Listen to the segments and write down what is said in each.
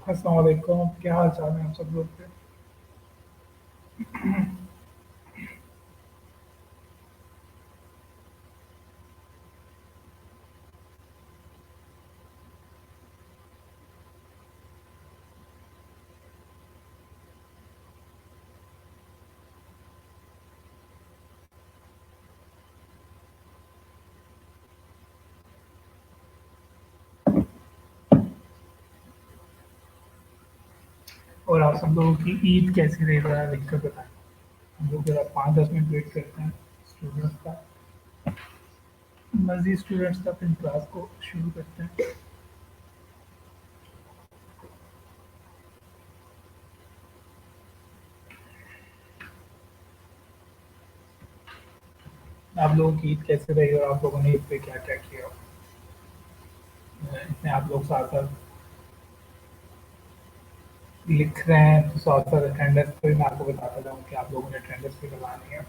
अस्सलाम वालेकुम, क्या हाल चाल है आप सब लोग के? और आप सब लोगों की ईद कैसी रही ज़रा लिख कर बताएं। हम लोग ज़रा 5-10 मिनट वेट करते हैं स्टूडेंट्स का, मज़ीद स्टूडेंट्स का, फिर क्लास को शुरू करते हैं। आप लोगों की ईद कैसे रही और आप लोगों ने ईद पे क्या क्या किया? इतने आप लोग साथ साथ लिख रहे हैं तो साथ साथ अटेंडेंस पे भी मैं आपको बताता जाऊँ कि आप लोगों ने अटेंडेंस भी लगानी है।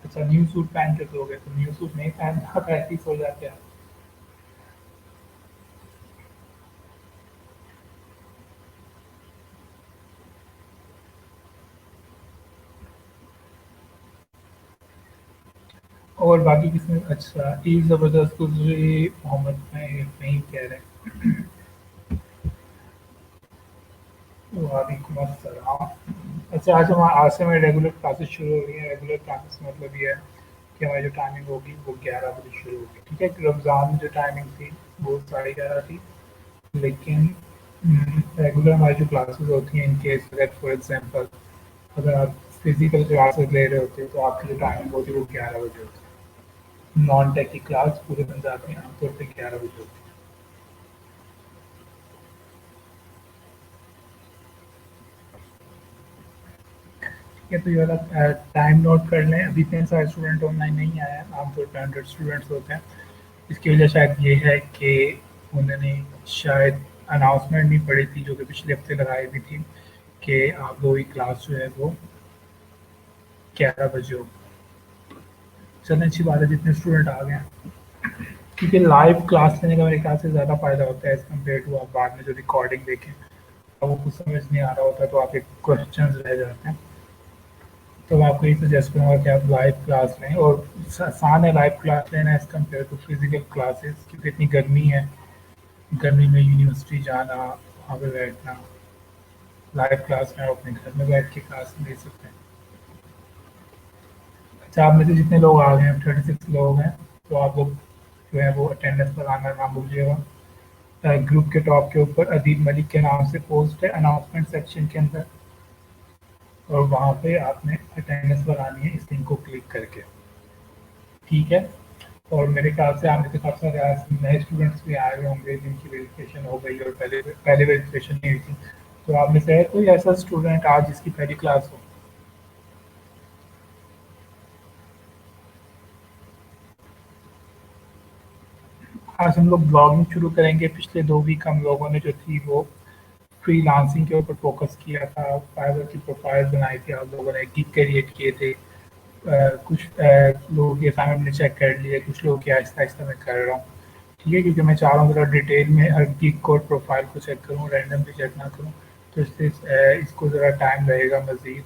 अच्छा, न्यू सूट पहन के सोओगे तो न्यू सूट नहीं पहनना तो ऐसे ही सो जाते हैं। और बाकी किसने अच्छा ईद ज़बरदस्त गुजरी मोहम्मद में नहीं कह रहे। वालेकुम अस्सलाम। अच्छा, आज से हमारी रेगुलर क्लासेस शुरू हो रही हैं। रेगुलर क्लासेस मतलब ये है कि हमारी जो टाइमिंग होगी वो 11 बजे शुरू होगी। ठीक है, कि रमज़ान में जो टाइमिंग थी वो 11:30 थी, लेकिन रेगुलर हमारी जो क्लासेस होती हैं, इन केस अगर फॉर एग्जांपल अगर आप फिजिकल क्लासेस ले रहे होते तो आपकी जो टाइमिंग होती है वो 11 बजे होती है। नॉन टेक की क्लास पूरे पंजाब में आमतौर पर 11 बजे होती है। ठीक है, तो ये वाला टाइम नोट कर लें। अभी इतने सारे स्टूडेंट ऑनलाइन नहीं आए हैं, आमतौर पर 100 स्टूडेंट्स होते हैं। इसकी वजह शायद ये है कि उन्होंने शायद अनाउंसमेंट नहीं पढ़ी थी, जो कि पिछले हफ्ते लगाई हुई थी कि आप लोगों की क्लास जो है वो 11 बजे हो। चलें, अच्छी बात है जितने स्टूडेंट आ गए हैं, क्योंकि लाइव क्लास लेने का मेरे ख्याल से ज़्यादा फ़ायदा होता है एज़ कम्पेयर टू आप बाद में जो रिकॉर्डिंग देखें। अब वो कुछ समझ नहीं आ रहा होता तो आपके क्वेश्चन रह जाते हैं। तो मैं आपको ये सजेस्ट करूँगा कि आप लाइव क्लास लें, और आसान है लाइव क्लास लेना as compare to physical classes, क्योंकि इतनी गर्मी है। गर्मी में यूनिवर्सिटी जाना, वहाँ पे बैठना। लाइव क्लास में आप अपने घर में बैठ के क्लास ले सकते हैं। अच्छा, आप में से जितने लोग आ गए हैं, 36 लोग हैं, तो आप लोग जो है वो अटेंडेंस लगाना ना भूलिएगा। ग्रुप के टॉप के ऊपर अदीब मलिक के नाम से पोस्ट है अनाउंसमेंट सेक्शन के अंदर, और वहाँ पे आपने अटेंडेंस लगानी है इस लिंक को क्लिक करके। ठीक है, और मेरे ख्याल से आपने के काफ़ी सारे आज नए स्टूडेंट्स भी आए हुए होंगे जिनकी वेरिफिकेशन हो गई और पहले पहले वेरिफिकेशन नहीं हुई थी। तो आप में से है कोई ऐसा स्टूडेंट आज जिसकी पहली क्लास हो? आज हम लोग ब्लॉगिंग शुरू करेंगे। पिछले 2 वीक हम लोगों ने जो थी वो फ्रीलांसिंग के ऊपर फोकस किया था। फाइवर की प्रोफाइल बनाई थी, आप लोगों ने गिग क्रिएट किए थे। कुछ लोगों की असाइनमेंट मैंने चेक कर लिए, कुछ लोगों की आहिस्ता-आहिस्ता मैं कर रहा हूँ। ठीक है, क्योंकि मैं चाह रहा हूँ ज़रा डिटेल में हर गिग को प्रोफाइल को चेक करूँ, रैंडमली चेक ना करूँ। तो इसलिए इसको ज़रा टाइम लगेगा मज़ीद,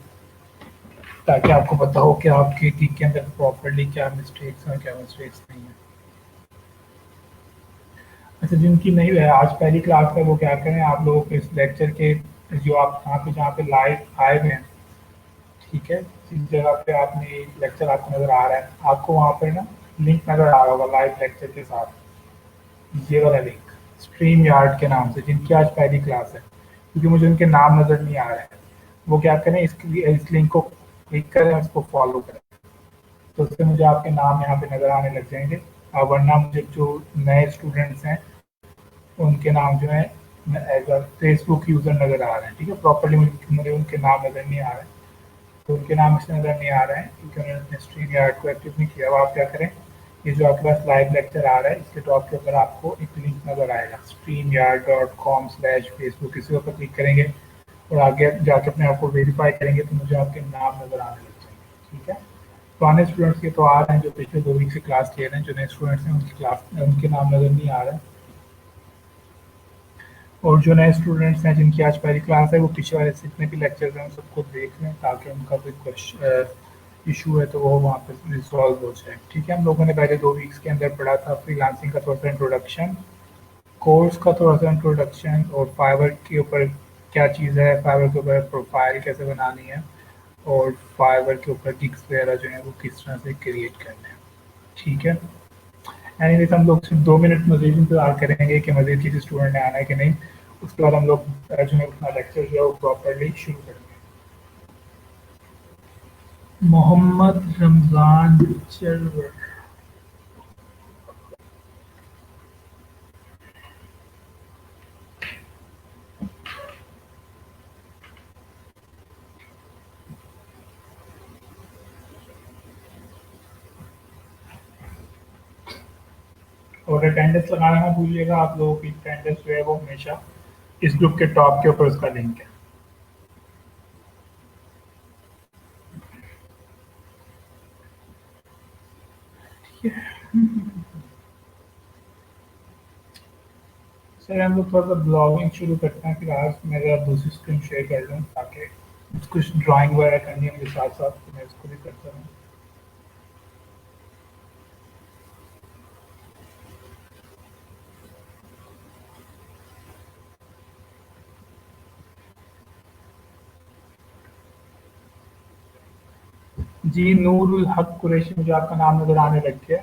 ताकि आपको पता हो कि आपके गिग के अंदर प्रॉपर्ली क्या मिस्टेक्स हैं और क्या मिस्टेक्स नहीं हैं। अच्छा, जिनकी नहीं है आज पहली क्लास है वो क्या करें, आप लोगों को इस लेक्चर के जो आप जहाँ पे लाइव आए हुए हैं, ठीक है, जिस जगह पे आपने लेक्चर आपको नज़र आ रहा है, आपको वहाँ पर ना लिंक नज़र आ रहा होगा लाइव लेक्चर के साथ। ये वाला लिंक स्ट्रीम यार्ड के नाम से, जिनकी आज पहली क्लास है, क्योंकि मुझे उनके नाम नज़र नहीं आ रहे हैं। वो क्या करें, इस लिंक को क्लिक करें और इसको फॉलो करें, तो उससे मुझे आपके नाम यहाँ पे नज़र आने लग जाएंगे। वरना मुझे जो नए स्टूडेंट्स हैं उनके नाम जो है एज अ फेसबुक यूज़र नज़र आ रहे हैं। ठीक है, प्रॉपर्ली मुझे उनके नाम नज़र नहीं आ रहे हैं। तो उनके नाम इसलिए नज़र नहीं आ रहे हैं क्योंकि उन्होंने अपने स्ट्रीम यार्ड को एक्टिव नहीं किया। अब आप क्या करें, ये जो आपके पास लाइव लेक्चर आ रहा है इसके टॉप के ऊपर आपको एक लिंक नज़र आएगा streamyard.com/facebook, इसी के ऊपर क्लिक करेंगे और आगे जाके अपने आप को वेरीफाई करेंगे तो मुझे आपके नाम नज़र आने लग जाएंगे। ठीक है, पुराने स्टूडेंट्स के तो आ रहे हैं जो पिछले 2 वीक से क्लास ले रहे हैं, जो नए स्टूडेंट्स हैं उनकी क्लास उनके नाम नज़र नहीं आ रहे हैं। और जो नए स्टूडेंट्स हैं जिनकी आज पहली क्लास है वो पीछे वाले जितने भी लेक्चर्स हैं उन सबको देख लें ताकि उनका कोई क्वेश्चन इशू है तो वो वहाँ पे रिजॉल्व हो जाए। ठीक है, हम लोगों ने पहले 2 वीक्स के अंदर पढ़ा था फ्रीलांसिंग का थोड़ा सा इंट्रोडक्शन, कोर्स का थोड़ा सा इंट्रोडक्शन और फाइवर के ऊपर क्या चीज़ है, फाइवर के ऊपर प्रोफाइल कैसे बनानी है और फाइवर के ऊपर गिग्स वगैरह जो है वो किस तरह से क्रिएट करने हैं। ठीक है, एनीवेज हम लोग सिर्फ 2 मिनट मजीद इंतजार करेंगे कि मजीद किसी स्टूडेंट ने आना है कि नहीं, उसके बाद हम लोग जो है अपना लेक्चर जो है वो प्रॉपरली शुरू करेंगे। मोहम्मद रमज़ान चरवर। और अटेंडेंस लगाना ना भूलिएगा, आप लोगों की अटेंडेंस जो है वो हमेशा इस ग्रुप के टॉप के ऊपर उसका लिंक है। ठीक है सर, हम लोग थोड़ा सा ब्लॉगिंग शुरू करते हैं, फिर आज मैं ज़रा दूसरी स्क्रीन शेयर कर लूँ ताकि कुछ ड्राइंग वगैरह करनी है मेरे साथ साथ, तो मैं इसको भी करता हूँ। जी नूरुल हक कुरैशी, मुझे आपका नाम नज़र आने लग गया।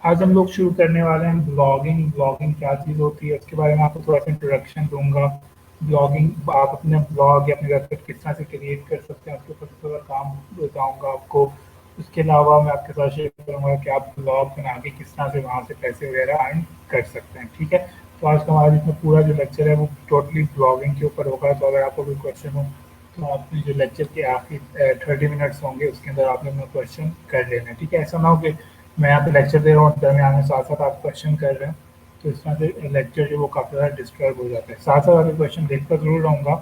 आज हम लोग शुरू करने वाले हैं ब्लॉगिंग। ब्लॉगिंग क्या चीज़ होती है उसके बारे में आपको थोड़ा सा इंट्रोडक्शन दूंगा। ब्लॉगिंग आप अपने ब्लॉग या अपनी वेबसाइट किस तरह से क्रिएट कर सकते हैं उसके ऊपर थोड़ा काम बताऊंगा आपको। उसके अलावा मैं आपके साथ शेयर करूंगा कि आप ब्लॉग बना के किस तरह से वहाँ से पैसे वगैरह अर्न कर सकते हैं। ठीक है, तो आज का हमारा जितना पूरा जो लेक्चर है वो टोटली ब्लॉगिंग के ऊपर होगा। तो अगर आपको कोई क्वेश्चन हो तो आपने जो लेक्चर के आखिरी 30 मिनट्स होंगे उसके अंदर आपने अपना क्वेश्चन कर लेना है। ठीक है, ऐसा ना हो कि मैं यहाँ पे लेक्चर दे रहा हूँ दरमियान में साथ साथ आप क्वेश्चन कर रहे हैं, तो इस तरह से लेक्चर जो वो काफ़ी ज़्यादा डिस्टर्ब हो जाता है। साथ साथ आपके क्वेश्चन देखता ज़रूर रहूँगा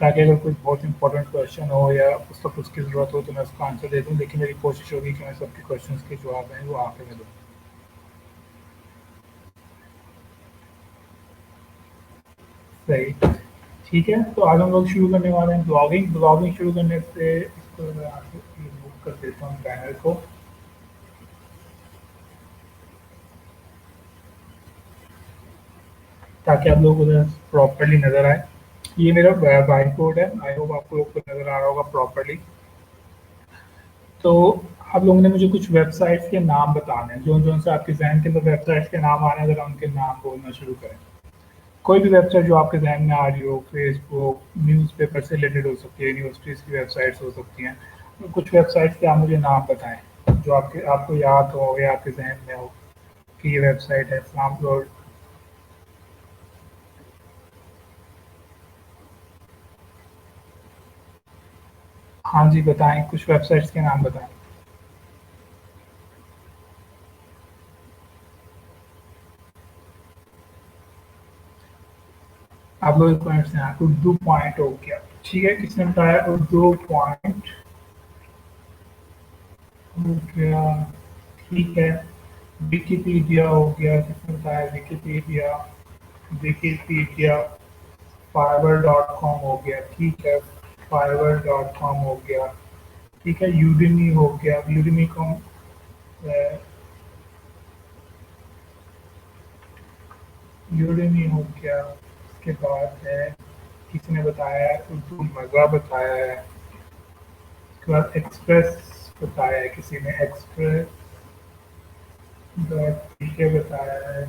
ताकि अगर कोई बहुत इंपॉर्टेंट क्वेश्चन हो या उस वक्त उसकी ज़रूरत हो तो मैं उसका आंसर दे दूँ, लेकिन मेरी कोशिश होगी कि मैं सबके क्वेश्चन के जवाब हैं वो आखिर में दूँ। सही, ठीक है, तो आज हम लोग शुरू करने वाले हैं ब्लॉगिंग। ब्लॉगिंग शुरू करने से इसको मैं आपको रिमूव कर देता हूँ बैनर को ताकि आप लोगों को प्रॉपरली नज़र आए। ये मेरा बाई कोड है, आई होप आपको लोग को नज़र आ रहा होगा प्रॉपरली। तो आप लोगों ने मुझे कुछ वेबसाइट्स के नाम बताने हैं, जो जो से आपके जहन के अंदर वेबसाइट्स के नाम आ रहे हैं ज़रा उनके नाम बोलना शुरू करें। कोई भी वेबसाइट जो आपके जहन में आ रही हो, फेसबुक, न्यूज़पेपर से रिलेटेड हो सकती है, यूनिवर्सिटीज़ की वेबसाइट्स हो सकती हैं। तो कुछ वेबसाइट्स के आप मुझे नाम बताएं जो आपके आपको याद हो या आपके जहन में हो कि ये वेबसाइट है फ्लाम रोड। हाँ जी बताएं, कुछ वेबसाइट्स के नाम बताएं। आप लोग पॉइंट्स हैं, उर्दू पॉइंट हो गया। ठीक है, किसने बताया उर्दू पॉइंट हो गया। ठीक है, विकिपीडिया हो गया, किसने बताया Wikipedia. Wikipedia, Fiverr dot com हो गया। ठीक है, फाइवर डॉट कॉम हो गया। ठीक है, यूडमी हो गया, यूडमी कॉम। यूडमी हो गया। उसके बाद है, किसी ने बताया है उर्दू मज़ा बताया है। उसके बाद एक्सप्रेस बताया है किसी ने, एक्सप्रेस डॉट पीके बताया है।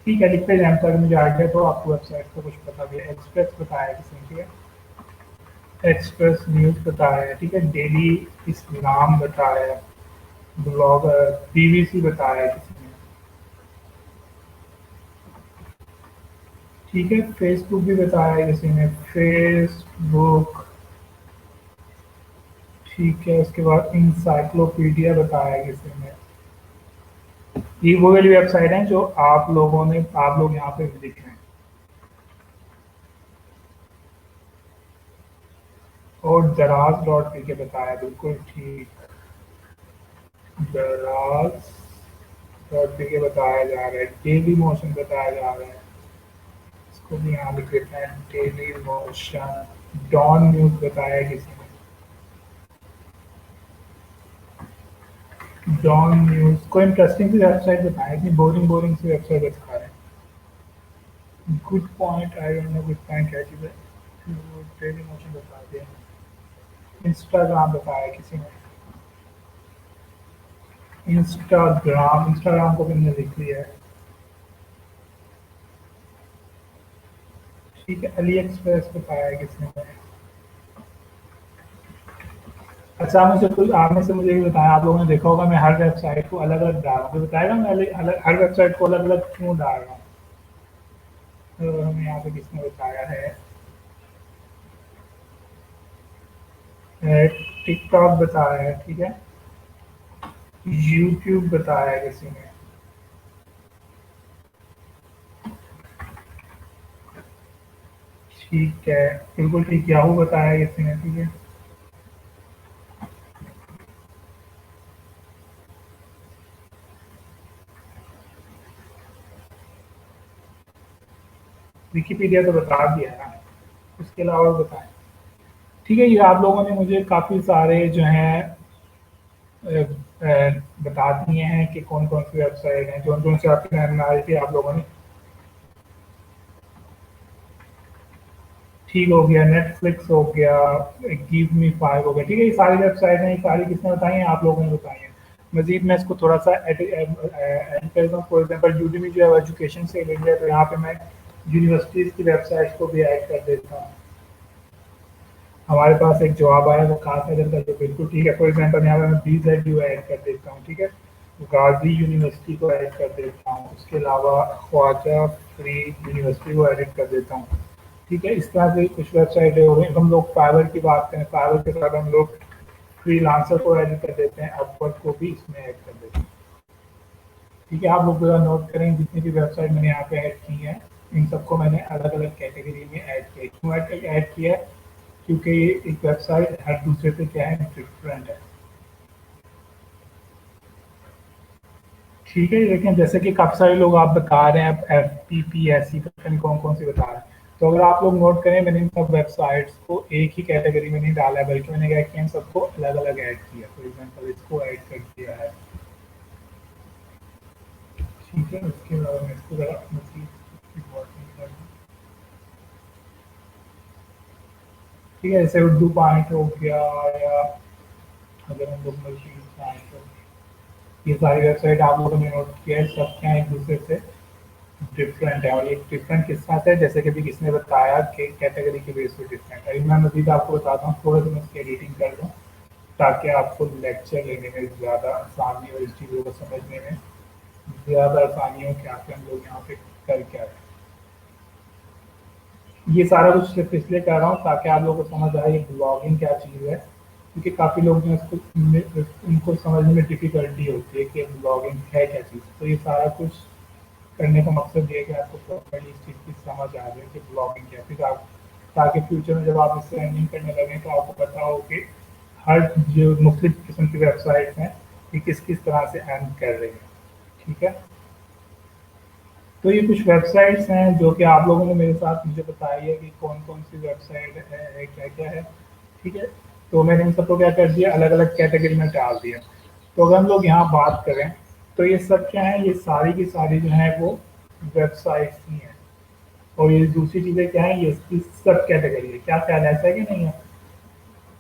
ठीक है, लिखते जाए तो अगर मुझे आ गया तो आपको वेबसाइट का कुछ पता भी है। एक्सप्रेस बताया है किसी ने, ठीक है, एक्सप्रेस न्यूज़ बताया है। ठीक है, डेली इस्लाम बताया है। ब्लॉगर बीबीसी बताया है किसी ने। ठीक है, फेसबुक भी बताया है किसी ने, फेसबुक। ठीक है, उसके बाद इंसाइक्लोपीडिया बताया किसी ने। ये वो वाली वेबसाइट है जो आप लोग यहाँ पे लिख रहे हैं। और दराज डॉट पी के बताया, बिल्कुल ठीक। दराज डॉट पी के बताया जा रहा है, डेली मोशन बताया जा रहा है, इसको भी यहाँ लिख देते हैं, डेली मोशन। डॉन न्यूज बताया किसी ने, डॉन न्यूज। कोई इंटरेस्टिंग सी वेबसाइट बताया, इतनी बोरिंग बोरिंग सी वेबसाइट बता रहे हैं। Good point, I don't know good point क्या चीज़ है। डेली मोशन बता दिया। इंस्टाग्राम बताया किसी ने, इंस्टाग्राम को भी हमने लिख लिया है। ठीक है, अली एक्सप्रेस बताया किसी ने। अच्छा, आपने से मुझे ये बताया, आप लोगों ने देखा होगा मैं हर वेबसाइट को अलग अलग डाल रहा हूँ, तो बताएगा मैं हर वेबसाइट को अलग अलग क्यों डाल रहा हूँ। तो हमें यहाँ पे किसने बताया है, टिकटॉक बताया है, ठीक है। यूट्यूब बताया है किसी ने। ठीक है, बिल्कुल ठीक। याहू बताया है किसी ने, ठीक है। विकिपीडिया तो बता दिया है, उसके अलावा बताएं। ठीक है, ये आप लोगों ने मुझे काफ़ी सारे जो हैं बता दिए हैं कि कौन कौन सी वेबसाइट हैं, जो कौन से आपकी ध्यान में आ रही थी आप लोगों ने। ठीक हो गया, नेटफ्लिक्स हो गया, गिव मी फाइव हो गया, ठीक है। ये सारी वेबसाइट हैं, ये सारी किसने बताई हैं, आप लोगों ने बताई हैं। मजीद मैं इसको थोड़ा सा एड करता हूँ। फॉर एग्जाम्पल यूडीमी जो है एजुकेशन से रिलेटेड है, तो यहाँ पे मैं यूनिवर्सिटीज़ की वेबसाइट्स को भी ऐड कर देता हूँ। हमारे पास एक जवाब आया वो खास नजर का, जो बिल्कुल ठीक है। फॉर एग्जाम्पल यहाँ पे मैं BZU ऐड कर देता हूँ, ठीक है। गाजी यूनिवर्सिटी को ऐड कर देता हूँ, उसके अलावा ख्वाजा फ्री यूनिवर्सिटी को एडिट कर देता हूँ, ठीक है। इस तरह से कुछ वेबसाइटें हो गई। हम लोग फाइवर की बात करें, फाइवर के साथ हम लोग फ्रीलांसर को ऐड कर देते हैं, अपवर्क को भी इसमें ऐड कर देते हैं, ठीक है। आप लोग जरा नोट करें, जितनी भी वेबसाइट मैंने यहाँ पे ऐड की है, इन सबको मैंने अलग अलग कैटेगरी में ऐड किया। क्यों ऐड किया है? क्योंकि ये एक वेबसाइट हर दूसरे से क्या है, डिफरेंट है, ठीक है। लेकिन जैसे कि काफ़ी सारे लोग आप बता रहे हैं, FTP पता नहीं कौन कौन सी बता रहे हैं। तो अगर आप लोग नोट करें, मैंने इन सब वेबसाइट्स को एक ही कैटेगरी में नहीं डाला है, बल्कि मैंने क्या किया, इन सबको अलग अलग ऐड किया। फॉर एग्जाम्पल इसको ऐड कर दिया है, ठीक है। उसके अलावा मैं इसको ज़रा मज़ीद इम्पोर्टेंट कर दूँ, ठीक है। जैसे उर्दू पॉइंट हो गया, या अगर हम लोग मजीद पॉइंट हो, ये सारी वेबसाइट आप लोगों ने नोट किया है, सब क्या है, एक दूसरे से डिफरेंट है। और ये डिफरेंट किस साथ है, जैसे कि भी किसने बताया कि कैटेगरी के बेस पे डिफरेंट है। मैं मजीद आपको बताता हूँ, थोड़ा सा मैं इसकी एडिटिंग कर दूँ, ताकि आपको लेक्चर लेने में ज़्यादा आसानी और इस चीज़ों को समझने में ज़्यादा आसानी हो कि आके हम लोग यहाँ पे कर क्या रहे हैं। ये सारा कुछ सिर्फ इसलिए कर रहा हूँ ताकि आप लोगों को समझ आए ब्लॉगिंग क्या चीज़ है, क्योंकि काफ़ी लोग जो इसको उनको समझने में डिफ़िकल्टी होती है कि ब्लॉगिंग है क्या चीज़। तो ये सारा कुछ करने का मकसद ये है कि आपको प्रॉपर्ली इस चीज़ की समझ आ जाए कि ब्लॉगिंग क्या है, फिर आप ताकि फ्यूचर में जब आप इससे अर्निंग करने लगें तो आपको पता हो कि हर जो मुख्तलिफ किस्म की वेबसाइट्स हैं, ये किस किस तरह से अर्न कर रही हैं, ठीक है। तो ये कुछ वेबसाइट्स हैं जो कि आप लोगों ने मेरे साथ मुझे बताई है कि कौन कौन सी वेबसाइट है, क्या क्या है, ठीक है। तो मैंने इन सबको क्या कर दिया, अलग अलग कैटेगरी में डाल दिया। तो अगर हम लोग यहाँ बात करें, तो ये सब क्या है, ये सारी की सारी जो है वो वेबसाइट्स ही हैं। और ये दूसरी चीज़ें क्या है, ये इसकी सब कैटेगरी है। क्या ख्याल है, ऐसा है कि नहीं है?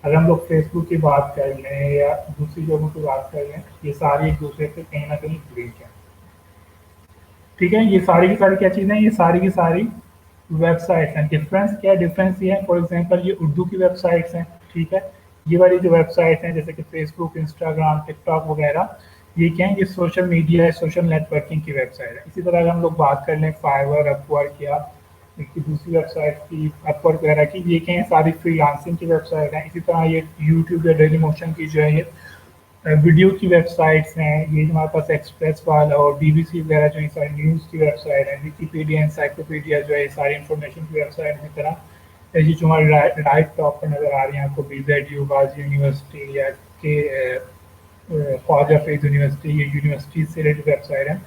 अगर हम लोग फेसबुक की बात कर लें या दूसरी जगहों की बात कर लें, ये सारी एक दूसरे से कहीं ना कहीं लिंक है, ठीक है। ये सारी की सारी क्या चीज़ें हैं, ये सारी की सारी वेबसाइट्स हैं। डिफरेंस क्या है, डिफरेंस ये है, फॉर एग्जांपल ये उर्दू की वेबसाइट्स हैं, ठीक है। ये वाली जो वेबसाइट्स हैं जैसे कि फेसबुक, इंस्टाग्राम, टिकटॉक वगैरह, ये क्या है, ये सोशल मीडिया है, सोशल नेटवर्किंग की वेबसाइट है। इसी तरह अगर हम लोग बात कर लें फाइवर, अपवर्क या कि दूसरी वेबसाइट की अपवर्क वगैरह की, ये क्या है सारी फ्रीलांसिंग की वेबसाइट हैं। इसी तरह ये यूट्यूब या डेली मोशन की जो है ये वीडियो की वेबसाइट्स हैं। ये हमारे पास एक्सप्रेस वाला और बीबीसी वगैरह जो है सारी न्यूज़ की वेबसाइट है। विकीपीडिया एनसाइक्लोपीडिया जो है सारी इंफॉर्मेशन की वेबसाइट है। तरह ये जो हमारी राइट टॉप पर नज़र आ रही है आपको BZU गाजी यूनिवर्सिटी या के ख्वाजा फैज़ यूनिवर्सिटी, ये यूनिवर्सिटी से रिलेटेड वेबसाइट है।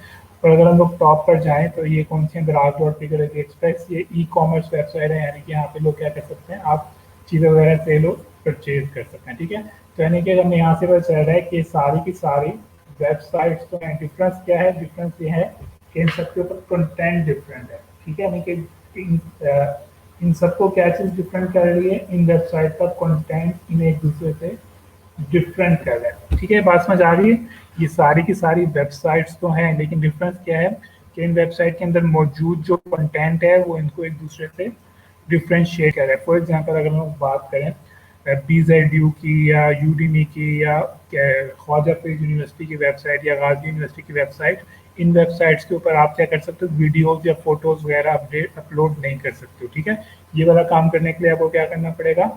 और अगर हम लोग टॉप पर जाएँ तो ये कौन सी है, दराज.pkk एक्सप्रेस, ये ई-कॉमर्स वेबसाइट है। यानी कि यहाँ पे लोग क्या कर सकते हैं, आप चीज़ें वगैरह सेल और परचेज कर सकते हैं। ठीक है, तो यानी कि हमें यहाँ से पता चल रहा है कि सारी की सारी वेबसाइट्स तो हैं। डिफरेंस क्या है, डिफरेंस ये है कि इन सबके ऊपर कंटेंट डिफरेंट है। ठीक है, यानी कि इन सबको क्या चीज़ डिफरेंट कर रही है, इन वेबसाइट का कंटेंट इन एक दूसरे से डिफरेंट कर रहा है। ठीक है, बात समझ आ रही है। ये सारी की सारी वेबसाइट्स तो हैं, लेकिन डिफरेंस क्या है कि इन वेबसाइट के अंदर मौजूद जो कंटेंट है वो इनको एक दूसरे से डिफ्रेंशिएट कर रहा है। फॉर एग्जांपल अगर हम बात करें BZU की या यूडीमी की या ख्वाजा फैज़ यूनिवर्सिटी की वेबसाइट या गाजी यूनिवर्सिटी की वेबसाइट, इन वेबसाइट्स के ऊपर आप क्या कर सकते हो, वीडियोस या फोटोज वगैरह अपलोड नहीं कर सकते हो। ठीक है, ये वाला काम करने के लिए आपको क्या करना पड़ेगा,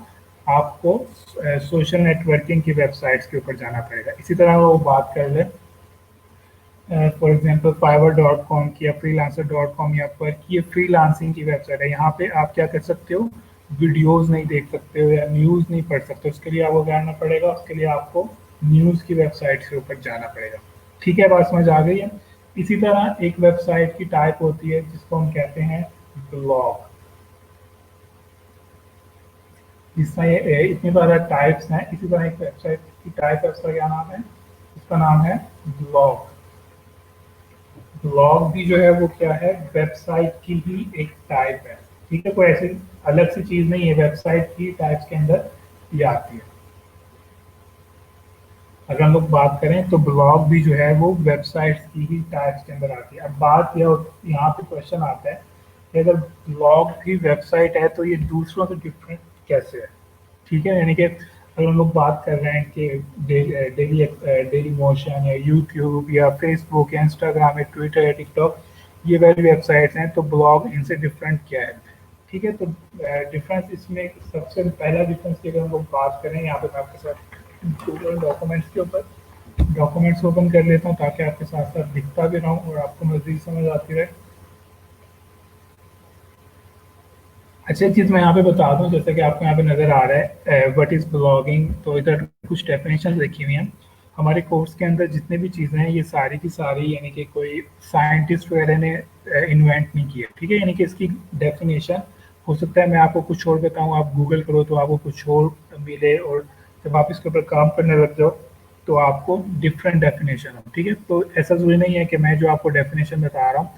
आपको सोशल नेटवर्किंग की वेबसाइट्स के ऊपर जाना पड़ेगा। इसी तरह वो बात कर लें फॉर एग्जांपल fiverr.com की या freelancer.com या Upwork की, ये फ्रीलांसिंग की वेबसाइट है। यहाँ पे आप क्या कर सकते हो, वीडियोस नहीं देख सकते हो या न्यूज़ नहीं पढ़ सकते हो। उसके लिए आपको क्या करना पड़ेगा, उसके लिए आपको न्यूज़ की वेबसाइट के ऊपर जाना पड़ेगा। ठीक है, बात समझ आ गई है। इसी तरह एक वेबसाइट की टाइप होती है जिसको हम कहते हैं ब्लॉग। जिस तरह ये इतनी सारे टाइप्स हैं, इसी तरह एक वेबसाइट की टाइप है, उसका क्या नाम है, उसका नाम है ब्लॉग। ब्लॉग भी जो है वो क्या है, वेबसाइट की ही एक टाइप है। ठीक है, कोई ऐसी अलग सी चीज नहीं है, वेबसाइट की टाइप्स के अंदर ये आती है। अगर हम लोग बात करें तो ब्लॉग भी जो है वो वेबसाइट्स की ही टाइप्स के अंदर आती है। अब बात यह यहाँ पे क्वेश्चन आता है कि अगर ब्लॉग भी वेबसाइट है तो ये दूसरों से डिफरेंट कैसे है। ठीक है, यानी कि अगर हम लोग बात कर रहे हैं कि डेली मोशन या यूट्यूब या फेसबुक या इंस्टाग्राम या ट्विटर या टिकटॉक, ये वाली वेबसाइट्स हैं, तो ब्लॉग इनसे डिफरेंट क्या है। ठीक है, तो डिफरेंस इसमें सबसे पहला डिफरेंस की अगर हम लोग बात करें, यहाँ पे मैं आपके साथ गूगल डॉक्यूमेंट्स के ऊपर डॉक्यूमेंट्स ओपन कर लेता हूँ ताकि आपके साथ साथ दिखता भी रहूँ और आपको मज़ीद समझ आती रहे। अच्छा, एक चीज़ मैं यहाँ पे बता दूँ, जैसे कि आपको यहाँ पे नज़र आ रहा है व्हाट इज़ ब्लॉगिंग, तो इधर कुछ डेफिनेशन लिखी हुई हैं। हमारे कोर्स के अंदर जितने भी चीज़ें हैं ये सारी की सारी यानी कि कोई साइंटिस्ट वगैरह ने इन्वेंट नहीं किया। ठीक है, यानी कि इसकी डेफिनेशन हो सकता है मैं आपको कुछ और बताऊँ, आप गूगल करो तो आपको कुछ और मिले, और जब आप इसके ऊपर काम करने लग जाओ तो आपको डिफरेंट डेफिनेशन हो। ठीक है, तो ऐसा ज़रूरी नहीं है कि मैं जो आपको डेफिनेशन बता रहा हूँ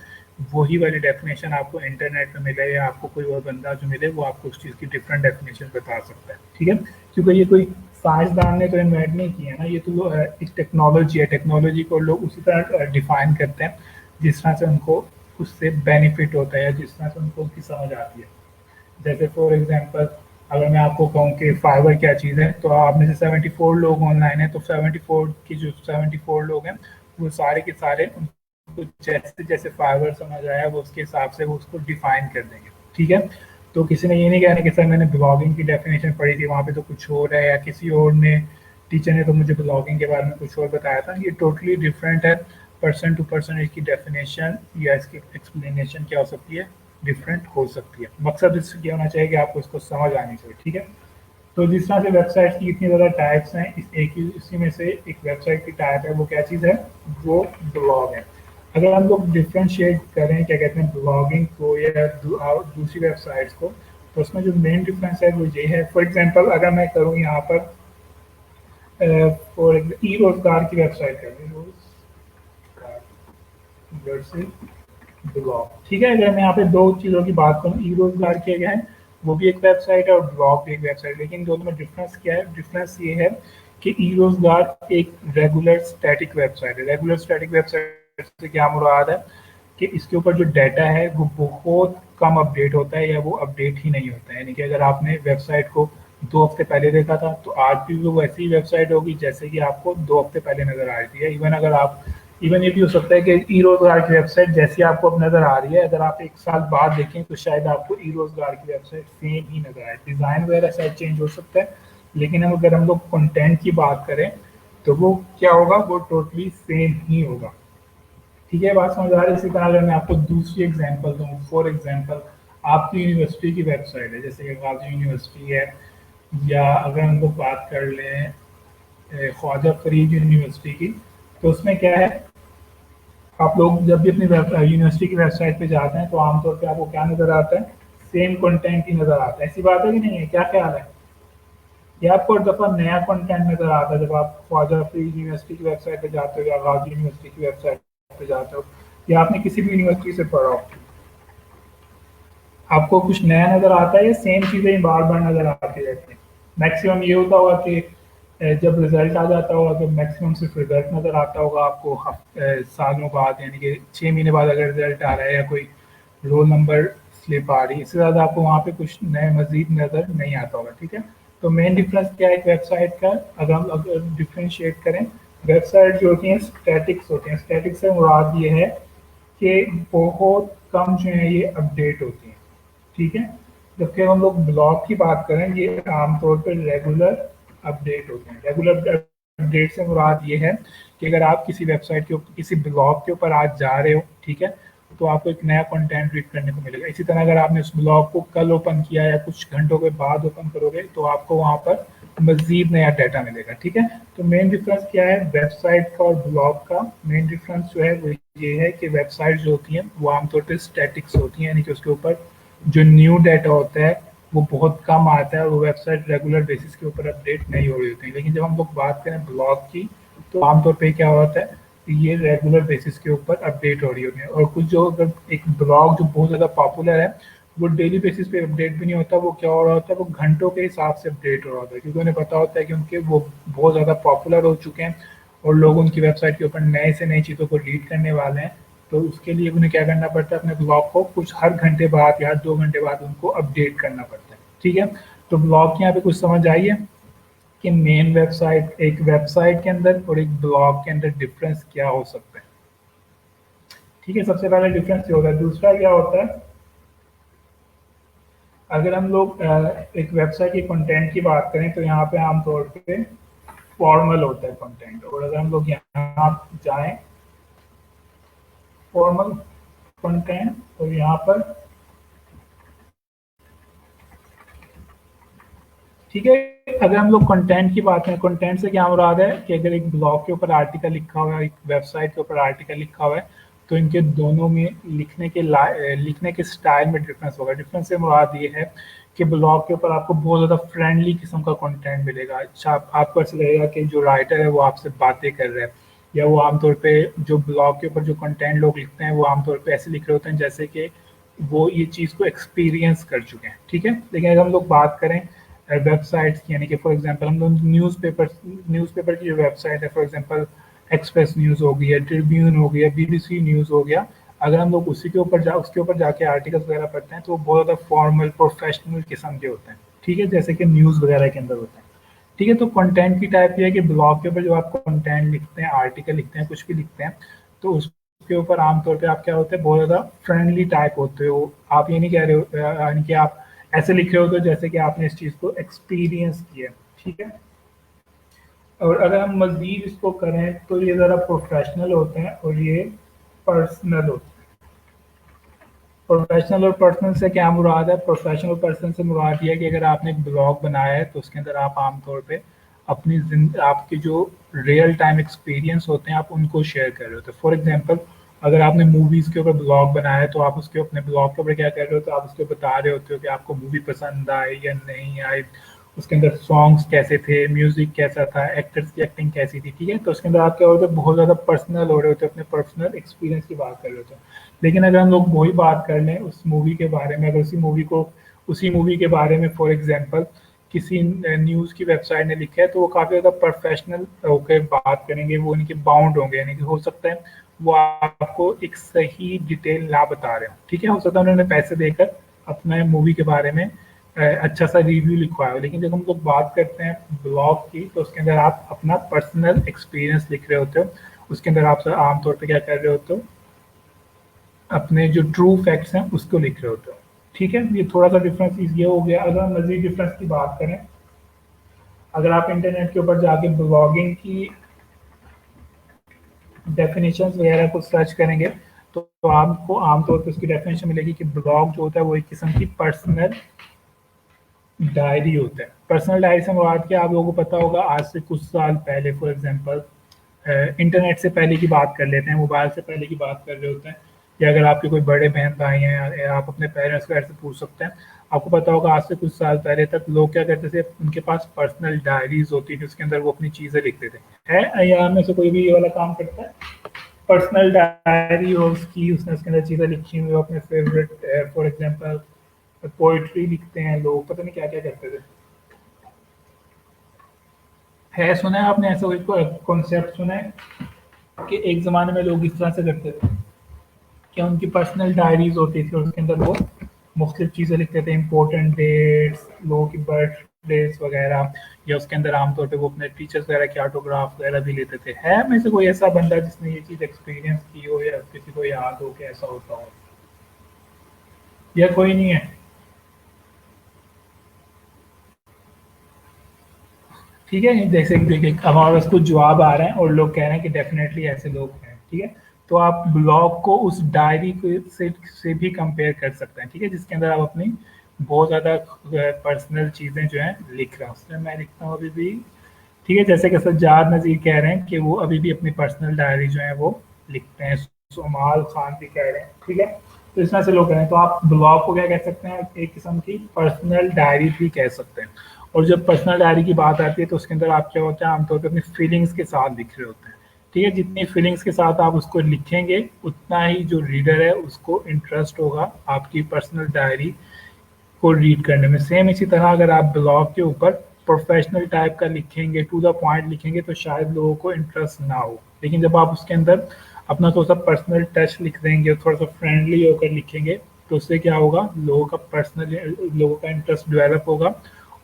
वही वाली डेफिनेशन आपको इंटरनेट पे मिले या आपको कोई और बंदा जो मिले वो आपको उस चीज़ की डिफरेंट डेफिनेशन बता सकता है। ठीक है, क्योंकि ये कोई साइंसदान ने तो इन्वेंट नहीं किया ना, ये तो एक टेक्नोलॉजी है। टेक्नोलॉजी को लोग उसी तरह डिफाइन करते हैं जिस तरह से उनको उससे बेनिफिट होता है या जिस तरह से उनको उसकी समझ आती है। जैसे फॉर एग्जांपल अगर मैं आपको कहूँ कि फाइबर क्या चीज़ है, तो आप में से 74 लोग ऑनलाइन हैं, तो 74 की जो 74 लोग हैं वो सारे के सारे उनको जैसे जैसे फाइबर समझ आया वो उसके हिसाब से वो उसको डिफाइन कर देंगे। ठीक है, तो किसी ने ये नहीं कहना कि सर मैंने ब्लॉगिंग की डेफिनेशन पढ़ी थी वहाँ पे तो कुछ और है, या किसी और ने टीचर ने तो मुझे ब्लॉगिंग के बारे में कुछ और बताया था। ये टोटली डिफरेंट है। पर्सन टू पर्सन इसकी डेफिनेशन या इसकी एक्सप्लेनेशन क्या हो सकती है, डिफरेंट हो सकती है। मकसद इससे क्या होना चाहिए कि आपको इसको समझ आनी चाहिए। ठीक है, तो जिस तरह से वेबसाइट की इतनी ज़्यादा टाइप्स हैं, इस एक ही इसी में से एक वेबसाइट की टाइप है, वो क्या चीज़ है, वो ब्लॉग है। अगर हम लोग डिफ्रेंशिएट करें क्या कहते हैं ब्लॉगिंग को या दूसरी वेबसाइट्स को, तो उसमें जो मेन डिफरेंस है वो ये है। फॉर एग्जांपल अगर मैं करूँ यहाँ पर फॉर ई रोजगार की वेबसाइट कर लूँ, ब्लॉग। ठीक है, अगर मैं यहाँ पे दो चीज़ों की बात करूँ, ई रोजगार किया गया है वो भी एक वेबसाइट है और ब्लॉग भी एक वेबसाइट है, लेकिन दोनों में डिफरेंस क्या है, डिफरेंस ये है कि ई रोजगार एक रेगुलर स्टैटिक वेबसाइट है। रेगुलर स्टैटिक वेबसाइट से क्या मुराद है कि इसके ऊपर जो डाटा है वो बहुत कम अपडेट होता है या वो अपडेट ही नहीं होता है। यानी कि अगर आपने वेबसाइट को 2 हफ्ते पहले देखा था तो आज भी वो वैसी ही वेबसाइट होगी जैसे कि आपको 2 हफ्ते पहले नजर आ रही थी। इवन अगर आप इवन ये भी हो सकता है कि ई रोजगार की वेबसाइट जैसी आपको अब नज़र आ रही है, अगर आप एक साल बाद देखें तो शायद आपको ई रोजगार की वेबसाइट सेम ही नज़र आए। डिज़ाइन वगैरह शायद चेंज हो सकता है, लेकिन हम अगर हम लोग कंटेंट की बात करें तो वो क्या होगा, वो टोटली सेम ही होगा। ठीक है, बात समझ आ रही है। इसी तरह अगर मैं आपको दूसरी एग्जांपल दूं, फॉर एग्जांपल आपकी यूनिवर्सिटी की वेबसाइट है, जैसे कि गाजी यूनिवर्सिटी है, या अगर हम लोग बात कर लें ख्वाजा फरीद यूनिवर्सिटी की, तो उसमें क्या है, आप लोग जब भी अपनी यूनिवर्सिटी की वेबसाइट पे जाते हैं तो आमतौर पे आपको क्या नज़र आता है, सेम कंटेंट ही नज़र आता है। ऐसी बात है कि नहीं है, क्या ख्याल है? या आपको हर दफ़ा नया कंटेंट नज़र आता है जब आप ख्वाजा फरीद यूनिवर्सिटी की वेबसाइट पे जाते हो या गाजी यूनिवर्सिटी की वेबसाइट पे जाते हो, या आपने किसी भी यूनिवर्सिटी से पढ़ा हो, आपको कुछ नया नज़र आता है या सेम चीज़ें ही बार-बार नज़र आती रहती हैं? मैक्सिमम ये होता होगा कि जब रिज़ल्ट आ जाता होगा तो मैक्सिमम सिर्फ रिज़ल्ट नज़र आता होगा आपको सालों बाद, यानी कि 6 महीने बाद अगर रिज़ल्ट आ रहा है या कोई रोल नंबर स्लिप आ रही है, इससे ज़्यादा आपको वहाँ पे कुछ नए मज़ीद नज़र नहीं आता होगा। ठीक है? तो मेन डिफरेंस क्या है एक वेबसाइट का, अगर हम अगर डिफरेंशिएट करें, वेबसाइट जो होती हैं स्टैटिक्स होती हैं। स्टैटिक से मुराद ये है कि बहुत कम जो है ये अपडेट होती हैं। ठीक है, जबकि हम लोग ब्लॉग की बात करें, ये आमतौर पर रेगुलर अपडेट होते हैं। रेगुलर अपडेट से मुराद ये है कि अगर आप किसी वेबसाइट के ऊपर, किसी ब्लॉग के ऊपर आज जा रहे हो, ठीक है, तो आपको एक नया कंटेंट रीड करने को मिलेगा। इसी तरह अगर आपने उस ब्लॉग को कल ओपन किया या कुछ घंटों के बाद ओपन करोगे तो आपको वहाँ पर मजीद नया डाटा मिलेगा। ठीक है, तो मेन डिफरेंस क्या है वेबसाइट का और ब्लॉग का? मेन डिफरेंस जो है वो ये है कि वेबसाइट जो होती हैं वो आमतौर पर स्टैटिक्स होती हैं, यानी कि उसके ऊपर जो न्यू डाटा होता है वो बहुत कम आता है और वो वेबसाइट रेगुलर बेसिस के ऊपर अपडेट नहीं हो रही होती है। लेकिन जब हम लोग बात करें ब्लॉग की, तो आमतौर पे क्या होता है कि ये रेगुलर बेसिस के ऊपर अपडेट हो रही होती है। और कुछ जो अगर एक ब्लॉग जो बहुत ज़्यादा पॉपुलर है वो डेली बेसिस पे अपडेट भी नहीं होता, वो क्या हो रहा होता है, वो घंटों के हिसाब से अपडेट हो रहा होता है, क्योंकि उन्हें पता होता है कि उनके वो बहुत ज़्यादा पॉपुलर हो चुके हैं और लोग उनकी वेबसाइट के ऊपर नए से नई चीज़ों को रीड करने वाले हैं। तो उसके लिए उन्हें क्या करना पड़ता है, अपने ब्लॉग को कुछ हर घंटे बाद या 2 घंटे बाद उनको अपडेट करना पड़ता है। ठीक है, तो ब्लॉग की यहाँ पे कुछ समझ आई है कि मेन वेबसाइट, एक वेबसाइट के अंदर और एक ब्लॉग के अंदर डिफरेंस क्या हो सकता है? ठीक है, सबसे पहले डिफरेंस ये होता है। दूसरा क्या होता है, अगर हम लोग एक वेबसाइट के कंटेंट की बात करें तो यहाँ पे आमतौर पे फॉर्मल होता है कंटेंट, और अगर हम लोग यहाँ जाएं फॉर्मल कंटेंट, तो यहाँ पर ठीक है, अगर हम लोग कंटेंट की बात करें, कंटेंट से क्या मुराद है कि अगर एक ब्लॉग के ऊपर आर्टिकल लिखा हुआ है, एक वेबसाइट के ऊपर आर्टिकल लिखा हुआ है, तो इनके दोनों में लिखने के स्टाइल में डिफरेंस होगा। डिफरेंस से मुराद ये है कि ब्लॉग के ऊपर आपको बहुत ज़्यादा फ्रेंडली किस्म का कंटेंट मिलेगा। अच्छा, आपको ऐसा लगेगा कि जो राइटर है वो आपसे बातें कर रहा है, या वो आमतौर पे जो ब्लॉग के ऊपर जो कंटेंट लोग लिखते हैं वो आमतौर पे ऐसे लिख रहे होते हैं जैसे कि वो ये चीज़ को एक्सपीरियंस कर चुके हैं। ठीक है, लेकिन अगर हम लोग बात करें वेबसाइट्स की, यानी कि फॉर एग्जांपल हम लोग न्यूज़पेपर की जो वेबसाइट है, फॉर एग्जांपल एक्सप्रेस न्यूज़ हो गई है, ट्रिब्यून हो गया, बीबीसी न्यूज़ हो गया, अगर हम लोग उसके ऊपर जाके आर्टिकल्स वगैरह पढ़ते हैं तो वो बहुत ज़्यादा फॉर्मल प्रोफेशनल किस्म के होते हैं। ठीक है, जैसे कि न्यूज़ वगैरह के अंदर होते हैं। ठीक है, तो कंटेंट की टाइप ये है कि ब्लॉग के ऊपर जो आप कंटेंट लिखते हैं, आर्टिकल लिखते हैं, कुछ भी लिखते हैं, तो उसके ऊपर आमतौर पे आप क्या होते हैं, बहुत ज़्यादा फ्रेंडली टाइप होते हो। आप ये नहीं कह रहे हो, यानी कि आप ऐसे लिख रहे हो तो जैसे कि आपने इस चीज़ को एक्सपीरियंस किया। ठीक है, और अगर हम मज़ीद इसको करें तो ये ज़रा प्रोफेशनल होते हैं और ये पर्सनल होते हैं। प्रोफेशनल और पर्सनल से क्या मुराद है? प्रोफेशनल पर्सन से मुराद ये है कि अगर आपने एक ब्लॉग बनाया है तो उसके अंदर आप आमतौर पे आपके जो रियल टाइम एक्सपीरियंस होते हैं आप उनको शेयर कर रहे होते हैं। फॉर एग्जांपल, अगर आपने मूवीज़ के ऊपर ब्लॉग बनाया है तो आप उसके अपने ब्लॉग के ऊपर क्या कर रहे हो, तो आप उसको बता रहे होते हो कि आपको मूवी पसंद आई या नहीं आई, उसके अंदर सॉन्ग्स कैसे थे, म्यूजिक कैसा था, एक्टर्स की एक्टिंग कैसी थी। ठीक है, तो उसके अंदर आप क्या होते हैं, बहुत ज़्यादा पर्सनल हो रहे होते हैं, अपने पर्सनल एक्सपीरियंस की बात कर रहे होते हैं। लेकिन अगर हम लोग वही बात कर लें उस मूवी के बारे में, अगर उसी मूवी के बारे में फॉर एग्जांपल किसी न्यूज़ की वेबसाइट ने लिखा है तो वो काफ़ी ज़्यादा प्रोफेशनल होकर बात करेंगे, वो उनके बाउंड होंगे, यानी कि हो सकता है वो आपको एक सही डिटेल ना बता रहे हो। ठीक है, हो सकता है उन्होंने पैसे देकर अपना मूवी के बारे में अच्छा सा रिव्यू लिखवाया हो, लेकिन जब हम लोग बात करते हैं ब्लॉग की तो उसके अंदर आप अपना पर्सनल एक्सपीरियंस लिख रहे होते हो उसके अंदर आप आमतौर पे क्या कर रहे होते हो, अपने जो ट्रू फैक्ट्स हैं उसको लिख रहे होते हो। ठीक है, ये थोड़ा सा डिफरेंस ये हो गया। अगर हम मजीद डिफरेंस की बात करें, अगर आप इंटरनेट के ऊपर जाके ब्लॉगिंग की डेफिनेशंस वगैरह को सर्च करेंगे तो आपको आमतौर पर उसकी डेफिनेशन मिलेगी कि ब्लॉग जो होता है वो एक किस्म की पर्सनल डायरी होता है। पर्सनल डायरी से मुराद क्या, आप लोगों को पता होगा, आज से कुछ साल पहले फॉर एग्जांपल इंटरनेट से पहले की बात कर लेते हैं, मोबाइल से पहले की बात कर रहे होते हैं, या अगर आपके कोई बड़े बहन भाई हैं या आप अपने पेरेंट्स को ऐसे पूछ सकते हैं, आपको पता होगा आज से कुछ साल पहले तक लोग क्या करते थे, उनके पास पर्सनल डायरीज होती थी, उसके अंदर वो अपनी चीज़ें लिखते थे। है या में से कोई भी ये वाला काम करता है? पर्सनल डायरी हो उसकी, उसने उसके अंदर चीज़ें लिखी हुई, वो अपने फेवरेट फॉर एग्जांपल पोइट्री लिखते हैं लोग, पता नहीं क्या क्या करते थे। है, सुना है आपने ऐसा कोई कॉन्सेप्ट सुना है कि एक ज़माने में लोग इस तरह से करते थे कि उनकी पर्सनल डायरीज होती थी और उसके अंदर वो मुख्तलिफ चीज़ें लिखते थे, इंपॉर्टेंट डेट्स, लोगों की बर्थडेज वगैरह, या उसके अंदर आमतौर पे वो अपने टीचर्स वगैरह के ऑटोग्राफ वगैरह भी लेते थे। है में से कोई ऐसा बंदा जिसने ये चीज़ एक्सपीरियंस की हो या किसी को याद हो कि ऐसा होता हो, या कोई नहीं है? ठीक है, जैसे कि देखिए हमारे पास कुछ जवाब आ रहे हैं और लोग कह रहे हैं कि डेफिनेटली ऐसे लोग हैं। ठीक है, तो आप ब्लॉग को उस डायरी को से भी कंपेयर कर सकते हैं। ठीक है, जिसके अंदर आप अपनी बहुत ज़्यादा पर्सनल चीज़ें जो हैं लिख रहे हैं, उसमें मैं लिखता हूँ अभी भी। ठीक है, जैसे कि सज्जाद नज़ीर कह रहे हैं कि वो अभी भी अपनी पर्सनल डायरी जो है वो लिखते हैं, सोमाल खान भी कह रहे हैं। ठीक है, तो इस तरह से लोग कह रहे हैं, तो आप ब्लॉग को क्या कह सकते हैं, एक किस्म की पर्सनल डायरी भी कह सकते हैं। और जब पर्सनल डायरी की बात आती है तो उसके अंदर आप क्या होता है, आमतौर पर अपनी फीलिंग्स के साथ लिख रहे होते हैं। ठीक है, जितनी फीलिंग्स के साथ आप उसको लिखेंगे उतना ही जो रीडर है उसको इंटरेस्ट होगा आपकी पर्सनल डायरी को रीड करने में। सेम इसी तरह अगर आप ब्लॉग के ऊपर प्रोफेशनल टाइप का लिखेंगे, टू द पॉइंट लिखेंगे, तो शायद लोगों को इंटरेस्ट ना हो। लेकिन जब आप उसके अंदर अपना थोड़ा सा पर्सनल टच लिख देंगे और थोड़ा सा फ्रेंडली होकर लिखेंगे तो उससे क्या होगा, लोगों का इंटरेस्ट डेवलप होगा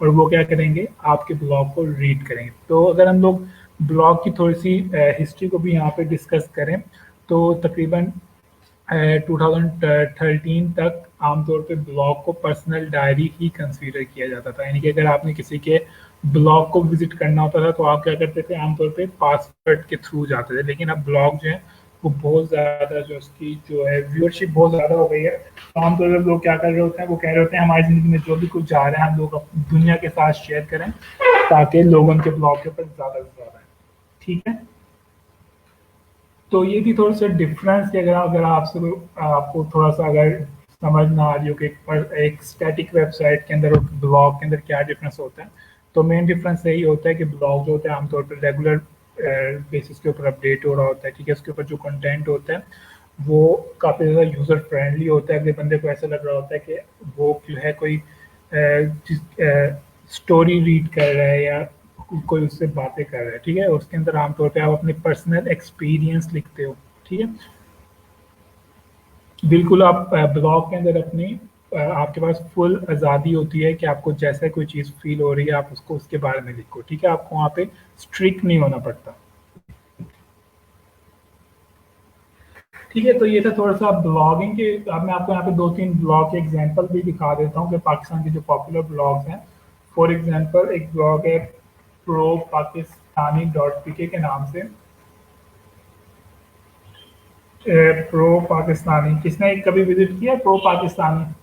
और वो क्या करेंगे, आपके ब्लॉग को रीड करेंगे। तो अगर हम लोग ब्लॉग की थोड़ी सी हिस्ट्री को भी यहाँ पे डिस्कस करें तो तकरीबन 2013 तक आमतौर पे ब्लॉग को पर्सनल डायरी ही कंसीडर किया जाता था। यानी कि अगर आपने किसी के ब्लॉग को विजिट करना होता था तो आप क्या करते थे, आमतौर पे पासवर्ड के थ्रू जाते थे। लेकिन अब ब्लॉग जो है वो बहुत ज़्यादा, जो उसकी जो है व्यूअरशिप बहुत ज़्यादा हो गई है, तो आमतौर पर लोग क्या कर रहे होते हैं, वो कह रहे होते हैं हमारी ज़िंदगी में जो भी कुछ जा रहे हैं हम लोग अपनी दुनिया के साथ शेयर करें ताकि लोग उनके ब्लॉग के ऊपर ज़्यादा से ज़्यादा है। ठीक है, तो ये भी थोड़ा सा डिफरेंस कि अगर अगर आपसे आपको थोड़ा सा अगर समझ ना आ रही हो कि एक स्टैटिक वेबसाइट के अंदर और ब्लॉग के अंदर क्या डिफरेंस होता है, तो मेन डिफरेंस यही होता है कि ब्लॉग जो होता है आमतौर पर रेगुलर बेसिस के ऊपर अपडेट हो रहा होता है। ठीक है, उसके ऊपर जो कंटेंट होता है वो काफ़ी ज़्यादा यूज़र फ्रेंडली होता है। अगले बंदे को ऐसा लग रहा होता है कि वो जो है कोई स्टोरी रीड कर रहा है या कोई उससे बातें कर रहा है। ठीक है, उसके अंदर आमतौर पे आप अपने पर्सनल एक्सपीरियंस लिखते हो। ठीक है, बिल्कुल आप ब्लॉग के अंदर अपनी आपके पास फुल आज़ादी होती है कि आपको जैसा कोई चीज़ फील हो रही है आप उसको उसके बारे में लिखो। ठीक है, आपको वहाँ पे स्ट्रिक्ट नहीं होना पड़ता। ठीक है, तो ये था थोड़ा सा ब्लॉगिंग के। अब मैं आपको यहाँ पे 2-3 ब्लॉग के एग्जांपल भी दिखा देता हूँ कि पाकिस्तान के जो पॉपुलर ब्लॉग्स हैं। फॉर एग्जांपल एक ब्लॉग है प्रो पाकिस्तानी डॉट पी के नाम से। प्रो पाकिस्तानी, किसने कभी विजिट किया प्रो पाकिस्तानी?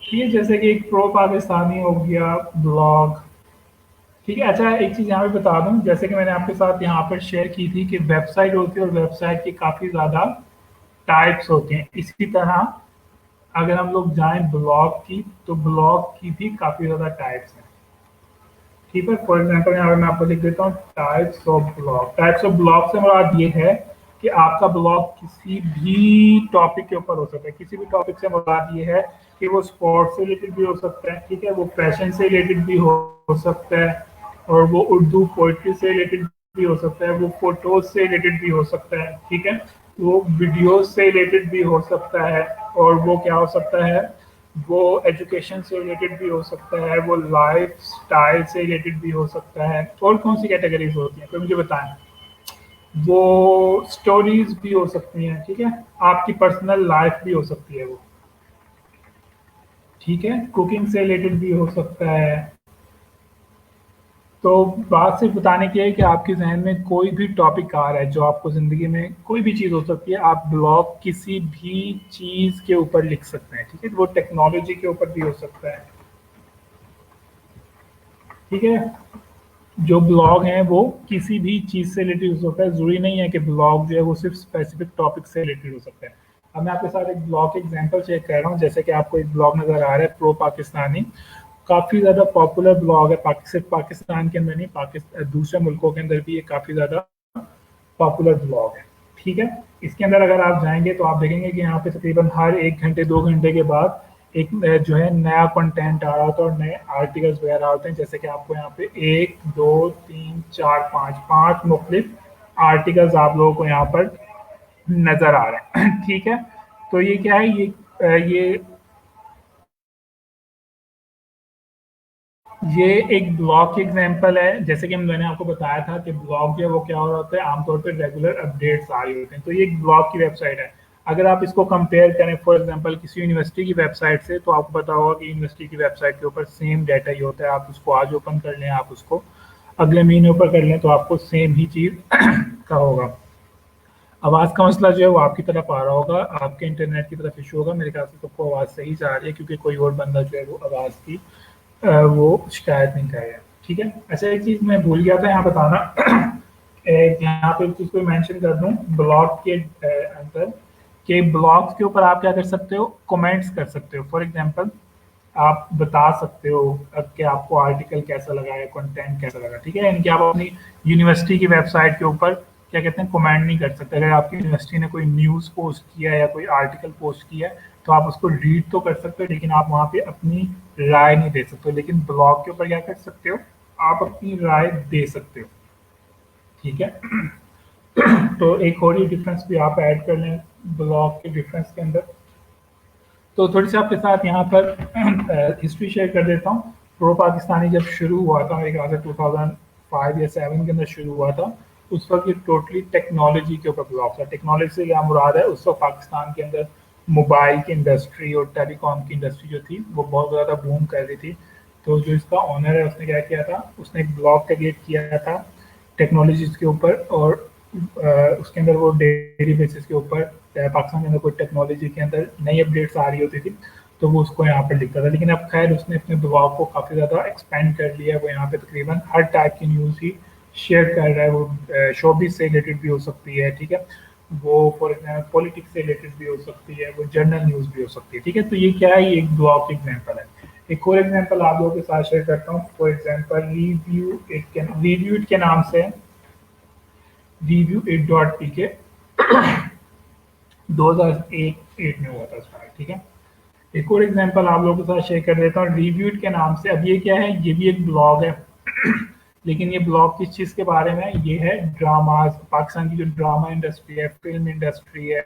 ठीक है, जैसे कि एक प्रो पाकिस्तानी हो गया ब्लॉग। ठीक है, अच्छा एक चीज़ यहाँ पे बता दूँ, जैसे कि मैंने आपके साथ यहाँ पर शेयर की थी कि वेबसाइट होती है और वेबसाइट की काफ़ी ज़्यादा टाइप्स होती हैं। इसी तरह अगर हम लोग जाएं ब्लॉग की, तो ब्लॉग की भी काफ़ी ज़्यादा टाइप्स हैं। ठीक है, फॉर एग्जांपल यहाँ पे मैं आपको लिख देता हूँ types of blog. Types of blog से मुराद ये है कि आपका ब्लॉग किसी भी टॉपिक के ऊपर हो सकता है। किसी भी टॉपिक से मुराद ये है कि वो स्पोर्ट्स से रिलेटेड भी हो सकता है, ठीक है, वो फैशन से रिलेटेड भी हो सकता है, और वो उर्दू पोइट्री से रिलेटेड भी हो सकता है, वो फोटोज से रिलेटेड भी हो सकता है। ठीक है, वो वीडियोज से रिलेटेड भी हो सकता है, और वो क्या हो सकता है, वो एजुकेशन से रिलेटेड भी हो सकता है, वो लाइफ स्टाइल से रिलेटेड भी हो सकता है। और कौन सी कैटेगरीज होती हैं, कोई मुझे बताएं। वो स्टोरीज भी हो सकती हैं, ठीक है, आपकी पर्सनल लाइफ भी हो सकती है वो, ठीक है, कुकिंग से रिलेटेड भी हो सकता है। तो बात सिर्फ बताने की है कि आपके जहन में कोई भी टॉपिक आ रहा है जो आपको ज़िंदगी में कोई भी चीज़ हो सकती है, आप ब्लॉग किसी भी चीज़ के ऊपर लिख सकते हैं, ठीक है, वो टेक्नोलॉजी के ऊपर भी हो सकता है, ठीक है। जो ब्लॉग हैं वो किसी भी चीज़ से रिलेटेड हो सकता है, ज़रूरी नहीं है कि ब्लॉग जो है वो सिर्फ स्पेसिफिक टॉपिक से रिलेटेड हो सकता है। अब मैं आपके साथ एक ब्लॉग के एग्जांपल शेयर कर रहा हूँ, जैसे कि आपको एक ब्लॉग नज़र आ रहा है प्रो पाकिस्तानी, काफ़ी ज़्यादा पॉपुलर ब्लॉग है, सिर्फ पाकिस्तान के अंदर नहीं, पाकिस्तान दूसरे मुल्कों के अंदर भी ये काफ़ी ज़्यादा पॉपुलर ब्लॉग है, ठीक है। इसके अंदर अगर आप जाएंगे तो आप देखेंगे कि यहाँ पे तकरीबन हर 1 घंटे 2 घंटे के बाद एक जो है नया कंटेंट आ रहा होता है और नए आर्टिकल्स वगैरह होते हैं, जैसे कि आपको यहाँ पे 1 2 3 4 5 मुख्तलिफ आर्टिकल्स आप लोगों को यहाँ पर नजर आ रहे हैं ठीक है। तो ये क्या है, ये ये एक ब्लॉग की एग्जांपल है, जैसे कि मैंने आपको बताया था कि ब्लॉग जो है वो क्या हो रहा होता है, आमतौर पर रेगुलर अपडेट्स आ रही होते हैं। तो ये एक ब्लॉग की वेबसाइट है। अगर आप इसको कंपेयर करें फॉर एग्जांपल किसी यूनिवर्सिटी की वेबसाइट से, तो आपको पता होगा कि यूनिवर्सिटी की वेबसाइट के ऊपर सेम डाटा ही होता है, आप उसको आज ओपन कर लें, आप उसको अगले महीने ऊपर कर लें, तो आपको सेम ही चीज़ का होगा। आवाज़ का मसला जो है वो आपकी तरफ आ रहा होगा, आपके इंटरनेट की तरफ इशू होगा, मेरे ख्याल से सबको आवाज़ सही जा रही है, क्योंकि कोई और बंदा जो है वो आवाज़ की वो शिकायत नहीं कर रहा, ठीक है। अच्छा, एक चीज़ मैं भूल गया था यहाँ बताना यहाँ पे चीज़ को मेंशन कर दूँ ब्लॉग के अंदर, कि ब्लॉग्स के ऊपर आप क्या कर सकते हो, कमेंट्स कर सकते हो। फॉर एग्जांपल आप बता सकते हो कि आपको आर्टिकल कैसा लगा या कंटेंट कैसा लगा, ठीक है। यानी कि आप अपनी यूनिवर्सिटी की वेबसाइट के ऊपर क्या कहते हैं, कमेंट नहीं कर सकते। अगर आपकी यूनिवर्सिटी ने कोई न्यूज़ पोस्ट किया है या कोई आर्टिकल पोस्ट किया है, तो आप उसको रीड तो कर सकते हो, लेकिन आप वहाँ पे अपनी राय नहीं दे सकते हो। लेकिन ब्लॉग के ऊपर क्या कर सकते हो, आप अपनी राय दे सकते हो, ठीक है। तो एक और ही डिफरेंस भी आप ऐड कर लें ब्लॉग के डिफरेंस के अंदर। तो थोड़ी सी आपके साथ यहाँ पर हिस्ट्री शेयर कर देता हूँ। प्रो पाकिस्तानी जब शुरू हुआ था, मेरे ख्याल से 2005 या 7 के अंदर शुरू हुआ था, उस वक्त ये टोटली टेक्नोलॉजी के ऊपर ब्लॉग था। टेक्नोलॉजी से क्या मुराद है, उस वक्त पाकिस्तान के अंदर मोबाइल की इंडस्ट्री और टेलीकॉम की इंडस्ट्री जो थी वो बहुत ज़्यादा बूम कर रही थी। तो जो इसका ऑनर है उसने क्या किया था, उसने एक ब्लॉग क्रिएट किया था टेक्नोलॉजीज के ऊपर, और उसके अंदर वो डेली बेसिस के ऊपर पाकिस्तान के अंदर कोई टेक्नोलॉजी के अंदर नई अपडेट्स आ रही होती थी, तो वो उसको यहाँ पर लिखता था। लेकिन अब खैर उसने अपने ब्लॉग को काफ़ी ज़्यादा एक्सपेंड कर लिया है, वो यहाँ पे तकरीबन हर टाइप की न्यूज़ ही शेयर कर रहा है। वो शोबिस से रिलेटेड भी हो सकती है, ठीक है, वो फॉर एग्जाम्पल पॉलिटिक्स से रिलेटेड भी हो सकती है, वो जर्नल न्यूज़ भी हो सकती है, ठीक है। तो ये क्या है, ये एक ब्लॉग एग्जाम्पल है। एक और एग्जाम्पल आप लोगों के साथ शेयर करता हूँ। फॉर एग्जाम्पल रिव्यू इट के नाम से रिव्यू इट डॉट पी के 2008 में हुआ था स्टार्ट, ठीक है। एक और एग्जांपल आप लोगों के साथ शेयर कर देता हूँ रिव्यूड के नाम से। अब ये क्या है, ये भी एक ब्लॉग है लेकिन ये ब्लॉग किस चीज़ के बारे में है, ये है ड्रामाज, पाकिस्तान की जो ड्रामा इंडस्ट्री है, फिल्म इंडस्ट्री है,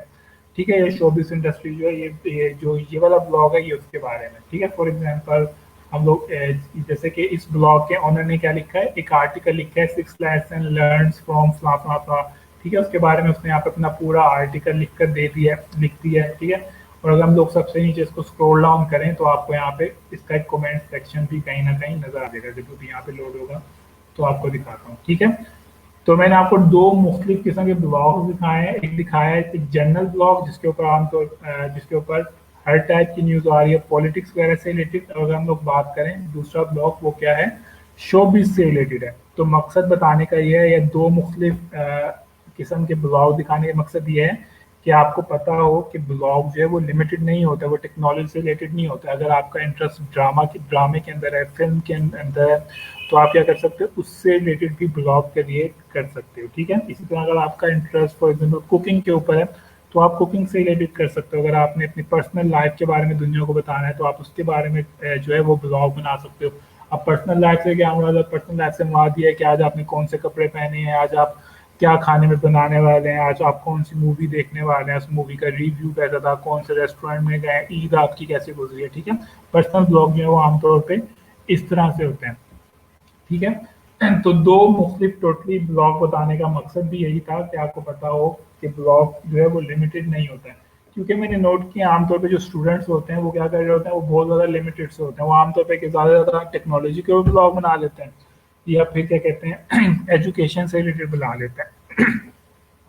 ठीक है, ये शोबिस इंडस्ट्री जो है, ये वाला ब्लॉग है, ये उसके बारे में, ठीक है। फॉर एग्जांपल हम लोग जैसे कि इस ब्लॉग के ऑनर ने क्या लिखा है, एक आर्टिकल लिखा है 6 लेसन लर्न्स फ्रॉम फ्ला फ्ला फ्ला, ठीक है, उसके बारे में उसने यहाँ पे अपना पूरा आर्टिकल लिख दिया है, ठीक है। और अगर हम लोग सबसे नीचे इसको स्क्रॉल डाउन करें तो आपको यहाँ पे इसका एक कमेंट सेक्शन भी कहीं ना कहीं नजर आ जाएगा, जब भी यहाँ पे लोड होगा तो आपको दिखाता हूँ, ठीक है। तो मैंने आपको दो मुख्तलिफ किस्म के ब्लॉग दिखाए हैं। एक दिखाया है एक जनरल ब्लॉग जिसके ऊपर हर टाइप की न्यूज़ आ रही है, पॉलिटिक्स वगैरह से रिलेटेड। अगर हम लोग बात करें दूसरा ब्लॉग, वो क्या है, शोबिस से रिलेटेड है। तो मकसद बताने का ये है, या दो मुख्तलिफ किस्म के ब्लॉग दिखाने का मकसद ये है कि आपको पता हो कि ब्लॉग जो है वो लिमिटेड नहीं होता, वो टेक्नोलॉजी से रिलेटेड नहीं होता। अगर आपका इंटरेस्ट ड्रामे के अंदर है, फिल्म के अंदर है, तो आप क्या कर सकते हो, उससे रिलेटेड भी ब्लॉग क्रिएट कर सकते हो, ठीक है। इसी तरह अगर आपका इंटरेस्ट फॉर एग्जाम्पल कुकिंग के ऊपर है, तो आप कुकिंग से रिलेटेड कर सकते हो। अगर आपने अपनी पर्सनल लाइफ के बारे में दुनिया को बताना है, तो आप उसके बारे में जो है वो ब्लॉग बना सकते हो। अब पर्सनल लाइफ से क्या मुराद है, पर्सनल लाइफ से मुराद ये है कि आज आपने कौन से कपड़े पहने हैं, आज आप क्या खाने में बनाने वाले हैं, आज आप कौन सी मूवी देखने वाले हैं, उस मूवी का रिव्यू कैसा था, कौन से रेस्टोरेंट में गए, ईद आपकी कैसे गुजरी है, ठीक है। पर्सनल ब्लॉग जो है वो आमतौर पे इस तरह से होते हैं, ठीक है। तो दो मुख्तलिफ टोटली ब्लॉग बताने का मकसद भी यही था कि आपको पता हो कि ब्लॉग जो है वो लिमिटेड नहीं होता है, क्योंकि मैंने नोट किया आमतौर पे जो स्टूडेंट्स होते हैं वो क्या कर रहे होते हैं, वो बहुत ज़्यादा लिमिटेड से होते हैं, वो आमतौर पे ज़्यादा से ज़्यादा टेक्नोलॉजी के ऊपर ब्लॉग बना लेते हैं या फिर क्या कहते हैं एजुकेशन से रिलेटेड बना लेते हैं।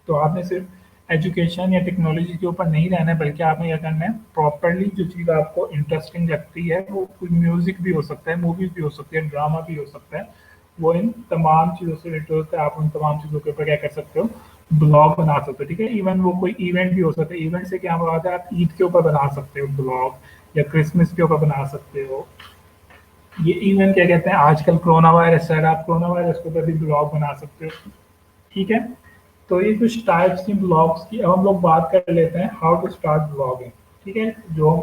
तो आपने सिर्फ एजुकेशन या टेक्नोलॉजी के ऊपर नहीं रहना है, बल्कि आपने क्या करना है, प्रॉपरली जो चीज़ आपको इंटरेस्टिंग लगती है, वो कोई म्यूजिक भी हो सकता है, मूवीज भी हो सकती है, ड्रामा भी हो सकता है, वो इन तमाम चीज़ों से रिलेटेड होता है। आप उन तमाम चीज़ों के ऊपर क्या कर सकते हो, ब्लॉग बना सकते हो, ठीक है। इवन वो कोई इवेंट भी हो सकता है, इवेंट से क्या बात है, आप ईद के ऊपर बना सकते हो ब्लॉग या क्रिसमस के ऊपर बना सकते हो। ये इवन क्या कहते हैं, आजकल कोरोना वायरस है, आप कोरोना वायरस के ऊपर भी ब्लॉग बना सकते हो, ठीक है। तो ये कुछ टाइप्स की ब्लॉग्स की, अब हम लोग बात कर लेते हैं हाउ टू स्टार्ट ब्लॉगिंग, ठीक है। जो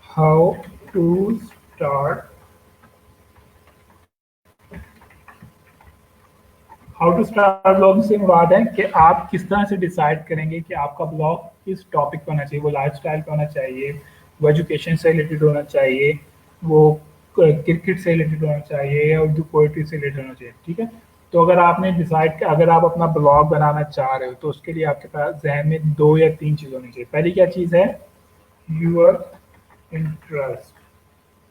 how to start how to start blog से मुराद है कि आप किस तरह से डिसाइड करेंगे कि आपका ब्लॉग किस टॉपिक पे होना चाहिए, वो लाइफस्टाइल पे होना चाहिए, वो एजुकेशन से रिलेटेड होना चाहिए, वो क्रिकेट से रिलेटेड होना चाहिए या उर्दू पोइट्री से रिलेटेड होना चाहिए, ठीक है। तो अगर आपने डिसाइड, अगर आप अपना ब्लॉग बनाना चाह रहे हो तो उसके लिए आपके पास जहन में दो या तीन चीज़ होनी चाहिए। पहली क्या चीज़ है, यूर इंटरेस्ट।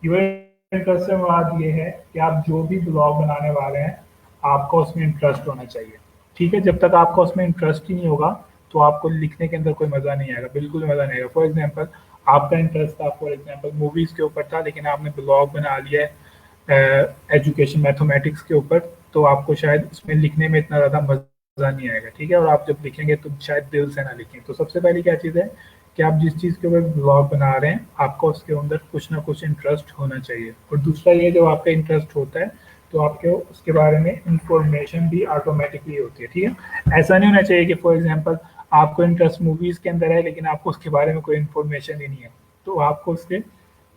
यूर इंटरेस्ट से मुराद ये है कि आप जो भी ब्लॉग बनाने वाले हैं आपका उसमें इंटरेस्ट होना चाहिए, ठीक है। जब तक आपका उसमें इंटरेस्ट ही नहीं होगा तो आपको लिखने के अंदर कोई मज़ा नहीं आएगा, बिल्कुल मज़ा नहीं आएगा। फॉर एग्जांपल आपका इंटरेस्ट था फॉर एग्जांपल मूवीज़ के ऊपर था, लेकिन आपने ब्लॉग बना लिया है एजुकेशन मैथमेटिक्स के ऊपर, तो आपको शायद उसमें लिखने में इतना ज़्यादा मज़ा नहीं आएगा, ठीक है। और आप जब लिखेंगे तो शायद दिल से ना लिखें। तो सबसे पहले क्या चीज़ है कि आप जिस चीज़ के ऊपर ब्लॉग बना रहे हैं आपका उसके अंदर कुछ ना कुछ इंटरेस्ट होना चाहिए। और दूसरा ये, जब आपका इंटरेस्ट होता है तो आपके उसके बारे में इंफॉर्मेशन भी ऑटोमेटिकली होती है, ठीक है। ऐसा नहीं होना चाहिए कि फॉर एग्जांपल आपको इंटरेस्ट मूवीज़ के अंदर है लेकिन आपको उसके बारे में कोई इन्फॉर्मेशन ही नहीं है, तो आपको उसके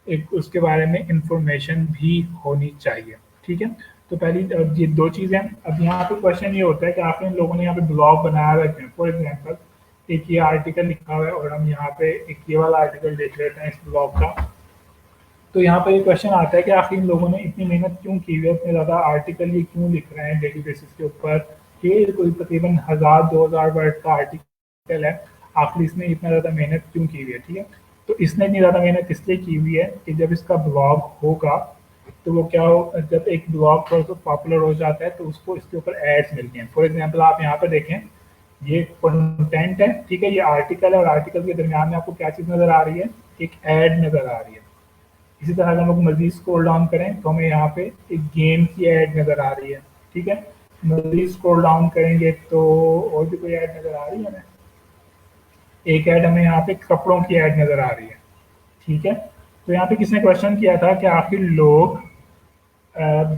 एक उसके बारे में इंफॉर्मेशन भी होनी चाहिए, ठीक है। तो पहली ये दो चीज़ें। अब यहाँ पे क्वेश्चन ये होता है कि आपने लोगों ने यहाँ पे ब्लॉग बनाया हुआ है, फॉर एग्जांपल एक ये आर्टिकल लिखा हुआ है और हम यहाँ पे एक ये वाला आर्टिकल देख लेते हैं इस ब्लॉग का। तो यहाँ पर ये क्वेश्चन आता है कि आखिर इन लोगों ने इतनी मेहनत क्यों की हुई है, इतने ज़्यादा आर्टिकल ये क्यों लिख रहे हैं डेली बेसिस के ऊपर, कि कोई तकरीबन 1000-2000 वर्ड का आर्टिकल है, आखिर इसने इतना ज़्यादा मेहनत क्यों की हुई है, ठीक है। तो इसने इतनी ज़्यादा मेहनत इसलिए की हुई है कि जब इसका ब्लॉग होगा तो वो क्या हो, जब एक ब्लॉग थोड़ा सा पॉपुलर हो जाता है तो उसको इसके ऊपर एड्स मिलती हैं। फॉर एग्जांपल आप यहाँ पे देखें, ये कंटेंट है, ठीक है, ये आर्टिकल है और आर्टिकल के दरमियान में आपको क्या चीज़ नज़र आ रही है, एक ऐड नज़र आ रही है। इसी तरह अगर हम लोग मज़ीद स्क्रॉल डाउन करें तो हमें यहाँ पे एक गेम की ऐड नज़र आ रही है, ठीक है। मज़ीद स्क्रॉल डाउन करेंगे तो और भी कोई ऐड नज़र आ रही है हमें, एक ऐड हमें यहाँ पे कपड़ों की ऐड नज़र आ रही है, ठीक है। तो यहाँ पे किसने क्वेश्चन किया था कि आखिर लोग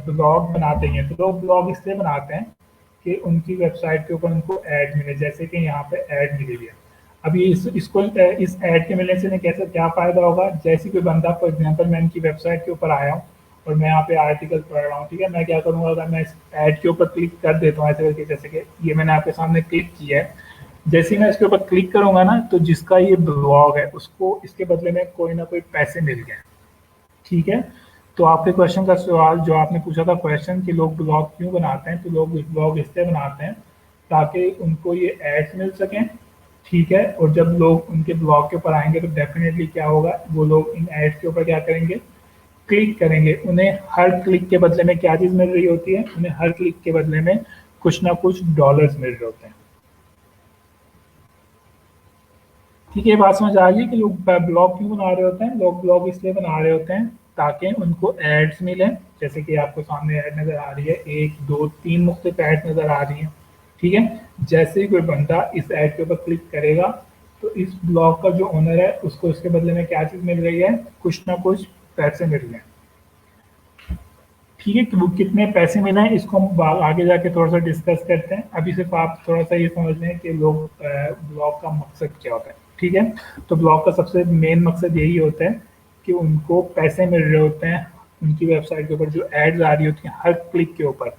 ब्लॉग बनाते हैं, तो लोग ब्लॉग इसलिए बनाते हैं कि उनकी वेबसाइट के ऊपर उनको ऐड मिले, जैसे कि यहाँ पे ऐड मिली हुई है। अभी इसको इस ऐड के मिलने से इन्हें कैसे क्या फ़ायदा होगा, जैसे कोई बंदा फॉर एग्जांपल मैं इनकी वेबसाइट के ऊपर आया हूँ और मैं यहाँ पे आर्टिकल पढ़ रहा हूँ, ठीक है, मैं क्या करूँगा, अगर मैं इस ऐड के ऊपर क्लिक कर देता हूँ ऐसे करके, जैसे कि ये मैंने आपके सामने क्लिक किया है, जैसे ही मैं इसके ऊपर क्लिक करूँगा ना तो जिसका ये ब्लॉग है उसको इसके बदले में कोई ना कोई पैसे मिल गए, ठीक है। तो आपके क्वेश्चन का सवाल जो आपने पूछा था क्वेश्चन कि लोग ब्लॉग क्यों बनाते हैं, तो लोग ब्लॉग इसलिए बनाते हैं ताकि उनको ये एड्स मिल सकें, ठीक है। और जब लोग उनके ब्लॉग के ऊपर आएंगे तो डेफिनेटली क्या होगा, वो लोग इन एड्स के ऊपर क्या करेंगे, क्लिक करेंगे। उन्हें हर क्लिक के बदले में क्या चीज़ मिल रही होती है, उन्हें हर क्लिक के बदले में कुछ ना कुछ डॉलर्स मिल रहे होते हैं, ठीक है। ये बात समझ आ गई कि लोग ब्लॉग क्यों बना रहे होते हैं, लोग ब्लॉग इसलिए बना रहे होते हैं ताकि उनको एड्स मिलें, जैसे कि आपको सामने ऐड नज़र आ रही है, 1 2 3 मुख्तलिफ ऐड नज़र आ रही हैं, ठीक है। जैसे ही कोई बंदा इस ऐड के ऊपर क्लिक करेगा तो इस ब्लॉग का जो ओनर है उसको इसके बदले में क्या चीज़ मिल रही है, कुछ ना कुछ पैसे मिल रहे हैं, ठीक है। कि वो कितने पैसे मिले हैं इसको हम आगे जाके थोड़ा सा डिस्कस करते हैं। अभी सिर्फ आप थोड़ा सा ये समझ लें कि लोग ब्लॉग का मकसद क्या होता है, ठीक है। तो ब्लॉग का सबसे मेन मकसद यही होता है कि उनको पैसे मिल रहे होते हैं उनकी वेबसाइट के ऊपर जो एड्स आ रही होती हैं हर क्लिक के ऊपर,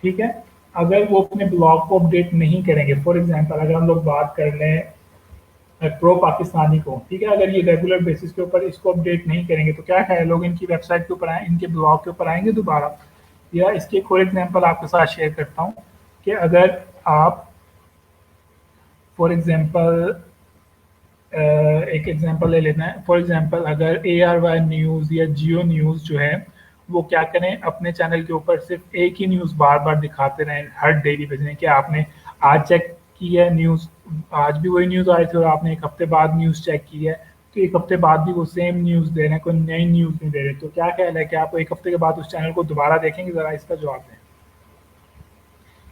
ठीक है, अगर वो अपने ब्लॉग को अपडेट नहीं करेंगे, फॉर एग्जांपल अगर हम लोग बात कर लें प्रो पाकिस्तानी को, ठीक है, अगर ये रेगुलर बेसिस के ऊपर इसको अपडेट नहीं करेंगे तो क्या है, लोग इनकी वेबसाइट के ऊपर आए, इनके ब्लॉग के ऊपर आएंगे दोबारा। या इसके एक और एग्जांपल आपके साथ शेयर करता हूँ कि अगर आप फॉर एग्जांपल एक एग्जांपल ले लेते हैं, फॉर एग्जांपल अगर ARY न्यूज़ या जियो न्यूज़ जो है वो क्या करें, अपने चैनल के ऊपर सिर्फ एक ही न्यूज़ बार बार दिखाते रहें हर डेली बेसिस में, कि आपने आज चेक की है न्यूज़, आज भी वही न्यूज़ आई थी और आपने एक हफ्ते बाद न्यूज़ चेक की है तो एक हफ्ते बाद भी वो सेम न्यूज़ दे रहे हैं, कोई नई न्यूज़ नहीं दे रहे, तो क्या ख्याल है कि आप एक हफ्ते के बाद उस चैनल को दोबारा देखेंगे? ज़रा इसका जवाब दें।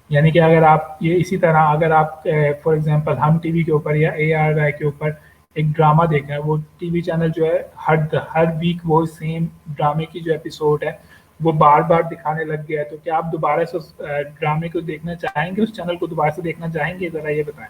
यानी कि अगर आप ये इसी तरह अगर आप फॉर एग्जांपल हम टीवी के ऊपर या ARY के ऊपर एक ड्रामा देख रहे हैं, वो टीवी चैनल जो है हर वीक वो सेम ड्रामे की जो एपिसोड है वो बार बार दिखाने लग गया है, तो क्या आप दोबारा से उस ड्रामे को देखना चाहेंगे, उस चैनल को दोबारा से देखना चाहेंगे? ज़रा ये बताएं।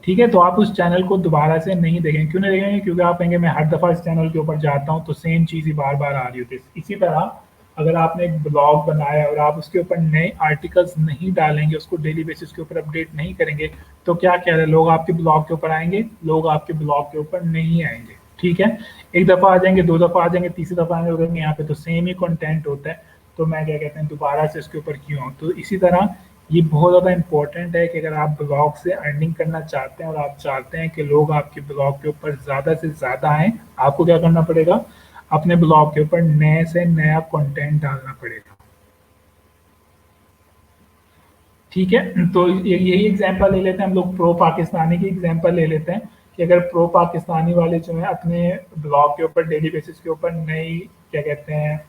ठीक है, तो आप उस चैनल को दोबारा से नहीं देखेंगे, क्यों नहीं देखेंगे? क्योंकि आप कहेंगे मैं हर दफ़ा इस चैनल के ऊपर जाता हूँ तो सेम चीज़ ही बार बार आ रही होती है। इसी तरह अगर आपने एक ब्लॉग बनाया और आप उसके ऊपर नए आर्टिकल्स नहीं डालेंगे, उसको डेली बेसिस के ऊपर अपडेट नहीं करेंगे, तो क्या कह रहे हैं, लोग आपके ब्लॉग के ऊपर आएंगे? लोग आपके ब्लॉग के ऊपर नहीं आएंगे। ठीक है, एक दफ़ा आ जाएंगे, दो दफ़ा आ जाएंगे, तीसरी दफ़ा आएंगे, कहेंगे यहाँ पे तो सेम ही कंटेंट होता है, तो मैं क्या कहते हैं दोबारा से इसके ऊपर क्यों आऊँ? तो इसी तरह ये बहुत ज़्यादा इम्पोर्टेंट है कि अगर आप ब्लॉग से अर्निंग करना चाहते हैं और आप चाहते हैं कि लोग आपके ब्लॉग के ऊपर ज़्यादा से ज़्यादा आएँ, आपको क्या करना पड़ेगा? अपने ब्लॉग के ऊपर नए से नया कंटेंट डालना पड़ेगा। ठीक है, तो यही एग्जांपल ले लेते हैं हम लोग, प्रो पाकिस्तानी की एग्जांपल ले लेते हैं कि अगर प्रो पाकिस्तानी वाले जो है अपने ब्लॉग के ऊपर डेली बेसिस के ऊपर नई क्या कहते हैं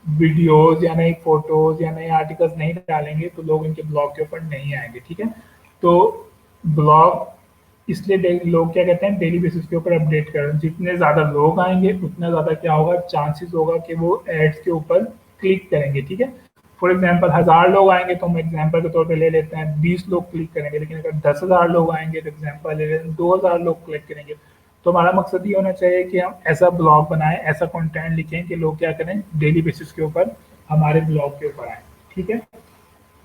वीडियोस या नई फोटोज या नए आर्टिकल्स नहीं डालेंगे तो लोग इनके ब्लॉग के ऊपर नहीं आएंगे। ठीक है, तो ब्लॉग इसलिए लोग क्या कहते हैं डेली बेसिस के ऊपर अपडेट कर रहे हैं, जितने ज़्यादा लोग आएंगे उतना ज़्यादा क्या होगा, चांसेस होगा कि वो एड्स के ऊपर क्लिक करेंगे। ठीक है, फॉर एग्जाम्पल 1000 लोग आएंगे तो हम एग्जाम्पल के तौर पे ले लेते हैं 20 लोग क्लिक करेंगे, लेकिन अगर 10,000 लोग आएंगे तो एग्जाम्पल ले लेते हैं 2000 लोग क्लिक करेंगे। तो हमारा मकसद ये होना चाहिए कि हम ऐसा ब्लॉग बनाएं, ऐसा कंटेंट लिखें कि लोग क्या करें, डेली बेसिस के ऊपर हमारे ब्लॉग के ऊपर आए। ठीक है,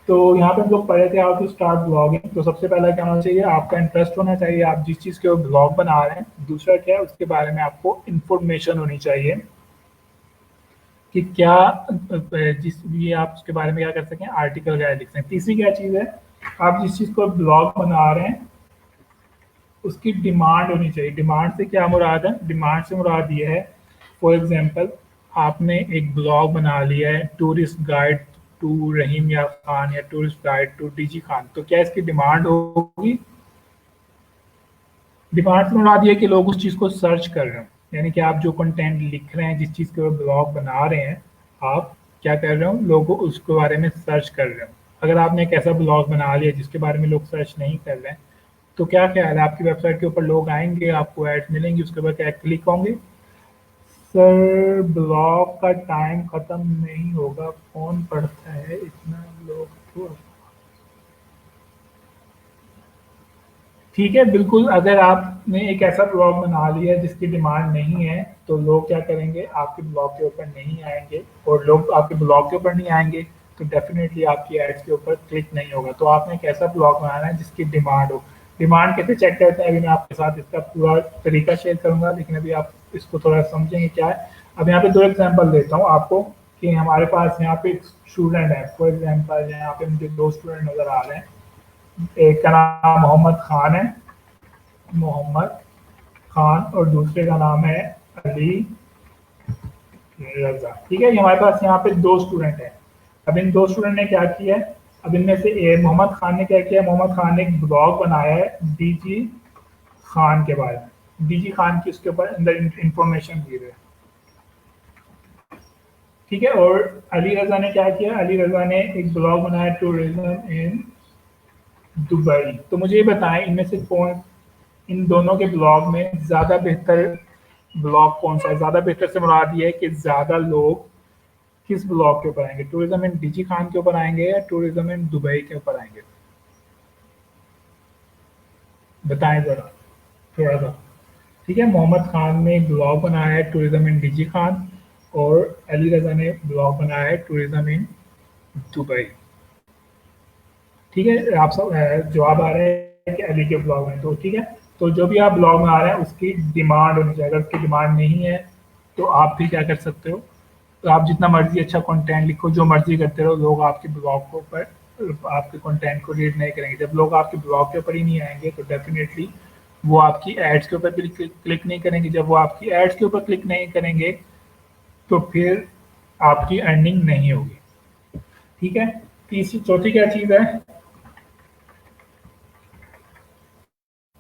तो यहाँ पे हम लोग पढ़े थे हाउ टू स्टार्ट ब्लॉगिंग। तो सबसे पहला क्या होना चाहिए, आपका इंटरेस्ट होना चाहिए, आप जिस चीज़ के ब्लॉग बना रहे हैं। दूसरा क्या है, उसके बारे में आपको इंफॉर्मेशन होनी चाहिए कि क्या जिस भी आप उसके बारे में क्या कर सकें, आर्टिकल क्या लिख सकें। तीसरी क्या चीज़ है, आप जिस चीज़ को ब्लॉग बना रहे हैं उसकी डिमांड होनी चाहिए। डिमांड से क्या मुराद है, डिमांड से मुराद ये है, फॉर एग्जांपल आपने एक ब्लॉग बना लिया है टूरिस्ट गाइड टू रहीम या खान या tourist guide to DG Khan, तो क्या इसकी डिमांड होगी? डिमांड से मुराद ये है कि लोग उस चीज़ को सर्च कर रहे हैं, यानी कि आप जो कंटेंट लिख रहे हैं, जिस चीज़ के ब्लॉग बना रहे हैं, आप क्या कर रहे हो, लोगों उसके बारे में सर्च कर रहे हो। अगर आपने एक ऐसा ब्लॉग बना लिया जिसके बारे में लोग सर्च नहीं कर रहे हैं, तो क्या ख्याल है, आपकी वेबसाइट के ऊपर लोग आएंगे, आपको एड्स मिलेंगी, उसके बाद क्या क्लिक होंगे? सर ब्लॉग का टाइम खत्म नहीं होगा, कौन पढ़ता है इतना, लोग तो ठीक है, बिल्कुल। अगर आपने एक ऐसा ब्लॉग बना लिया जिसकी डिमांड नहीं है तो लोग क्या करेंगे, आपके ब्लॉग के ऊपर नहीं आएंगे, और लोग आपके ब्लॉग के ऊपर नहीं आएंगे तो डेफिनेटली आपकी एड्स के ऊपर क्लिक नहीं होगा। तो आपने एक ऐसा ब्लॉग बनाना है जिसकी डिमांड हो। डिमांड कैसे चेक करते हैं, अभी मैं आपके साथ इसका पूरा तरीका शेयर करूंगा, लेकिन अभी आप इसको थोड़ा समझेंगे क्या है। अब यहाँ पे दो एग्जाम्पल देता हूँ आपको कि हमारे पास यहाँ पे एक स्टूडेंट है, फॉर एग्जाम्पल यहाँ पे मुझे दो स्टूडेंट नजर आ रहे हैं, एक का नाम मोहम्मद खान है, मोहम्मद खान, और दूसरे का नाम है अली रजा। ठीक है, ये हमारे पास यहाँ पे दो स्टूडेंट हैं। अब इन दो स्टूडेंट ने क्या किया है, अब इनमें से मोहम्मद खान ने क्या किया, मोहम्मद खान ने एक ब्लॉग बनाया है डीजी खान के बारे में, डीजी खान की उसके ऊपर अंदर इंफॉर्मेशन दी है। ठीक है, और अली रजा ने क्या किया, अली रजा ने एक ब्लॉग बनाया टूरिज्म इन दुबई। तो मुझे ये बताएं इनमें से कौन, इन दोनों के ब्लॉग में ज़्यादा बेहतर ब्लॉग कौन सा है? ज़्यादा बेहतर से मुराद ये है कि ज़्यादा लोग किस ब्लॉग के ऊपर आएंगे, टूरिज्म इन डीजी खान के ऊपर आएंगे या टूरिज्म इन दुबई के ऊपर आएंगे? बताएं ज़रा थोड़ा सा। ठीक है, मोहम्मद खान ने एक ब्लॉग बनाया है टूरिज्म इन डीजी खान, और अली रजा ने ब्लॉग बनाया है टूरिज्म इन दुबई। ठीक है, आप सब जवाब आ रहे हैं कि अली के ब्लॉग में, तो ठीक है। तो जो भी आप ब्लॉग में आ रहे हैं उसकी डिमांड होनी चाहिए, अगर उसकी डिमांड नहीं है तो आप भी क्या कर सकते हो, तो आप जितना मर्जी अच्छा कंटेंट लिखो, जो मर्जी करते रहो, लोग आपके ब्लॉग के ऊपर आपके कंटेंट को रीड नहीं करेंगे। जब लोग आपके ब्लॉग के ऊपर ही नहीं आएंगे तो डेफिनेटली वो आपकी एड्स के ऊपर भी क्लिक नहीं करेंगे। जब वो आपकी एड्स के ऊपर क्लिक नहीं करेंगे तो फिर आपकी अर्निंग नहीं होगी। ठीक है, तीसरी चौथी क्या चीज़ है,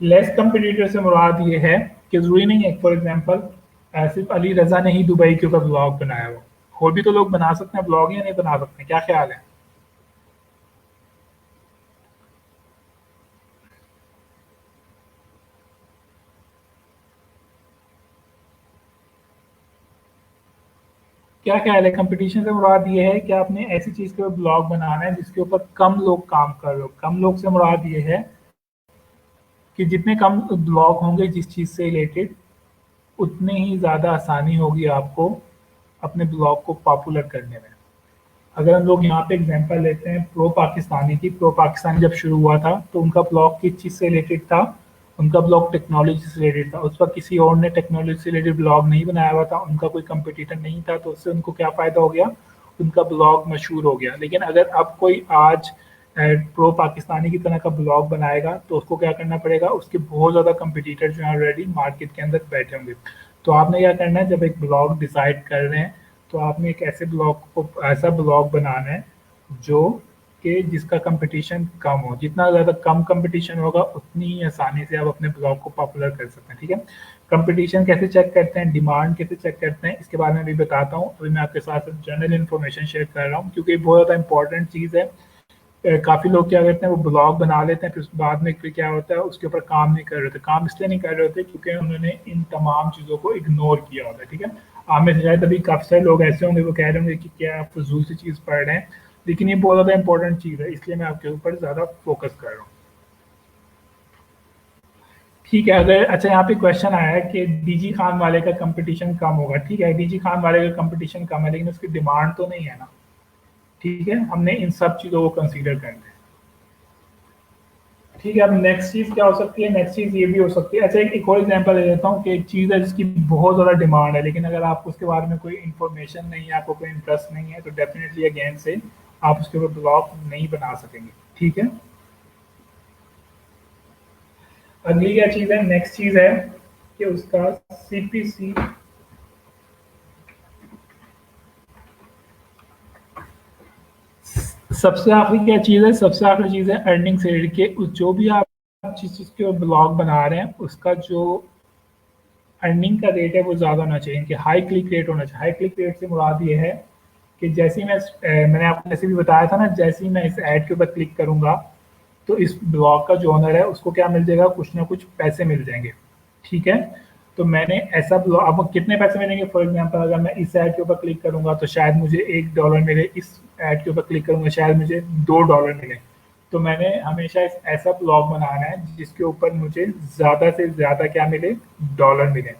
लेस कंपटीटर से मुराद ये है कि जरूरी नहीं है, फॉर एग्जांपल सिर्फ अली रजा ने ही दुबई के ऊपर ब्लॉग बनाया हो, और भी तो लोग बना सकते हैं ब्लॉग, या नहीं बना सकते हैं, क्या ख्याल है? क्या ख्याल है, कंपटीशन से मुराद ये है कि आपने ऐसी चीज के ऊपर ब्लॉग बनाना है जिसके ऊपर कम लोग काम कर रहे हो। कम लोग से मुराद ये है कि जितने कम ब्लॉग होंगे जिस चीज से रिलेटेड, उतनी ही ज्यादा आसानी होगी आपको अपने ब्लॉग को पॉपुलर करने में। अगर हम लोग यहाँ पे एग्जांपल लेते हैं प्रो पाकिस्तानी की, प्रो पाकिस्तानी जब शुरू हुआ था तो उनका ब्लॉग किस चीज़ से रिलेटेड था, उनका ब्लॉग टेक्नोलॉजी से रिलेटेड था। उस वक्त किसी और ने टेक्नोलॉजी से रिलेटेड ब्लॉग नहीं बनाया हुआ था, उनका कोई कंपटीटर नहीं था, तो उससे उनको क्या फ़ायदा हो गया, उनका ब्लॉग मशहूर हो गया। लेकिन अगर अब कोई आज प्रो पाकिस्तानी की तरह का ब्लॉग बनाएगा तो उसको क्या करना पड़ेगा, उसके बहुत ज़्यादा कंपटीटर जो हैं ऑलरेडी मार्केट के अंदर बैठे होंगे। तो आपने क्या करना है, जब एक ब्लॉग डिसाइड कर रहे हैं तो आपने एक ऐसे ब्लॉग को, ऐसा ब्लॉग बनाना है जो कि जिसका कंपटीशन कम हो। जितना ज़्यादा कम कंपटीशन होगा उतनी ही आसानी से आप अपने ब्लॉग को पॉपुलर कर सकते हैं। ठीक है, कंपटीशन कैसे चेक करते हैं, डिमांड कैसे चेक करते हैं, इसके बारे में भी बताता हूँ। अभी मैं आपके साथ जनरल इन्फॉर्मेशन शेयर कर रहा हूँ क्योंकि बहुत ज़्यादा इंपॉर्टेंट चीज़ है। काफ़ी लोग क्या करते हैं, वो ब्लॉग बना लेते हैं, फिर बाद में फिर क्या होता है, उसके ऊपर काम नहीं कर रहे होते। काम इसलिए नहीं कर रहे होते क्योंकि उन्होंने इन तमाम चीज़ों को इग्नोर किया होता है। ठीक है, आप में से शायद अभी काफ़ी सारे लोग ऐसे होंगे वो कह रहे होंगे कि क्या आप फजूल सी चीज़ पढ़ रहे हैं, लेकिन ये बहुत ज़्यादा इंपॉर्टेंट चीज़ है, इसलिए मैं आपके ऊपर ज़्यादा फोकस कर रहा हूँ। ठीक है, अगर अच्छा यहाँ पे क्वेश्चन आया है कि डीजी खान वाले का कंपटीशन कम होगा। ठीक है, डीजी खान वाले का कंपटीशन कम है लेकिन उसकी डिमांड तो नहीं है ना। ठीक है, हमने इन सब चीज़ों को कंसीडर करना है। ठीक है, अब नेक्स्ट चीज़ क्या हो सकती है, नेक्स्ट चीज़ ये भी हो सकती है। अच्छा, एक और एग्जांपल ले लेता हूँ कि एक चीज़ है जिसकी बहुत ज़्यादा डिमांड है, लेकिन अगर आपको उसके बारे में कोई इन्फॉर्मेशन नहीं है, आपको कोई इंटरेस्ट नहीं है, तो डेफिनेटली अगेन से आप उसके ऊपर ब्लॉग नहीं बना सकेंगे। ठीक है, अगली क्या चीज़ है, नेक्स्ट चीज़ है कि उसका सीपीसी। सबसे आखिरी क्या चीज़ है, सबसे आखिरी चीज़ है अर्निंग से रिलेटेड के जो भी आप जिस चीज़ के ब्लॉग बना रहे हैं उसका जो अर्निंग का रेट है वो ज़्यादा होना चाहिए, कि हाई क्लिक रेट होना चाहिए। हाई क्लिक रेट से मुराद ये है कि जैसे ही मैंने आपको जैसे भी बताया था ना, जैसे ही मैं इस ऐड के ऊपर क्लिक करूँगा तो इस ब्लॉग का जो ओनर है उसको क्या मिल जाएगा, कुछ ना कुछ पैसे मिल जाएंगे। ठीक है, तो मैंने ऐसा ब्लॉग, अब कितने पैसे मिलेंगे, फॉर एग्जांपल अगर मैं इस ऐड के ऊपर क्लिक करूँगा तो शायद मुझे $1 मिले, इस ऐड के ऊपर क्लिक करूँगा शायद मुझे $2 मिले। तो मैंने हमेशा ऐसा ब्लॉग बनाना है जिसके ऊपर मुझे ज़्यादा से ज़्यादा क्या मिले, डॉलर मिले।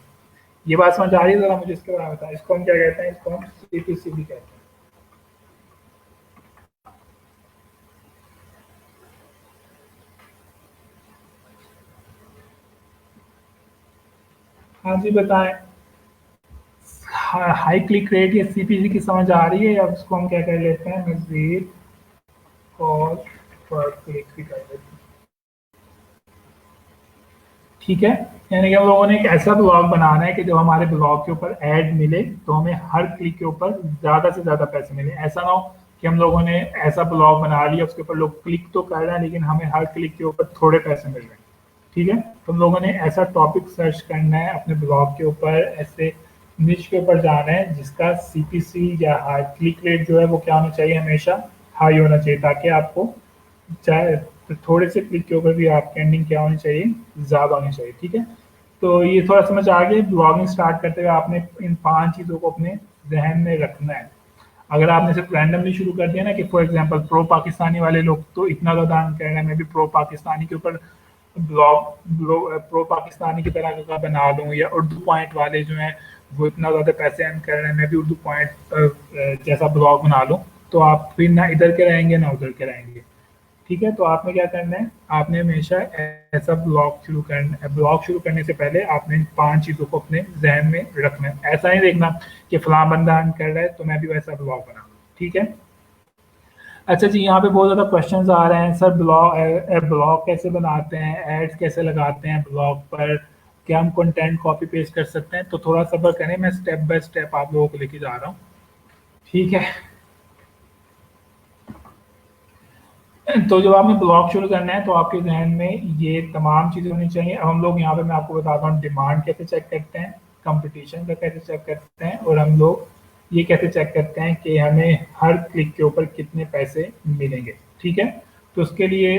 ये बात समझ आ रही है, ज़रा मुझे इसके बारे में बताएं। इसको हम क्या कहते हैं, इसको हम सीपीसी भी कहते हैं। हाँ जी बताएं। हाई क्लिक रेट या सीपीसी की समझ आ रही है, या उसको हम क्या कर लेते हैं, मजीद और पर क्लिक भी कर लेते हैं। ठीक है, यानी कि हम लोगों ने एक ऐसा ब्लॉग बनाना है कि जब हमारे ब्लॉग के ऊपर ऐड मिले तो हमें हर क्लिक के ऊपर ज़्यादा से ज़्यादा पैसे मिले। ऐसा ना हो कि हम लोगों ने ऐसा ब्लॉग बना लिया उसके ऊपर लोग क्लिक तो कर रहे हैं लेकिन हमें हर क्लिक के ऊपर थोड़े पैसे मिल रहे हैं। ठीक है, तो हम लोगों ने ऐसा टॉपिक सर्च करना है अपने ब्लॉग के ऊपर, ऐसे निश के ऊपर जाना है जिसका सीपीसी या हाई क्लिक रेट जो है वो क्या होना चाहिए, हमेशा हाई होना चाहिए, ताकि आपको चाहे तो थोड़े से क्लिक के ऊपर भी आपकी अर्निंग क्या होनी चाहिए, ज़्यादा होनी चाहिए। ठीक है, तो ये थोड़ा समझ आ गया। ब्लॉगिंग स्टार्ट करते हुए आपने इन 5 चीज़ों को अपने जहन में रखना है। अगर आपने सिर्फ रैंडमली शुरू कर दिया ना कि फॉर एग्जांपल प्रो पाकिस्तानी वाले लोग तो इतना ज़्यादा अर्न कर रहे हैं, मैं भी प्रो पाकिस्तानी के ऊपर ब्लॉग प्रो पाकिस्तानी की तरह का बना लूँ, या उर्दू पॉइंट वाले जो हैं वो इतना ज़्यादा पैसे अर्न कर रहे हैं, मैं भी उर्दू पॉइंट जैसा ब्लॉग बना लूँ, तो आप फिर ना इधर के रहेंगे ना उधर के रहेंगे। ठीक है, तो आपने क्या करना है, आपने हमेशा ऐसा ब्लॉग शुरू करना है। ब्लॉग शुरू करने से पहले आपने इन 5 चीज़ों को अपने जहन में रखना है। ऐसा नहीं देखना कि फलां बंदा अर्न कर रहा है तो मैं भी वैसा ब्लॉग बनाऊँ। ठीक है। अच्छा जी, यहाँ पे बहुत ज़्यादा क्वेश्चंस आ रहे हैं, सर ब्लॉग कैसे बनाते हैं, एड्स कैसे लगाते हैं ब्लॉग पर, क्या हम कंटेंट कॉपी पेस्ट कर सकते हैं? तो थोड़ा सब्र करें, मैं स्टेप बाय स्टेप आप लोगों को लेके जा रहा हूँ। ठीक है। तो जब आपने ब्लॉग शुरू करना है तो आपके जहन में ये तमाम चीज़ें होनी चाहिए। अब हम लोग यहाँ पे मैं आपको बताता हूँ डिमांड कैसे चेक करते हैं, कंपटीशन का कैसे चेक करते हैं, और हम लोग ये कैसे चेक करते हैं कि हमें हर क्लिक के ऊपर कितने पैसे मिलेंगे। ठीक है, तो उसके लिए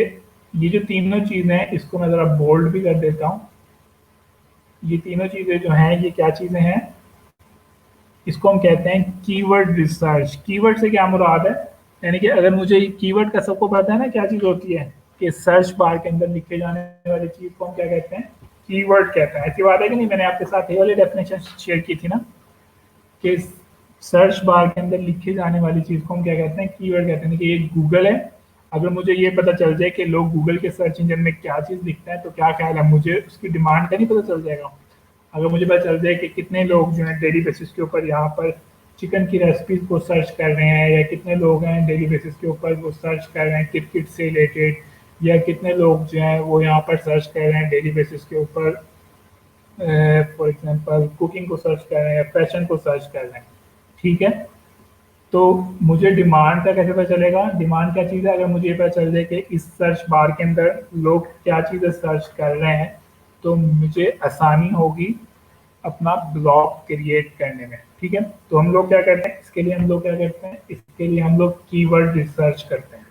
ये जो तीनों चीज़ें हैं इसको मैं ज़रा बोल्ड भी कर देता हूँ। ये तीनों चीज़ें जो हैं ये क्या चीज़ें हैं, इसको हम कहते हैं कीवर्ड रिसर्च। कीवर्ड से क्या मुराद है, यानी कि अगर मुझे कीवर्ड का सबको पता है ना क्या चीज़ होती है, कि सर्च बार के अंदर लिखे जाने वाली चीज़ को हम क्या कहते हैं, कीवर्ड कहते हैं। ऐसी बात है कि नहीं, मैंने आपके साथ ये वाली डेफिनेशन शेयर की थी ना, कि सर्च बार के अंदर लिखे जाने वाली चीज़ को हम क्या कहते हैं, कीवर्ड कहते हैं। कि ये गूगल है, अगर मुझे ये पता चल जाए कि लोग गूगल के सर्च इंजन में क्या चीज़ लिखते हैं तो क्या ख्याल है, मुझे उसकी डिमांड का नहीं पता चल जाएगा। अगर मुझे पता चल जाए कि कितने लोग जो हैं डेली बेसिस के ऊपर यहाँ पर चिकन की रेसिपीज को सर्च कर रहे हैं, या कितने लोग हैं डेली बेसिस के ऊपर वो सर्च कर रहे हैं क्रिकेट से रिलेटेड, या कितने लोग जो हैं वो यहाँ पर सर्च कर रहे हैं डेली बेसिस के ऊपर फॉर एग्जांपल कुकिंग को सर्च कर रहे हैं या फैशन को सर्च कर रहे हैं। ठीक है, तो मुझे डिमांड का कैसे पता चलेगा, डिमांड क्या चीज़ है, अगर मुझे ये पता चल जाए कि इस सर्च बार के अंदर लोग क्या चीज़ें सर्च कर रहे हैं तो मुझे आसानी होगी अपना ब्लॉग क्रिएट करने में। ठीक है, तो हम लोग क्या करते हैं, इसके लिए हम लोग क्या करते हैं, इसके लिए हम लोग कीवर्ड रिसर्च करते हैं।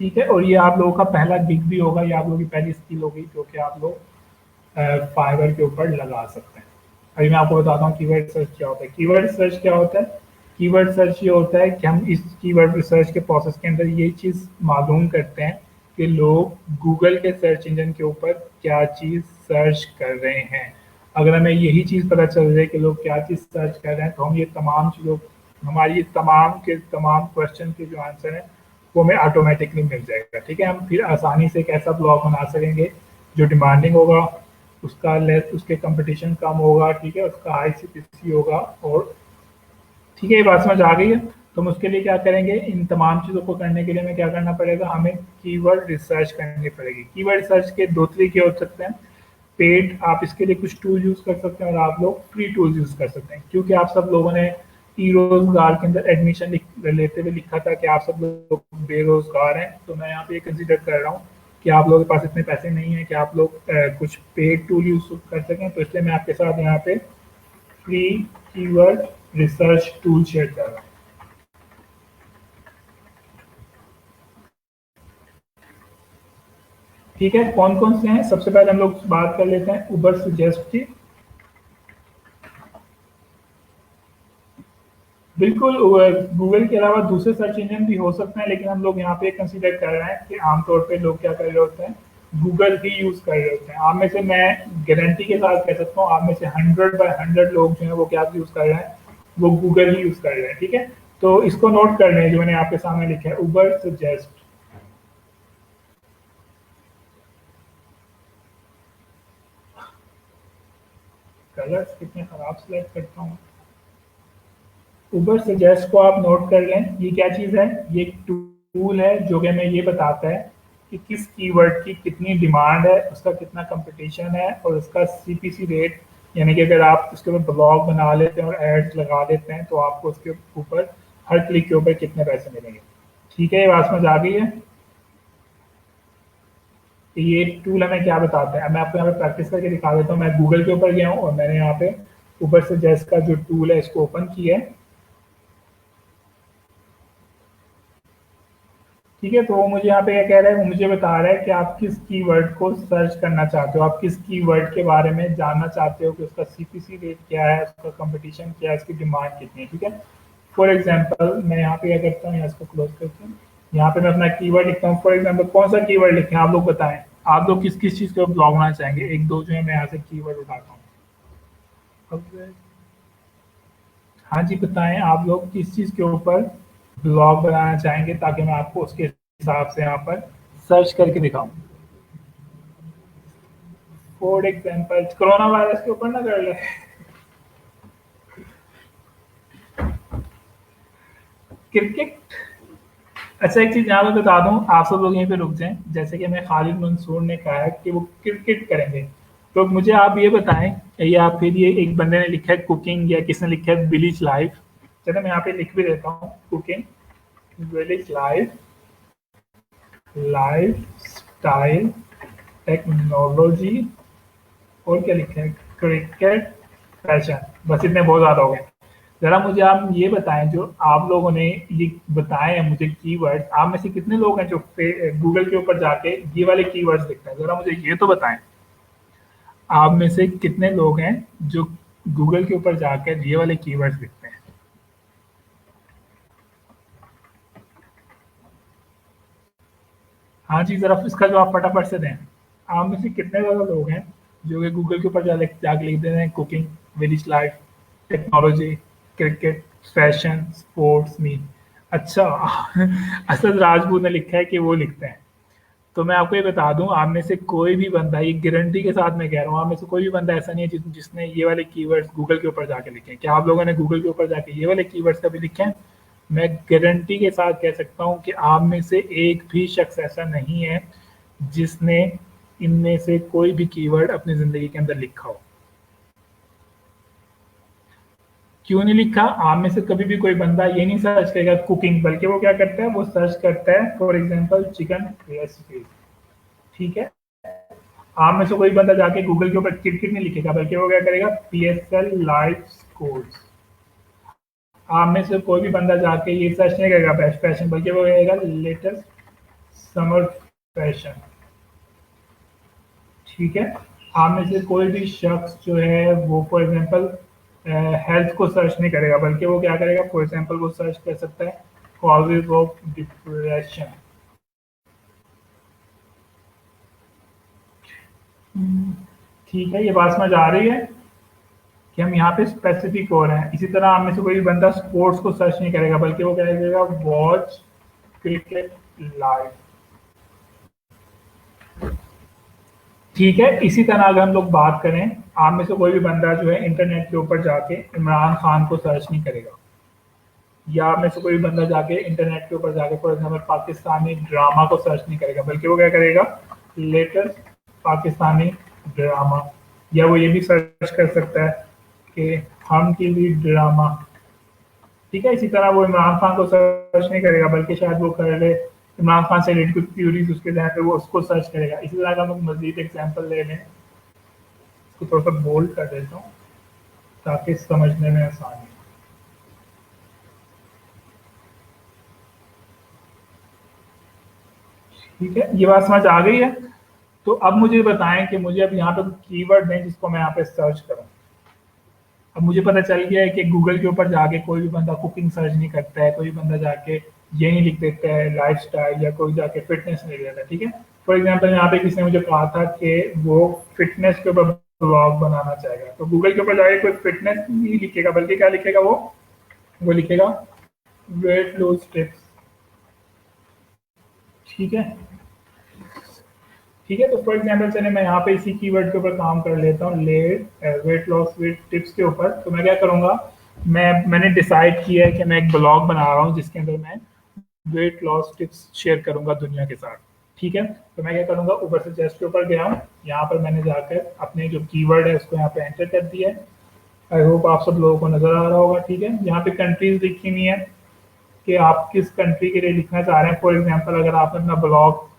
ठीक है, और ये आप लोगों का पहला गिग भी होगा, ये आप लोगों की पहली स्किल होगी जो कि आप लोग फाइवर के ऊपर लगा सकते हैं। अभी मैं आपको बताता हूँ कीवर्ड सर्च क्या होता है। कीवर्ड सर्च क्या होता है, कीवर्ड सर्च ये होता है कि हम इस कीवर्ड रिसर्च के प्रोसेस के अंदर ये चीज़ मालूम करते हैं कि लोग गूगल के सर्च इंजन के ऊपर क्या चीज़ सर्च कर रहे हैं। अगर हमें यही चीज़ पता चल जाए कि लोग क्या चीज़ सर्च कर रहे हैं तो हम ये तमाम चीज़ों, हमारी ये तमाम के तमाम क्वेश्चन के जो आंसर हैं वो हमें ऑटोमेटिकली मिल जाएगा। ठीक है, हम फिर आसानी से एक ऐसा ब्लॉग बना सकेंगे जो डिमांडिंग होगा, उसका लेस, उसके कंपटीशन कम होगा। ठीक है, उसका हाई सीपीसी होगा। और ठीक है, ये बात समझ आ गई है। तो हम उसके लिए क्या करेंगे, इन तमाम चीज़ों को करने के लिए हमें क्या करना पड़ेगा, हमें कीवर्ड रिसर्च करनी पड़ेगी। कीवर्ड रिसर्च के दो तरीके हो सकते हैं, पेड, आप इसके लिए कुछ टूल यूज़ कर सकते हैं और आप लोग फ्री टूल्स यूज़ कर सकते हैं। क्योंकि आप सब लोगों ने ई रोजगार के अंदर एडमिशन लेते हुए लिखा था कि आप सब लोग बेरोजगार हैं, तो मैं यहाँ पे कंसिडर कर रहा हूँ कि आप लोगों के पास इतने पैसे नहीं है कि आप लोग कुछ पेड टूल यूज़ कर सकें। तो इसलिए मैं आपके साथ यहाँ पे free keyword research tool share कर रहा हूँ। ठीक है, कौन कौन से हैं, सबसे पहले हम लोग बात कर लेते हैं उबर सजेस्ट की। बिल्कुल, गूगल के अलावा दूसरे सर्च इंजन भी हो सकते हैं, लेकिन हम लोग यहाँ पे कंसीडर कर रहे हैं कि आमतौर पे लोग क्या कर रहे होते हैं, गूगल ही यूज़ कर रहे होते हैं। आप में से मैं गारंटी के साथ कह सकता हूँ, आप में से 100/100 लोग जो हैं वो क्या यूज़ कर रहे हैं, वो गूगल ही यूज़ कर रहे हैं। ठीक है, तो इसको नोट कर लें जो मैंने आपके सामने लिखा है, उबर सजेस्ट। कलर्स कितने खराब सिलेक्ट करता हूँ। उबर सजेस्ट को आप नोट कर लें, ये क्या चीज़ है, ये एक टूल है जो कि हमें ये बताता है कि किस कीवर्ड की कितनी डिमांड है, उसका कितना कंपटीशन है, और उसका सीपीसी रेट, यानी कि अगर आप उसके ऊपर ब्लॉग बना लेते हैं और एड्स लगा देते हैं तो आपको उसके ऊपर हर क्लिक के ऊपर कितने पैसे मिलेंगे। ठीक है, ये बात समझ आ गई है कि ये टूल हमें क्या बताता है। मैं आपको यहाँ पे प्रैक्टिस करके दिखा देता हूँ। मैं गूगल के ऊपर गया हूँ और मैंने यहाँ पे उबर सजेस्ट का जो टूल है इसको ओपन किया है। ठीक है, तो वो मुझे यहाँ पे क्या कह रहा है, वो मुझे बता रहा है कि आप किस कीवर्ड को सर्च करना चाहते हो, आप किस कीवर्ड के बारे में जानना चाहते हो कि उसका सीपीसी रेट क्या है, उसका कंपटीशन क्या है, उसकी डिमांड कितनी है। ठीक है, फॉर एग्जांपल मैं यहाँ पे क्या करता हूँ, यहाँ इसको क्लोज करता हूँ। यहाँ पे मैं अपना कीवर्ड लिखता हूँ। फॉर एग्जाम्पल कौन सा कीवर्ड लिखें आप लोग बताएं, आप लोग किस किस चीज़ के ऊपर ब्लॉग बनाना चाहेंगे। एक दो जो है मैं यहाँ से कीवर्ड उठाता हूँ। अब हाँ जी, बताएं आप लोग किस चीज़ के ऊपर ब्लॉग बनाना चाहेंगे, ताकि मैं आपको उसके हिसाब से यहाँ पर सर्च करके दिखाऊं। फॉर एग्जाम्पल कोरोना वायरस के ऊपर ना कर ले। क्रिकेट। अच्छा एक चीज यहाँ पे बता दूं, आप सब लोग यहीं पे रुक जाएं। जैसे कि मैं खालिद मंसूर ने कहा है कि वो क्रिकेट करेंगे, तो मुझे आप ये बताएं, या फिर ये एक बंदे ने लिखा है कुकिंग, या किसने लिखा है विलेज लाइफ। चलो मैं यहाँ पे लिख भी देता हूँ, cooking, village life, life style, technology, और क्या लिखा है, क्रिकेट, फैशन। बस इतने बहुत ज्यादा हो गए। जरा मुझे आप ये बताएं, जो आप लोगों ने ये बताए हैं मुझे कीवर्ड्स, आप में से कितने लोग हैं जो गूगल के ऊपर जाके ये वाले कीवर्ड्स लिखते हैं, जरा मुझे ये तो बताएं। आप में से कितने लोग हैं जो गूगल के ऊपर जाकर ये वाले कीवर्ड्स लिखते हैं। हाँ जी, जरा इसका जवाब फटाफट से दें। आप में से कितने ज़्यादा लोग हैं जो कि गूगल के ऊपर जाके लिख देते हैं cooking, village life, technology, cricket, fashion, sports, मी। अच्छा। असद राजपूत ने लिखा है कि वो लिखते हैं। तो मैं आपको ये बता दूं, आप में से कोई भी बंदा, ये गारंटी के साथ मैं कह रहा हूँ, आप में से कोई भी बंदा ऐसा नहीं है जिसने ये वाले कीवर्ड्स गूगल के ऊपर जाके लिखे हैं। क्या आप लोगों ने गूगल के ऊपर जाके ये वाले कीवर्ड्स कभी लिखे हैं? मैं गारंटी के साथ कह सकता हूँ कि आप में से एक भी शख्स ऐसा नहीं है जिसने इनमें से कोई भी कीवर्ड अपनी ज़िंदगी के अंदर लिखा हो। क्यों नहीं लिखा? आप में से कभी भी कोई बंदा ये नहीं सर्च करेगा कुकिंग, बल्कि वो क्या करता है, वो सर्च करता है फॉर एग्जांपल चिकन रेसिपी। ठीक है। आप में से कोई बंदा जाके गूगल के ऊपर क्रिकेट नहीं लिखेगा, बल्कि वो क्या करेगा, पीएसएल लाइव स्कोर्स। आप में से कोई भी बंदा जाके ये सर्च नहीं करेगा बेस्ट फैशन, बल्कि वो कहेगा लेटेस्ट समर फैशन। ठीक है। आप में से कोई भी शख्स जो है वो फॉर एग्जांपल हेल्थ को सर्च नहीं करेगा, बल्कि वो क्या करेगा, फॉर एग्जांपल वो सर्च कर सकता है कॉजेज ऑफ डिप्रेशन। ठीक है, ये बात समझ आ रही है कि हम यहाँ पे स्पेसिफिक हो रहे हैं। इसी तरह आप में से कोई भी बंदा स्पोर्ट्स को सर्च नहीं करेगा, बल्कि वो क्या करेगा, वॉच क्रिकेट लाइव। ठीक है। इसी तरह अगर हम लोग बात करें, आप में से कोई भी बंदा जो है इंटरनेट के ऊपर जाके इमरान खान को सर्च नहीं करेगा, या आप में से कोई भी बंदा जाके इंटरनेट के ऊपर जाके फॉर एग्जाम्पल पाकिस्तानी ड्रामा को सर्च नहीं करेगा, बल्कि वो क्या करेगा, लेटेस्ट पाकिस्तानी ड्रामा। या वो ये भी सर्च कर सकता है कि हम टीवी ड्रामा। ठीक है। इसी तरह वो इमरान खान को सर्च नहीं करेगा, बल्कि शायद वो कर ले इमरान खान से रिलेटेड कुछ थ्योरीज उसके जहन पे, वो उसको सर्च करेगा। इसी तरह का हम लोग मजीद एग्जाम्पल ले लें, इसको थोड़ा सा बोल्ड कर देता हूँ ताकि समझने में आसानी हो। ठीक है, ये बात समझ आ गई है। तो अब मुझे बताएं कि मुझे अब यहाँ पे कीवर्ड दें जिसको मैं यहाँ पे सर्च करूँ। अब मुझे पता चल गया है कि गूगल के ऊपर जाके कोई भी बंदा कुकिंग सर्च नहीं करता है, कोई भी बंदा जाके ये नहीं लिख देता है लाइफस्टाइल, या कोई जाके फिटनेस नहीं लिख देता। ठीक है। फॉर एग्जांपल यहाँ पे किसी ने मुझे कहा था कि वो फिटनेस के ऊपर ब्लॉग बनाना चाहेगा, तो गूगल के ऊपर जाके कोई फिटनेस नहीं लिखेगा, बल्कि क्या लिखेगा, वो लिखेगा वेट लॉस टिप्स। ठीक है। ठीक है। तो फॉर एग्जाम्पल चले मैं यहाँ पे इसी कीवर्ड के ऊपर काम कर लेता हूँ, वेट लॉस वेट टिप्स के ऊपर। तो मैं क्या करूँगा, मैंने डिसाइड किया है कि मैं एक ब्लॉग बना रहा हूँ जिसके अंदर मैं वेट लॉस टिप्स शेयर करूँगा दुनिया के साथ। ठीक है। तो मैं क्या करूँगा, ऊपर से जस्ट के ऊपर गया हूँ, यहाँ पर मैंने जाकर अपने जो कीवर्ड है उसको यहाँ पे एंटर कर दिया है। आई होप आप सब लोगों को नजर आ रहा होगा। ठीक है। यहाँ पे कंट्रीज लिखी हुई है कि आप किस कंट्री के लिए लिखना चाह रहे हैं। फॉर एग्जांपल अगर आप अपना ब्लॉग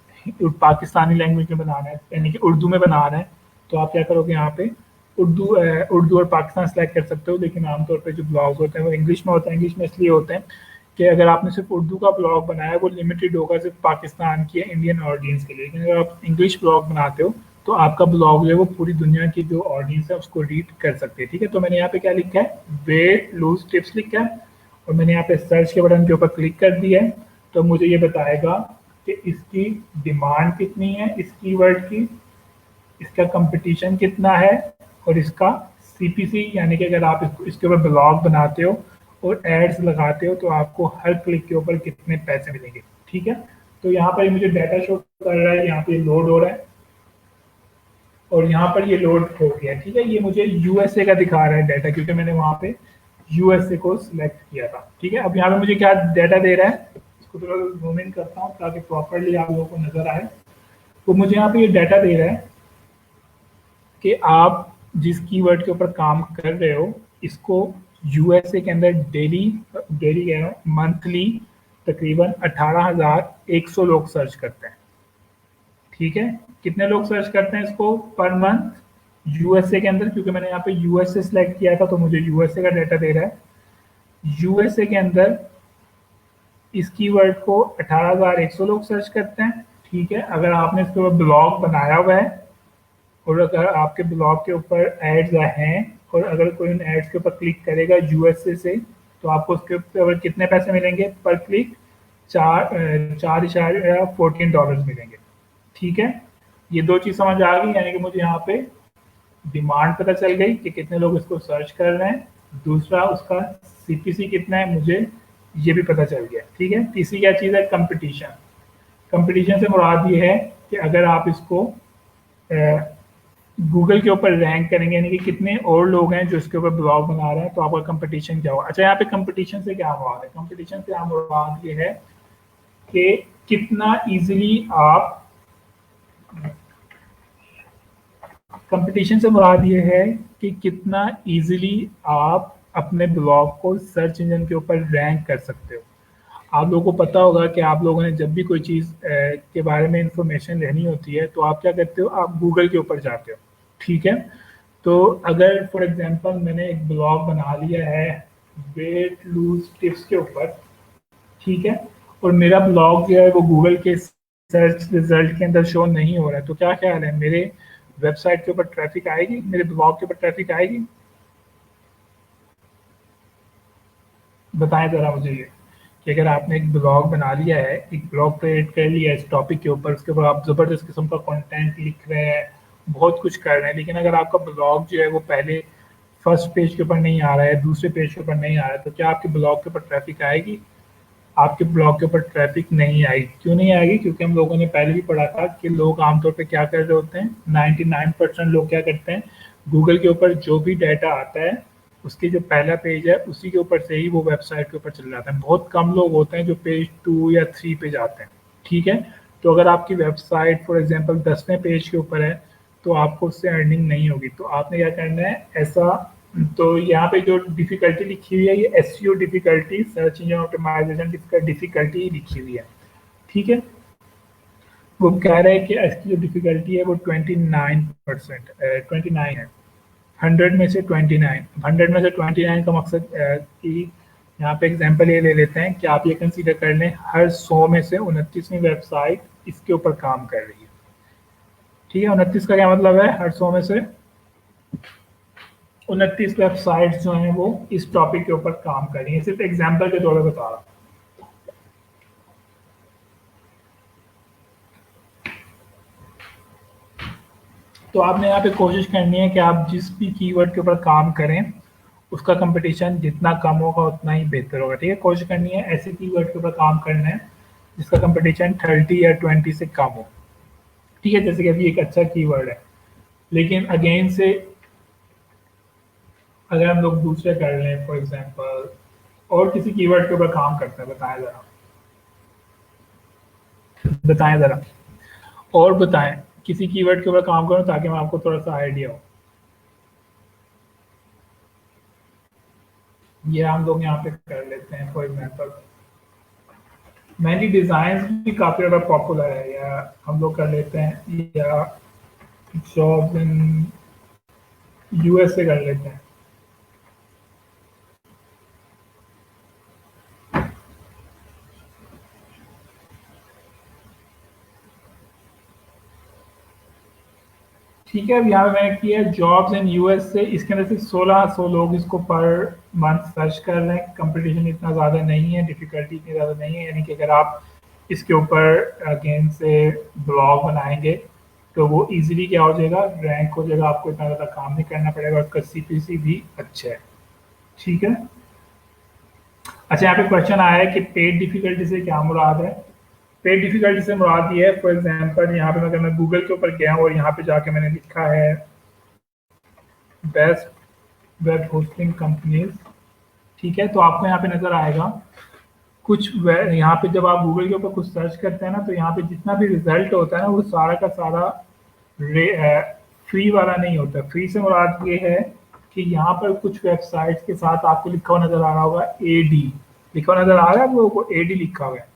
पाकिस्तानी लैंग्वेज में बना रहे हैं, यानी कि उर्दू में बना रहे हैं, तो आप क्या करोगे, यहाँ पे उर्दू और पाकिस्तान सेलेक्ट कर सकते हो। लेकिन आमतौर पे जो ब्लॉग्स होते हैं वो इंग्लिश में होते हैं। इंग्लिश में इसलिए होते हैं कि अगर आपने सिर्फ उर्दू का ब्लॉग बनाया है वो लिमिटेड होगा सिर्फ पाकिस्तान की इंडियन ऑडियंस के लिए। लेकिन अगर आप इंग्लिश ब्लॉग बनाते हो तो आपका ब्लॉग जो है वो पूरी दुनिया की जो ऑडियंस है उसको रीड कर सकते हैं। ठीक है। तो मैंने यहाँ पे क्या लिखा है, वेट लूज टिप्स लिखा है, और मैंने यहाँ पे सर्च के बटन के ऊपर क्लिक कर दिया है। तो मुझे ये बताएगा कि इसकी डिमांड कितनी है इस कीवर्ड की, इसका कंपटीशन कितना है, और इसका सीपीसी यानी कि अगर आप इसके ऊपर ब्लॉग बनाते हो और एड्स लगाते हो तो आपको हर क्लिक के ऊपर कितने पैसे मिलेंगे। ठीक है, तो यहाँ पर मुझे डाटा शो कर रहा है, यहाँ पे लोड हो रहा है और यहाँ पर ये लोड हो गया। ठीक है, ये मुझे यूएसए का दिखा रहा है डाटा, क्योंकि मैंने वहाँ पे यूएसए को सिलेक्ट किया था। ठीक है, अब यहाँ पे मुझे क्या डाटा दे रहा है, इसको थोड़ा जूम इन करता हूँ ताकि प्रॉपरली आप लोगों को नजर आए। तो मुझे यहाँ पे ये डाटा दे रहा है कि आप जिस कीवर्ड के ऊपर काम कर रहे हो इसको यूएसए के अंदर डेली डेली कह रहा हूँ मंथली तकरीबन 18,100 लोग सर्च करते हैं। ठीक है, कितने लोग सर्च करते हैं इसको पर मंथ यूएसए के अंदर, क्योंकि मैंने यहाँ पे यूएसए सिलेक्ट किया था तो मुझे यूएसए का डाटा दे रहा है। यूएसए के अंदर इस कीवर्ड को 18,100 लोग सर्च करते हैं। ठीक है, अगर आपने इसके ऊपर ब्लॉग बनाया हुआ है और अगर आपके ब्लॉग के ऊपर एड्स हैं और अगर कोई उन एड्स के ऊपर क्लिक करेगा यूएसए से तो आपको उसके ऊपर कितने पैसे मिलेंगे पर क्लिक, 4.14 मिलेंगे। ठीक है, ये दो चीज समझ आ गई, यानी कि मुझे यहाँ पे डिमांड पता चल गई कि कितने लोग इसको सर्च कर रहे हैं, दूसरा उसका सीपीसी कितना है मुझे ये भी पता चल गया। ठीक है, तीसरी क्या चीज़ है, कंपटीशन। कंपटीशन से मुराद ये है कि अगर आप इसको गूगल के ऊपर रैंक करेंगे, यानी कि कितने और लोग हैं जो इसके ऊपर ब्लॉग बना रहे हैं, तो आपका कंपटीशन क्या होगा। अच्छा, यहाँ पे कंपटीशन से क्या मुराद है, कंपटीशन से मुराद ये है कि कितना इजीली आप, कंपटीशन से मुराद ये है कि कितना इजीली आप अपने ब्लॉग को सर्च इंजन के ऊपर रैंक कर सकते हो। आप लोगों को पता होगा कि आप लोगों ने जब भी कोई चीज़ के बारे में इंफॉर्मेशन लेनी होती है तो आप क्या करते हो, आप गूगल के ऊपर जाते हो। ठीक है, तो अगर फॉर एग्जांपल मैंने एक ब्लॉग बना लिया है वेट लूज टिप्स के ऊपर, ठीक है, और मेरा ब्लॉग जो है वो गूगल के सर्च रिजल्ट के अंदर शो नहीं हो रहा है, तो क्या ख्याल है, मेरे वेबसाइट के ऊपर ट्रैफिक आएगी, मेरे ब्लॉग के ऊपर ट्रैफिक आएगी? बताएं ज़रा मुझे ये कि अगर आपने एक ब्लॉग बना लिया है, एक ब्लॉग क्रिएट कर लिया है इस टॉपिक के ऊपर, उसके ऊपर आप ज़बरदस्त किस्म का कंटेंट लिख रहे हैं, बहुत कुछ कर रहे हैं, लेकिन अगर आपका ब्लॉग जो है वो पहले फर्स्ट पेज के ऊपर नहीं आ रहा है, दूसरे पेज के ऊपर नहीं आ रहा है, तो क्या आपके ब्लॉग के ऊपर ट्रैफिक आएगी? आपके ब्लॉग के ऊपर ट्रैफिक नहीं आएगी। क्यों नहीं आएगी? क्योंकि हम लोगों ने पहले भी पढ़ा था कि लोग आमतौर पे क्या कर रहे होते हैं, 99% लोग क्या करते हैं, गूगल के ऊपर जो भी डाटा आता है उसके जो पहला पेज है उसी के ऊपर से ही वो वेबसाइट के ऊपर चले जाते हैं। बहुत कम लोग होते हैं जो पेज 2 या 3 पे जाते हैं। ठीक है, तो अगर आपकी वेबसाइट फॉर एग्जांपल 10वें पेज के ऊपर है तो आपको उससे अर्निंग नहीं होगी। तो आपने क्या करना है ऐसा, तो यहाँ पे जो डिफिकल्टी लिखी हुई है ये SEO difficulty, search engine optimisation difficulty लिखी हुई है। ठीक है, वो कह रहे हैं कि इसकी जो डिफिकल्टी है वो 29%, 29 है, 100 में से 29, 100 में से 29 का मकसद कि यहाँ पे एग्जांपल ये ले लेते हैं कि आप ये कंसीडर कर लें हर 100 में से 29वीं वेबसाइट इसके ऊपर काम कर रही है। ठीक है, 29 का क्या मतलब है, हर 100 में से 29 वेबसाइट्स जो हैं वो इस टॉपिक के ऊपर काम कर रही हैं। सिर्फ एग्जांपल के तौर पर बता रहा हूँ। तो आपने यहाँ पे कोशिश करनी है कि आप जिस भी कीवर्ड के ऊपर काम करें उसका कंपटीशन जितना कम होगा उतना ही बेहतर होगा। ठीक है, कोशिश करनी है ऐसे कीवर्ड के ऊपर काम करना है जिसका कंपटीशन 30 या 20 से कम हो। ठीक है, जैसे कि अभी एक अच्छा कीवर्ड है, लेकिन अगेन से अगर हम लोग दूसरे कर लें फॉर एग्जांपल और किसी कीवर्ड के ऊपर काम करते हैं, बताएं ज़रा, बताएं ज़रा, और बताएं किसी कीवर्ड के ऊपर काम करूं ताकि मैं आपको थोड़ा सा आइडिया हो। ये हम लोग यहाँ पे कर लेते हैं फॉर एग्जांपल मेहंदी डिजाइन भी काफी ज्यादा पॉपुलर है, या हम लोग कर लेते हैं, या जॉब इन यूएस से कर लेते हैं। ठीक है, अब यहाँ पे मैंने किया जॉब्स इन यूएस से, इसके अंदर से 1600 लोग इसको पर मंथ सर्च कर रहे हैं। कंपटीशन इतना ज़्यादा नहीं है, डिफिकल्टी इतनी ज़्यादा नहीं है, यानी कि अगर आप इसके ऊपर अगेन से ब्लॉग बनाएंगे तो वो इजीली क्या हो जाएगा, रैंक हो जाएगा, आपको इतना ज़्यादा काम नहीं करना पड़ेगा, उसका सीपीसी भी अच्छा है। ठीक है, अच्छा यहाँ पे क्वेश्चन आया है कि पेड डिफिकल्टी से क्या मुराद है। पेड डिफिकल्टी से मुराद ये है, फॉर एग्जांपल यहाँ पे अगर मैं गूगल के ऊपर गया हूँ और यहाँ पे जाके मैंने लिखा है बेस्ट वेब होस्टिंग कंपनीज, ठीक है, तो आपको यहाँ पे नजर आएगा कुछ यहाँ पे जब आप गूगल के ऊपर कुछ सर्च करते हैं ना, तो यहाँ पे जितना भी रिजल्ट होता है ना, वो सारा का सारा फ्री वाला नहीं होता। फ्री से मुराद ये है कि यहाँ पर कुछ वेबसाइट्स के साथ आपको लिखा हुआ नजर आ रहा होगा एडी, लिखा हुआ नजर आ रहा है, वो एडी लिखा हुआ है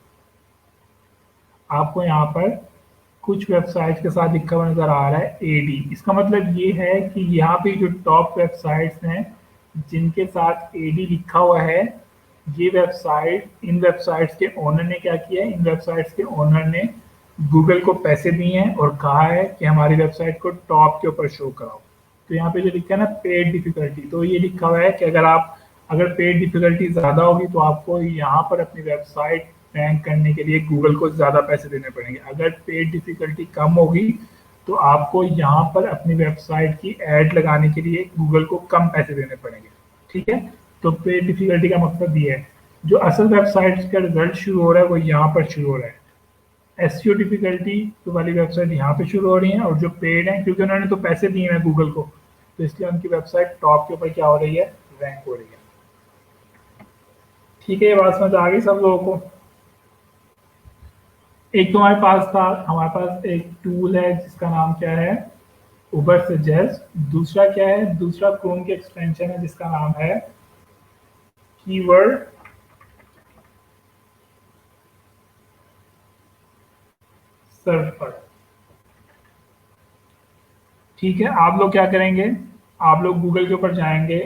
आपको यहाँ पर कुछ वेबसाइट्स के साथ लिखा हुआ नजर आ रहा है एडी। इसका मतलब ये है कि यहाँ पे जो टॉप वेबसाइट्स हैं जिनके साथ एडी लिखा हुआ है, ये वेबसाइट, इन वेबसाइट्स के ओनर ने क्या किया है, इन वेबसाइट्स के ओनर ने गूगल को पैसे दिए हैं और कहा है कि हमारी वेबसाइट को टॉप के ऊपर शो कराओ। तो यहाँ पे जो लिखा है ना पेड डिफिकल्टी, तो ये लिखा हुआ है कि अगर पेड डिफिकल्टी ज़्यादा होगी तो आपको यहाँ पर अपनी वेबसाइट रैंक करने के लिए गूगल को ज़्यादा पैसे देने पड़ेंगे। अगर पेड डिफिकल्टी कम होगी तो आपको यहाँ पर अपनी वेबसाइट की एड लगाने के लिए गूगल को कम पैसे देने पड़ेंगे। ठीक है, तो पेड डिफिकल्टी का मकसद ये है, जो असल वेबसाइट का रिजल्ट शुरू हो रहा है वो यहाँ पर शुरू हो रहा है। एसईओ डिफिकल्टी वाली वेबसाइट यहाँ पे शुरू हो रही है, और जो पेड है क्योंकि उन्होंने तो पैसे दिए हैं गूगल को, तो इसलिए उनकी वेबसाइट टॉप के ऊपर क्या हो रही है, रैंक हो रही है। ठीक है, ये बात समझ आ गई सब लोगों को। एक तो हमारे पास एक टूल है जिसका नाम क्या है, उबर सजेस्ट। दूसरा क्या है, दूसरा क्रोम की एक्सटेंशन है जिसका नाम है कीवर्ड सर्फर। ठीक है, आप लोग क्या करेंगे, आप लोग गूगल के ऊपर जाएंगे,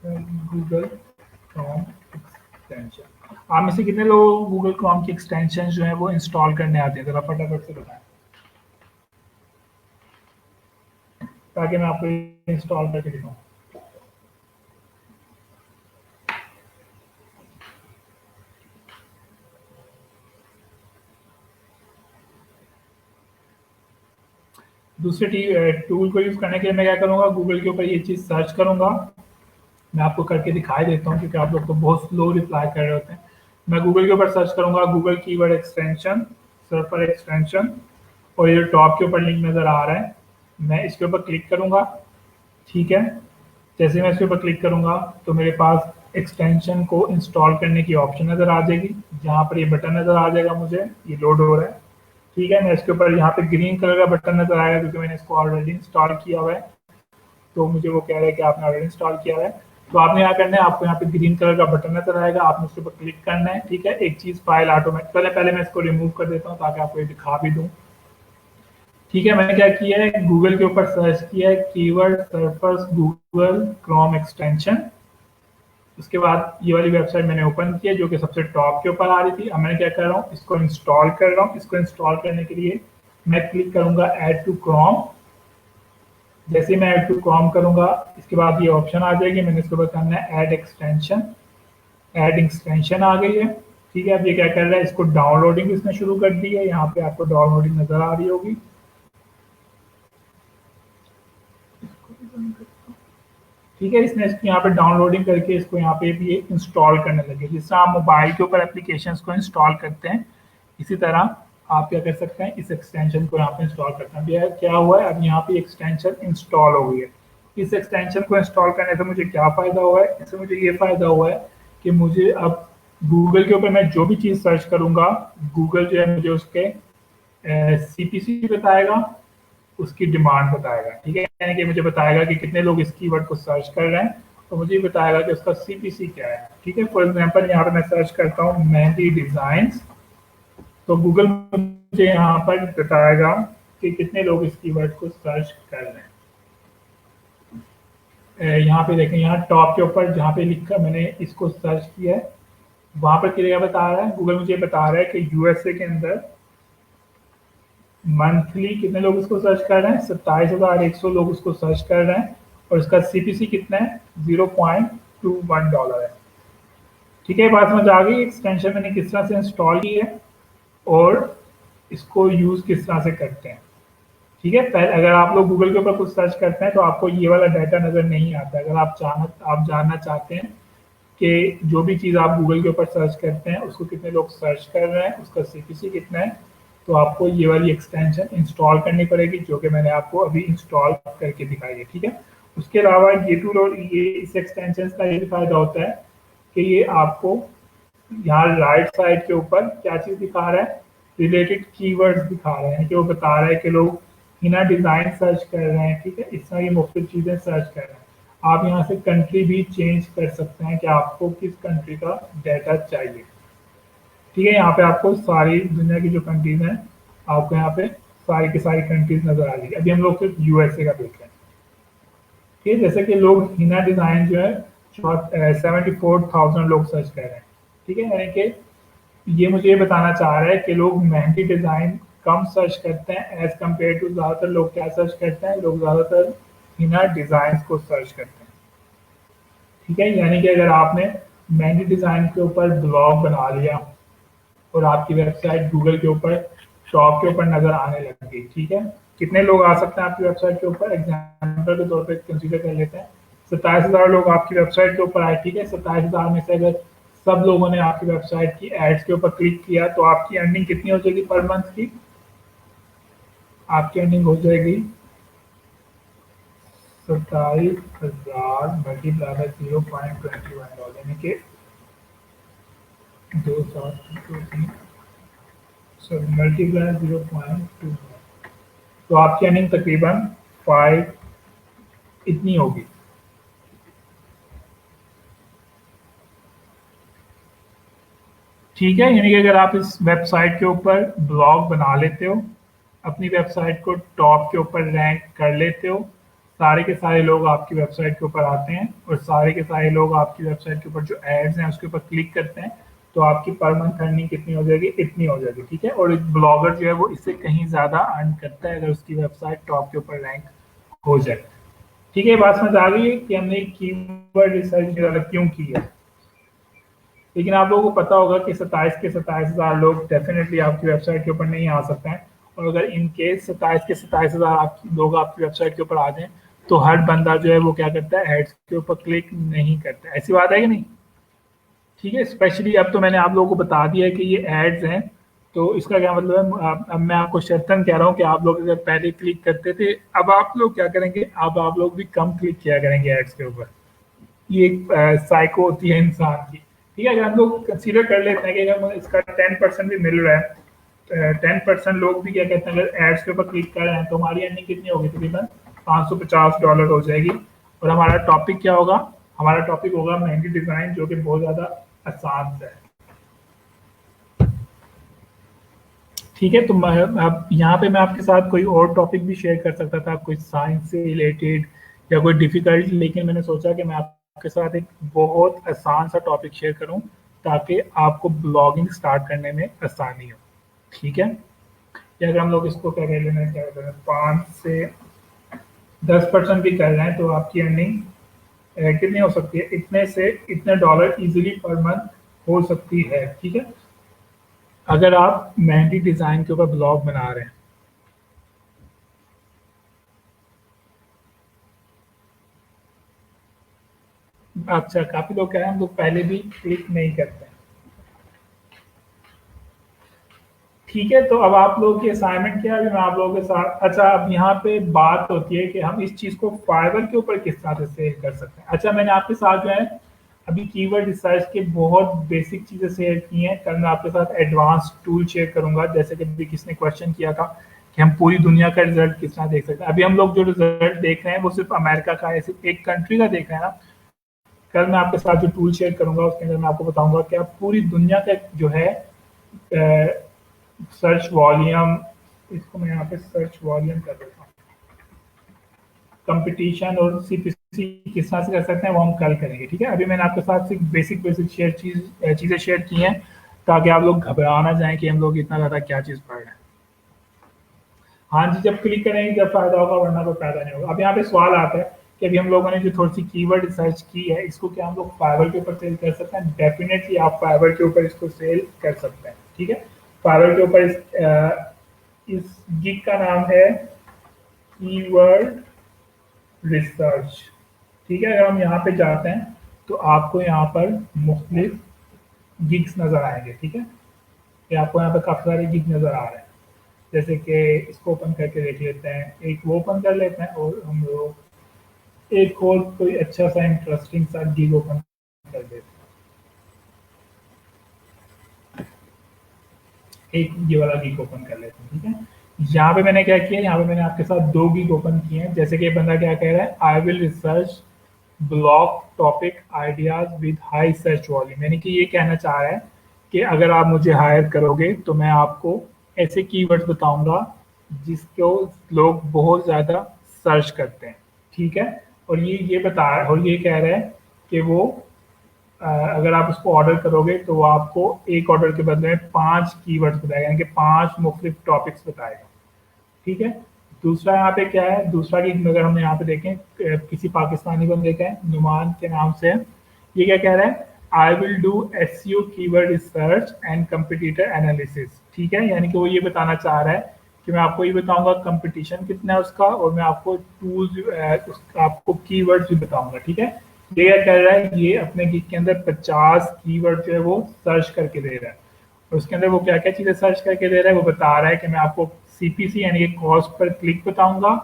गूगल क्रोम एक्सटेंशन। आप में से कितने लोग गूगल क्रोम की एक्सटेंशन जो है वो इंस्टॉल करने आते हैं, जरा फटाफट से बताएं ताकि मैं आपको इंस्टॉल करके दिखाऊं। दूसरे टूल को यूज करने के लिए मैं क्या करूंगा, गूगल के ऊपर ये चीज सर्च करूंगा। मैं आपको करके दिखाई देता हूँ क्योंकि आप लोग तो बहुत स्लो रिप्लाई कर रहे होते हैं। मैं गूगल के ऊपर सर्च करूंगा Google keyword extension, surfer extension, और ये टॉप के ऊपर लिंक नजर आ रहा है, मैं इसके ऊपर क्लिक करूंगा। ठीक है, जैसे मैं इसके ऊपर क्लिक करूंगा तो मेरे पास एक्सटेंशन को इंस्टॉल करने की ऑप्शन नजर आ जाएगी, जहाँ पर ये बटन नजर आ जाएगा, मुझे ये लोड हो रहा है। ठीक है, मैं इसके ऊपर यहाँ पे ग्रीन कलर का बटन नजर आएगा क्योंकि मैंने इसको ऑलरेडी इंस्टॉल किया हुआ है, तो मुझे वो कह रहा है कि आपने ऑलरेडी इंस्टॉल किया हुआ है। तो आपने यहाँ करना है, आपको यहाँ पे ग्रीन कलर का बटन नजर आएगा, आपने उसके ऊपर क्लिक करना है। ठीक है, एक चीज फाइल ऑटोमेटिक, पहले मैं इसको रिमूव कर देता हूँ ताकि आपको ये दिखा भी दूँ। ठीक है, मैंने क्या किया है, गूगल के ऊपर सर्च किया है keyword surfers Google Chrome extension. उसके बाद ये वाली वेबसाइट मैंने ओपन किया जो कि सबसे टॉप के ऊपर आ रही थी। अब मैं क्या कर रहा हूँ, इसको इंस्टॉल कर रहा हूँ। इसको इंस्टॉल करने के लिए मैं क्लिक करूंगा ऐड टू क्रोम। जैसे मैं ऐड टू क्रोम करूंगा इसके बाद ये ऑप्शन आ जाएगी, मैंने इसके बाद करना है ऐड एक्सटेंशन। ऐड एक्सटेंशन आ गई है। ठीक है, अब ये क्या कर रहा है, इसको डाउनलोडिंग इसने शुरू कर दी है, यहाँ पे आपको डाउनलोडिंग नजर आ रही होगी। ठीक है, इसने इसको यहाँ पे डाउनलोडिंग करके इसको यहाँ पे भी इंस्टॉल करने लगे। जिस तरह आप मोबाइल के ऊपर एप्लीकेशंस को इंस्टॉल करते हैं, इसी तरह आप क्या कर सकते हैं, इस एक्सटेंशन को यहाँ पे इंस्टॉल करते हैं। क्या हुआ है, अब यहाँ पे एक्सटेंशन इंस्टॉल हो गई है। इस एक्सटेंशन को इंस्टॉल करने से मुझे क्या फ़ायदा हुआ है, इससे मुझे ये फ़ायदा हुआ है कि मुझे अब गूगल के ऊपर मैं जो भी चीज़ सर्च करूँगा, गूगल जो है मुझे उसके CPC बताएगा, उसकी डिमांड बताएगा। ठीक है, यानी कि मुझे बताएगा कि कितने लोग इस कीवर्ड को सर्च कर रहे हैं, तो मुझे बताएगा कि उसका CPC क्या है। ठीक है, फॉर एग्जांपल यहाँ पे मैं सर्च करता हूँ मेहंदी डिजाइन्स, तो गूगल मुझे यहाँ पर बताएगा कि कितने लोग इस कीवर्ड को सर्च कर रहे हैं। यहाँ पे देखें, यहाँ टॉप के ऊपर जहाँ पे लिखा मैंने इसको सर्च किया है, वहाँ पर क्या बता रहा है, गूगल मुझे बता रहा है कि USA के अंदर मंथली कितने लोग इसको सर्च कर रहे हैं? 27,100 लोग इसको सर्च कर रहे हैं और इसका सीपीसी कितना है? $0.21 है। ठीक है, बात समझ आ गई? एक्सटेंशन मैंने किस तरह से इंस्टॉल की है और इसको यूज किस तरह से करते हैं। ठीक है, पहले अगर आप लोग गूगल के ऊपर कुछ सर्च करते हैं तो आपको ये वाला डाटा नजर नहीं आता। अगर आप जानना चाहते हैं कि जो भी चीज़ आप गूगल के ऊपर सर्च करते हैं उसको कितने लोग सर्च कर रहे हैं, उसका सीपीसी कितना है, तो आपको ये वाली एक्सटेंशन इंस्टॉल करनी पड़ेगी, जो कि मैंने आपको अभी इंस्टॉल करके दिखाई है। ठीक है, उसके अलावा ये टूल और ये इस एक्सटेंशन का ये भी फायदा होता है कि ये आपको यहाँ राइट साइड के ऊपर क्या चीज़ दिखा रहा है? रिलेटेड कीवर्ड्स दिखा रहे हैं, कि वो बता रहा है कि लोग हिना डिज़ाइन सर्च कर रहे हैं। ठीक है, इस तरह की मुख्तलिफ चीज़ें सर्च कर रहे हैं। आप यहाँ से कंट्री भी चेंज कर सकते हैं कि आपको किस कंट्री का डाटा चाहिए। ठीक है, यहाँ पे आपको सारी दुनिया की जो कंट्रीज हैं, आपको यहाँ पे सारी की सारी कंट्रीज नजर आ जाएगी। अभी हम लोग सिर्फ यूएसए का देख रहे हैं। ठीक है, जैसे कि लोग हिना डिज़ाइन जो है 74,000 लोग सर्च कर रहे हैं। ठीक है, यानी कि ये मुझे ये बताना चाह रहा है कि लोग मेहंदी डिज़ाइन कम सर्च करते हैं एज कम्पेयर टू ज़्यादातर लोग क्या सर्च करते हैं? लोग ज़्यादातर हिना डिज़ाइन को सर्च करते हैं। ठीक है, यानी कि अगर आपने मेहंदी डिज़ाइन के ऊपर ब्लॉग बना लिया और आपकी वेबसाइट गूगल के ऊपर टॉप के ऊपर नज़र आने लग गई। ठीक है, कितने लोग आ सकते हैं आपकी वेबसाइट के ऊपर? एग्जाम्पल के तौर पर कंसीडर कर लेते हैं 27,000 लोग आपकी वेबसाइट के ऊपर आए। ठीक है, 27,000 में से अगर सब लोगों ने आपकी वेबसाइट की एड्स के ऊपर क्लिक किया तो आपकी अर्निंग कितनी हो जाएगी पर मंथ की? आपकी अर्निंग हो जाएगी 27,000 मल्टीप्लाई बाय $0.21, यानी कि 2 सॉरी मल्टीप्लाई 0.2, तो आपकी अर्निंग तकरीबन 5 इतनी होगी। ठीक है, यानी कि अगर आप इस वेबसाइट के ऊपर ब्लॉग बना लेते हो, अपनी वेबसाइट को टॉप के ऊपर रैंक कर लेते हो, सारे के सारे लोग आपकी वेबसाइट के ऊपर आते हैं और सारे के सारे लोग आपकी वेबसाइट के ऊपर जो एड्स हैं उसके ऊपर क्लिक करते हैं, तो आपकी पर मंथ अर्निंग कितनी हो जाएगी? इतनी हो जाएगी। ठीक है, और एक ब्लॉगर जो है वो इससे कहीं ज़्यादा अर्न करता है अगर उसकी वेबसाइट टॉप के ऊपर रैंक हो जाए। ठीक है, बात समझ आ गई है कि हमने कीवर्ड रिसर्च क्यों की है। लेकिन आप लोगों को पता होगा कि 27,000 लोग डेफिनेटली आपकी वेबसाइट के ऊपर नहीं आ सकते हैं, और अगर इन केस 27,000 लोग आपकी वेबसाइट के ऊपर आ जाएं तो हर बंदा जो है वो क्या करता है? एड्स के ऊपर क्लिक नहीं करता। ऐसी बात है कि नहीं? ठीक है, स्पेशली अब तो मैंने आप लोगों को बता दिया है कि ये एड्स हैं, तो इसका क्या मतलब है? अब मैं आपको शर्तन कह रहा हूँ कि आप लोग अगर पहले क्लिक करते थे, अब आप लोग क्या करेंगे? अब आप लोग भी कम क्लिक किया करेंगे एड्स के ऊपर। ये एक साइको होती है इंसान की। ठीक है, अगर हम लोग कंसीडर कर लेते हैं कि अगर इसका 10% भी मिल रहा है, 10% लोग भी क्या कहते हैं अगर एड्स के ऊपर क्लिक कर रहे हैं, तो हमारी अर्निंग कितनी होगी? तकरीबन $550 हो जाएगी। और हमारा टॉपिक क्या होगा? हमारा टॉपिक होगा मेहंदी डिज़ाइन, जो कि बहुत ज़्यादा आसान है। ठीक है, तो अब यहाँ पे मैं आपके साथ कोई और टॉपिक भी शेयर कर सकता था, कोई साइंस से रिलेटेड या कोई डिफिकल्ट, लेकिन मैंने सोचा कि मैं आपके साथ एक बहुत आसान सा टॉपिक शेयर करूं ताकि आपको ब्लॉगिंग स्टार्ट करने में आसानी हो। ठीक है, या अगर हम लोग इसको क्या कह लेना, क्या कहते हैं, 5 से 10% भी कर रहे हैं तो आपकी अर्निंग कितनी हो सकती है? इतने से इतने डॉलर इजीली पर मंथ हो सकती है। ठीक है, अगर आप मेहंदी डिज़ाइन के ऊपर ब्लॉग बना रहे हैं। अच्छा, काफ़ी लोग कह रहे हैं हम लोग पहले भी क्लिक नहीं करते हैं। ठीक है, तो अब आप लोगों की असाइनमेंट क्या है? अभी मैं आप लोगों के साथ, अच्छा अब यहाँ पे बात होती है कि हम इस चीज़ को फाइवर के ऊपर किस तरह से कर सकते हैं। अच्छा, मैंने आपके साथ जो है अभी कीवर्ड रिसर्च के बहुत बेसिक चीज़ें शेयर की हैं। कल मैं आपके साथ एडवांस टूल शेयर करूंगा, जैसे कि अभी किसने क्वेश्चन किया था कि हम पूरी दुनिया का रिजल्ट किस तरह देख सकते हैं। अभी हम लोग जो रिजल्ट देख रहे हैं वो सिर्फ अमेरिका का है, सिर्फ एक कंट्री का देख रहे हैं ना। कल मैं आपके साथ जो टूल शेयर करूंगा उसके अंदर मैं आपको बताऊंगा कि आप पूरी दुनिया का जो है सर्च वॉल्यूम, इसको मैं यहाँ पे सर्च वॉल्यूम कर देता हूँ, कंपटीशन और सीपीसी किस तरह से कर सकते हैं वो हम कल करेंगे। ठीक है, अभी मैंने आपके साथ सिर्फ बेसिक चीज़ें शेयर की हैं ताकि आप लोग घबरा ना जाएं कि हम लोग इतना ज़्यादा क्या चीज़ पढ़ रहे हैं। हाँ जी, जब क्लिक करेंगे जब फायदा होगा, वरना कोई फायदा नहीं होगा। अब यहाँ पे सवाल आता है कि अभी हम लोगों ने जो थोड़ी सी कीवर्ड रिसर्च की है, इसको क्या हम लोग फाइवर के ऊपर सेल कर सकते हैं? डेफिनेटली आप फाइवर के ऊपर इसको सेल कर सकते हैं, ठीक है। फाइवर के ऊपर इस गिग का नाम है कीवर्ड रिसर्च, ठीक है। अगर हम यहाँ पे जाते हैं तो आपको यहाँ पर मुख्तलिफ गिग्स नज़र आएंगे, ठीक है। ये आपको यहाँ पे काफ़ी सारे गिग नज़र आ रहे हैं। जैसे कि इसको ओपन करके देख लेते हैं, एक वो ओपन कर लेते हैं और हम लोग एक और कोई अच्छा सा इंटरेस्टिंग सा गिग ओपन कर देते हैं। एक ये वाला गिग ओपन कर लेते हैं, ठीक है। यहाँ पे मैंने क्या किया, यहाँ पे मैंने आपके साथ 2 गिग ओपन किए हैं। जैसे कि ये बंदा क्या कह रहा है, I will research blog topic ideas with high search volume, यानी कि ये कहना चाह रहा है कि अगर आप मुझे हायर करोगे तो मैं आपको ऐसे कीवर्ड्स बताऊंगा जिसको लोग बहुत ज़्यादा सर्च करते हैं, ठीक है। और ये बता रहा है और ये कह रहा है कि वो अगर आप उसको ऑर्डर करोगे तो वो आपको एक ऑर्डर के बदले में 5 कीवर्ड्स बताएगा, यानी कि 5 मुख्तलिफ टॉपिक्स बताएगा, ठीक है। दूसरा यहाँ पे क्या है, दूसरा कि अगर हम यहाँ पे देखें किसी पाकिस्तानी बंदे का है, नुमान के नाम से है। ये क्या कह रहा है, I will do SEO keyword research and competitor analysis, ठीक है। यानी कि वो ये बताना चाह रहा है कि मैं आपको ये बताऊंगा कंपटीशन कितना है उसका, और मैं आपको टूल्स आपको कीवर्ड्स भी बताऊंगा, ठीक है। ये क्या कर रहा है, ये अपने गिग के अंदर 50 कीवर्ड जो है वो सर्च करके दे रहा है। और उसके अंदर वो क्या क्या चीज़ें सर्च करके दे रहा है, वो बता रहा है कि मैं आपको सीपीसी यानी कि कॉस्ट पर क्लिक बताऊंगा,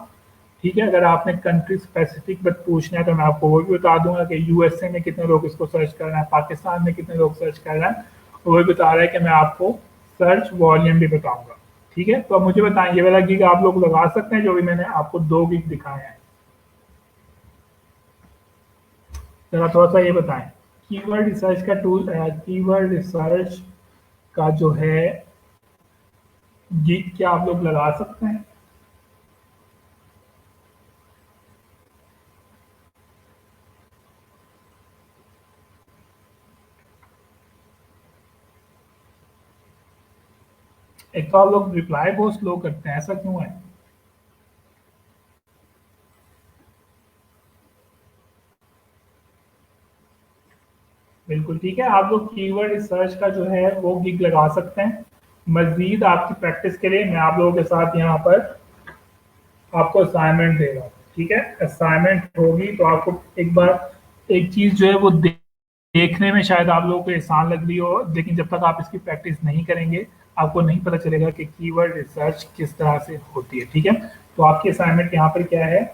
ठीक है। अगर आपने कंट्री स्पेसिफिक बट पूछना है तो मैं आपको वो भी बता दूंगा कि यूएसए में कितने लोग इसको सर्च कर रहे हैं, पाकिस्तान में कितने लोग सर्च कर रहे हैं, वो भी बता रहा है कि मैं आपको सर्च वॉल्यूम भी बताऊंगा, ठीक है। तो अब मुझे बताएं, ये वाला गिग आप लोग लगा सकते हैं जो भी मैंने आपको 2 गिग दिखाए हैं? जरा थोड़ा सा ये बताएं, कीवर्ड रिसर्च का टूल, कीवर्ड रिसर्च का जो है गिग क्या आप लोग लगा सकते हैं? एक तो आप लोग रिप्लाई बहुत स्लो करते हैं, ऐसा क्यों है? बिल्कुल ठीक है, आप लोग कीवर्ड रिसर्च का जो है वो गिग लगा सकते हैं। मजीद आपकी प्रैक्टिस के लिए मैं आप लोगों के साथ यहाँ पर आपको असाइनमेंट दे रहा हूँ, ठीक है। असाइनमेंट होगी तो आपको एक बार एक चीज़ जो है वो देखने में शायद आप लोगों को आसान लग रही हो, लेकिन जब तक आप इसकी प्रैक्टिस नहीं करेंगे आपको नहीं पता चलेगा कि कीवर्ड रिसर्च किस तरह से होती है, ठीक है। तो आपकी असाइनमेंट यहाँ पर क्या है,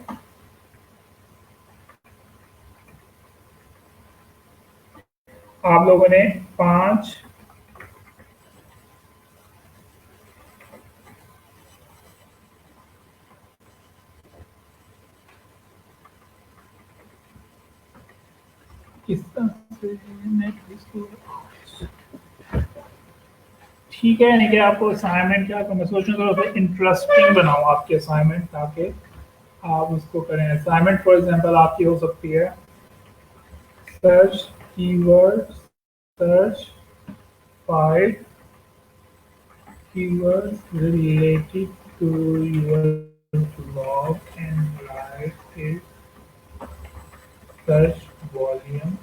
आप लोगों ने 5 किस तरह से नेट इसको, ठीक है। यानी कि आपको असाइनमेंट क्या मैं सोच रहा हूँ इंटरेस्टिंग बनाऊँ आपकी असाइनमेंट, ताकि आप उसको करें। असाइनमेंट फॉर एग्जांपल आपकी हो सकती है, search keyword, search 5 keywords related to your blog and write a search volume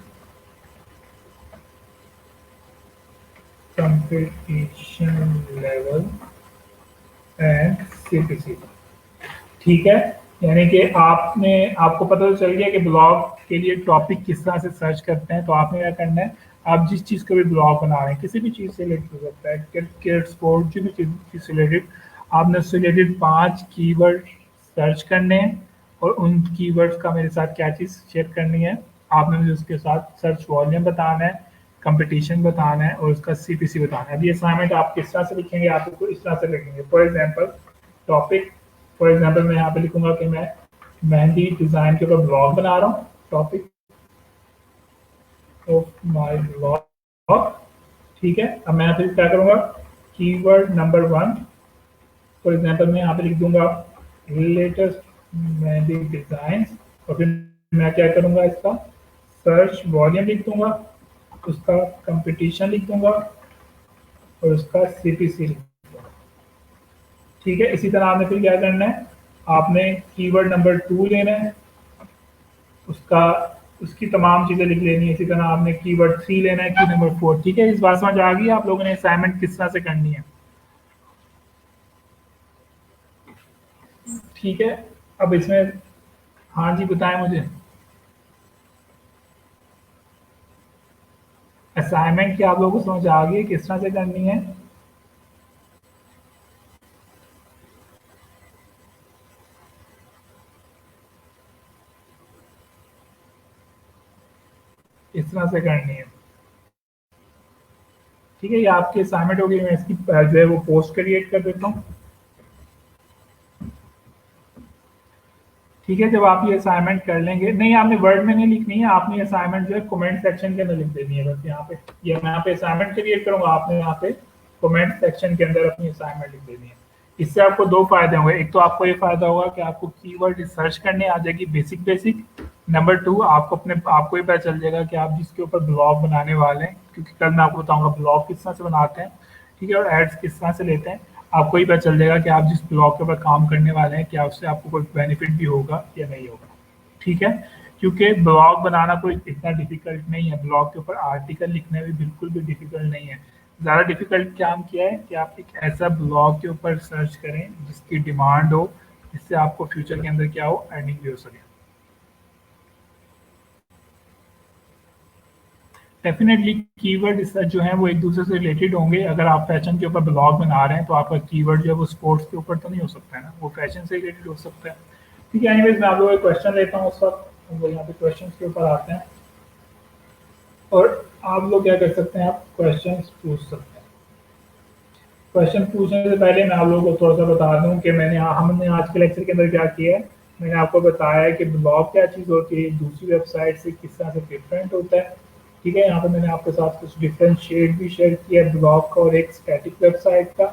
competition level and CPC, ठीक है। यानी कि आपने आपको पता तो चल गया कि ब्लॉग के लिए टॉपिक किस तरह से सर्च करते हैं। तो आपने क्या करना है, आप जिस चीज़ का भी ब्लॉग बना रहे हैं, किसी भी चीज़ से रिलेटेड हो सकता है, क्रिकेट स्पोर्ट, जिस भी चीज़ से रिलेटेड, आपने उससे रिलेटेड 5 कीवर्ड सर्च करने हैं और उन कीवर्ड्स का मेरे साथ क्या चीज़ शेयर करनी है, आपने मुझे उसके साथ सर्च वॉल्यूम बताना है, कंपटीशन बताना है और उसका सीपीसी बताना है। अब ये असाइनमेंट आप किस तरह से लिखेंगे, आप इसको इस तरह से लिखेंगे। For example topic, for example मैं यहाँ पे लिखूंगा कि मैं मेहंदी डिज़ाइन के ऊपर ब्लॉग बना रहा हूँ, टॉपिक ऑफ माय ब्लॉग, ठीक है। अब मैं यहाँ पे क्या करूँगा, कीवर्ड नंबर 1 फॉर एग्जांपल मैं यहाँ पे लिख दूंगा लेटेस्ट मेहंदी डिज़ाइन, और फिर मैं क्या करूँगा, इसका सर्च वॉल्यूम लिख दूंगा, उसका कंपटीशन लिख दूंगा और उसका सीपीसी लिख दूंगा, ठीक है, इसी तरह आपने फिर क्या करना है, आपने कीवर्ड नंबर 2 लेना है, उसका उसकी तमाम चीज़ें लिख लेनी है। इसी तरह आपने कीवर्ड 3 लेना है, की नंबर 4। ठीक है, इस बात समझ आ गई आप लोगों ने असाइनमेंट किस तरह से करनी है। ठीक है, अब इसमें हाँ जी बताएं मुझे, असाइनमेंट की आप लोगों को समझ आ गई है किस तरह से करनी है। इस तरह से करनी है। ठीक है, ये आपकी असाइनमेंट होगी, मैं इसकी जो है वो पोस्ट क्रिएट कर देता हूँ। ठीक है, जब आप ये असाइनमेंट कर लेंगे, नहीं आपने वर्ड में नहीं लिखनी है, आपने असाइनमेंट जो है कमेंट सेक्शन के अंदर लिख देनी है बस। यहाँ पे ये मैं यहाँ पे असाइनमेंट क्रिएट करूंगा, आपने यहाँ पे कमेंट सेक्शन के अंदर अपनी असाइनमेंट लिख देनी है। इससे आपको दो फायदे होंगे, एक तो आपको ये फायदा होगा कि आपको कीवर्ड रिसर्च करने आ जाएगी बेसिक बेसिक। नंबर टू, आपको ये पता चल जाएगा कि आप जिसके ऊपर ब्लॉग बनाने वाले हैं, क्योंकि कल मैं आपको बताऊंगा ब्लॉग किस तरह से बनाते हैं। ठीक है, और एड्स किस तरह से लेते हैं। आपको ही पता चल जाएगा कि आप जिस ब्लॉग के ऊपर काम करने वाले हैं, क्या उससे आपको कोई बेनिफिट भी होगा या नहीं होगा। ठीक है, क्योंकि ब्लॉग बनाना कोई इतना डिफिकल्ट नहीं है, ब्लॉग के ऊपर आर्टिकल लिखना भी बिल्कुल भी डिफिकल्ट नहीं है। ज़्यादा डिफिकल्ट काम किया है कि आप एक ऐसा ब्लॉग के ऊपर सर्च करें जिसकी डिमांड हो, जिससे आपको फ्यूचर के अंदर क्या हो, अर्निंग भी हो सके। डेफिनेटली कीवर्ड रिसर्च जो है वो एक दूसरे से रिलेटेड होंगे। अगर आप फैशन के ऊपर ब्लॉग बना रहे हैं तो आपका कीवर्ड जो है वो स्पोर्ट्स के ऊपर तो नहीं हो सकता है ना, वो फैशन से रिलेटेड हो सकता है। ठीक है, एनीवेज मैं आप लोगों को क्वेश्चन लेता हूँ उस वक्त, हम लोग यहाँ पे क्वेश्चन के ऊपर आते हैं और आप लोग क्या कर सकते हैं, आप क्वेश्चन पूछ सकते हैं। क्वेश्चन पूछने से पहले मैं आप लोगों को थोड़ा सा बता दूं कि हमने आज के लेक्चर के अंदर क्या किया है। मैंने आपको बताया है कि ब्लॉग क्या चीज़ होती है, दूसरी वेबसाइट से किस तरह से डिफरेंट होता है। ठीक है, यहाँ पे मैंने आपके साथ कुछ डिफरेंशिएट भी शेयर किया है ब्लॉग का और एक स्टैटिक वेबसाइट का।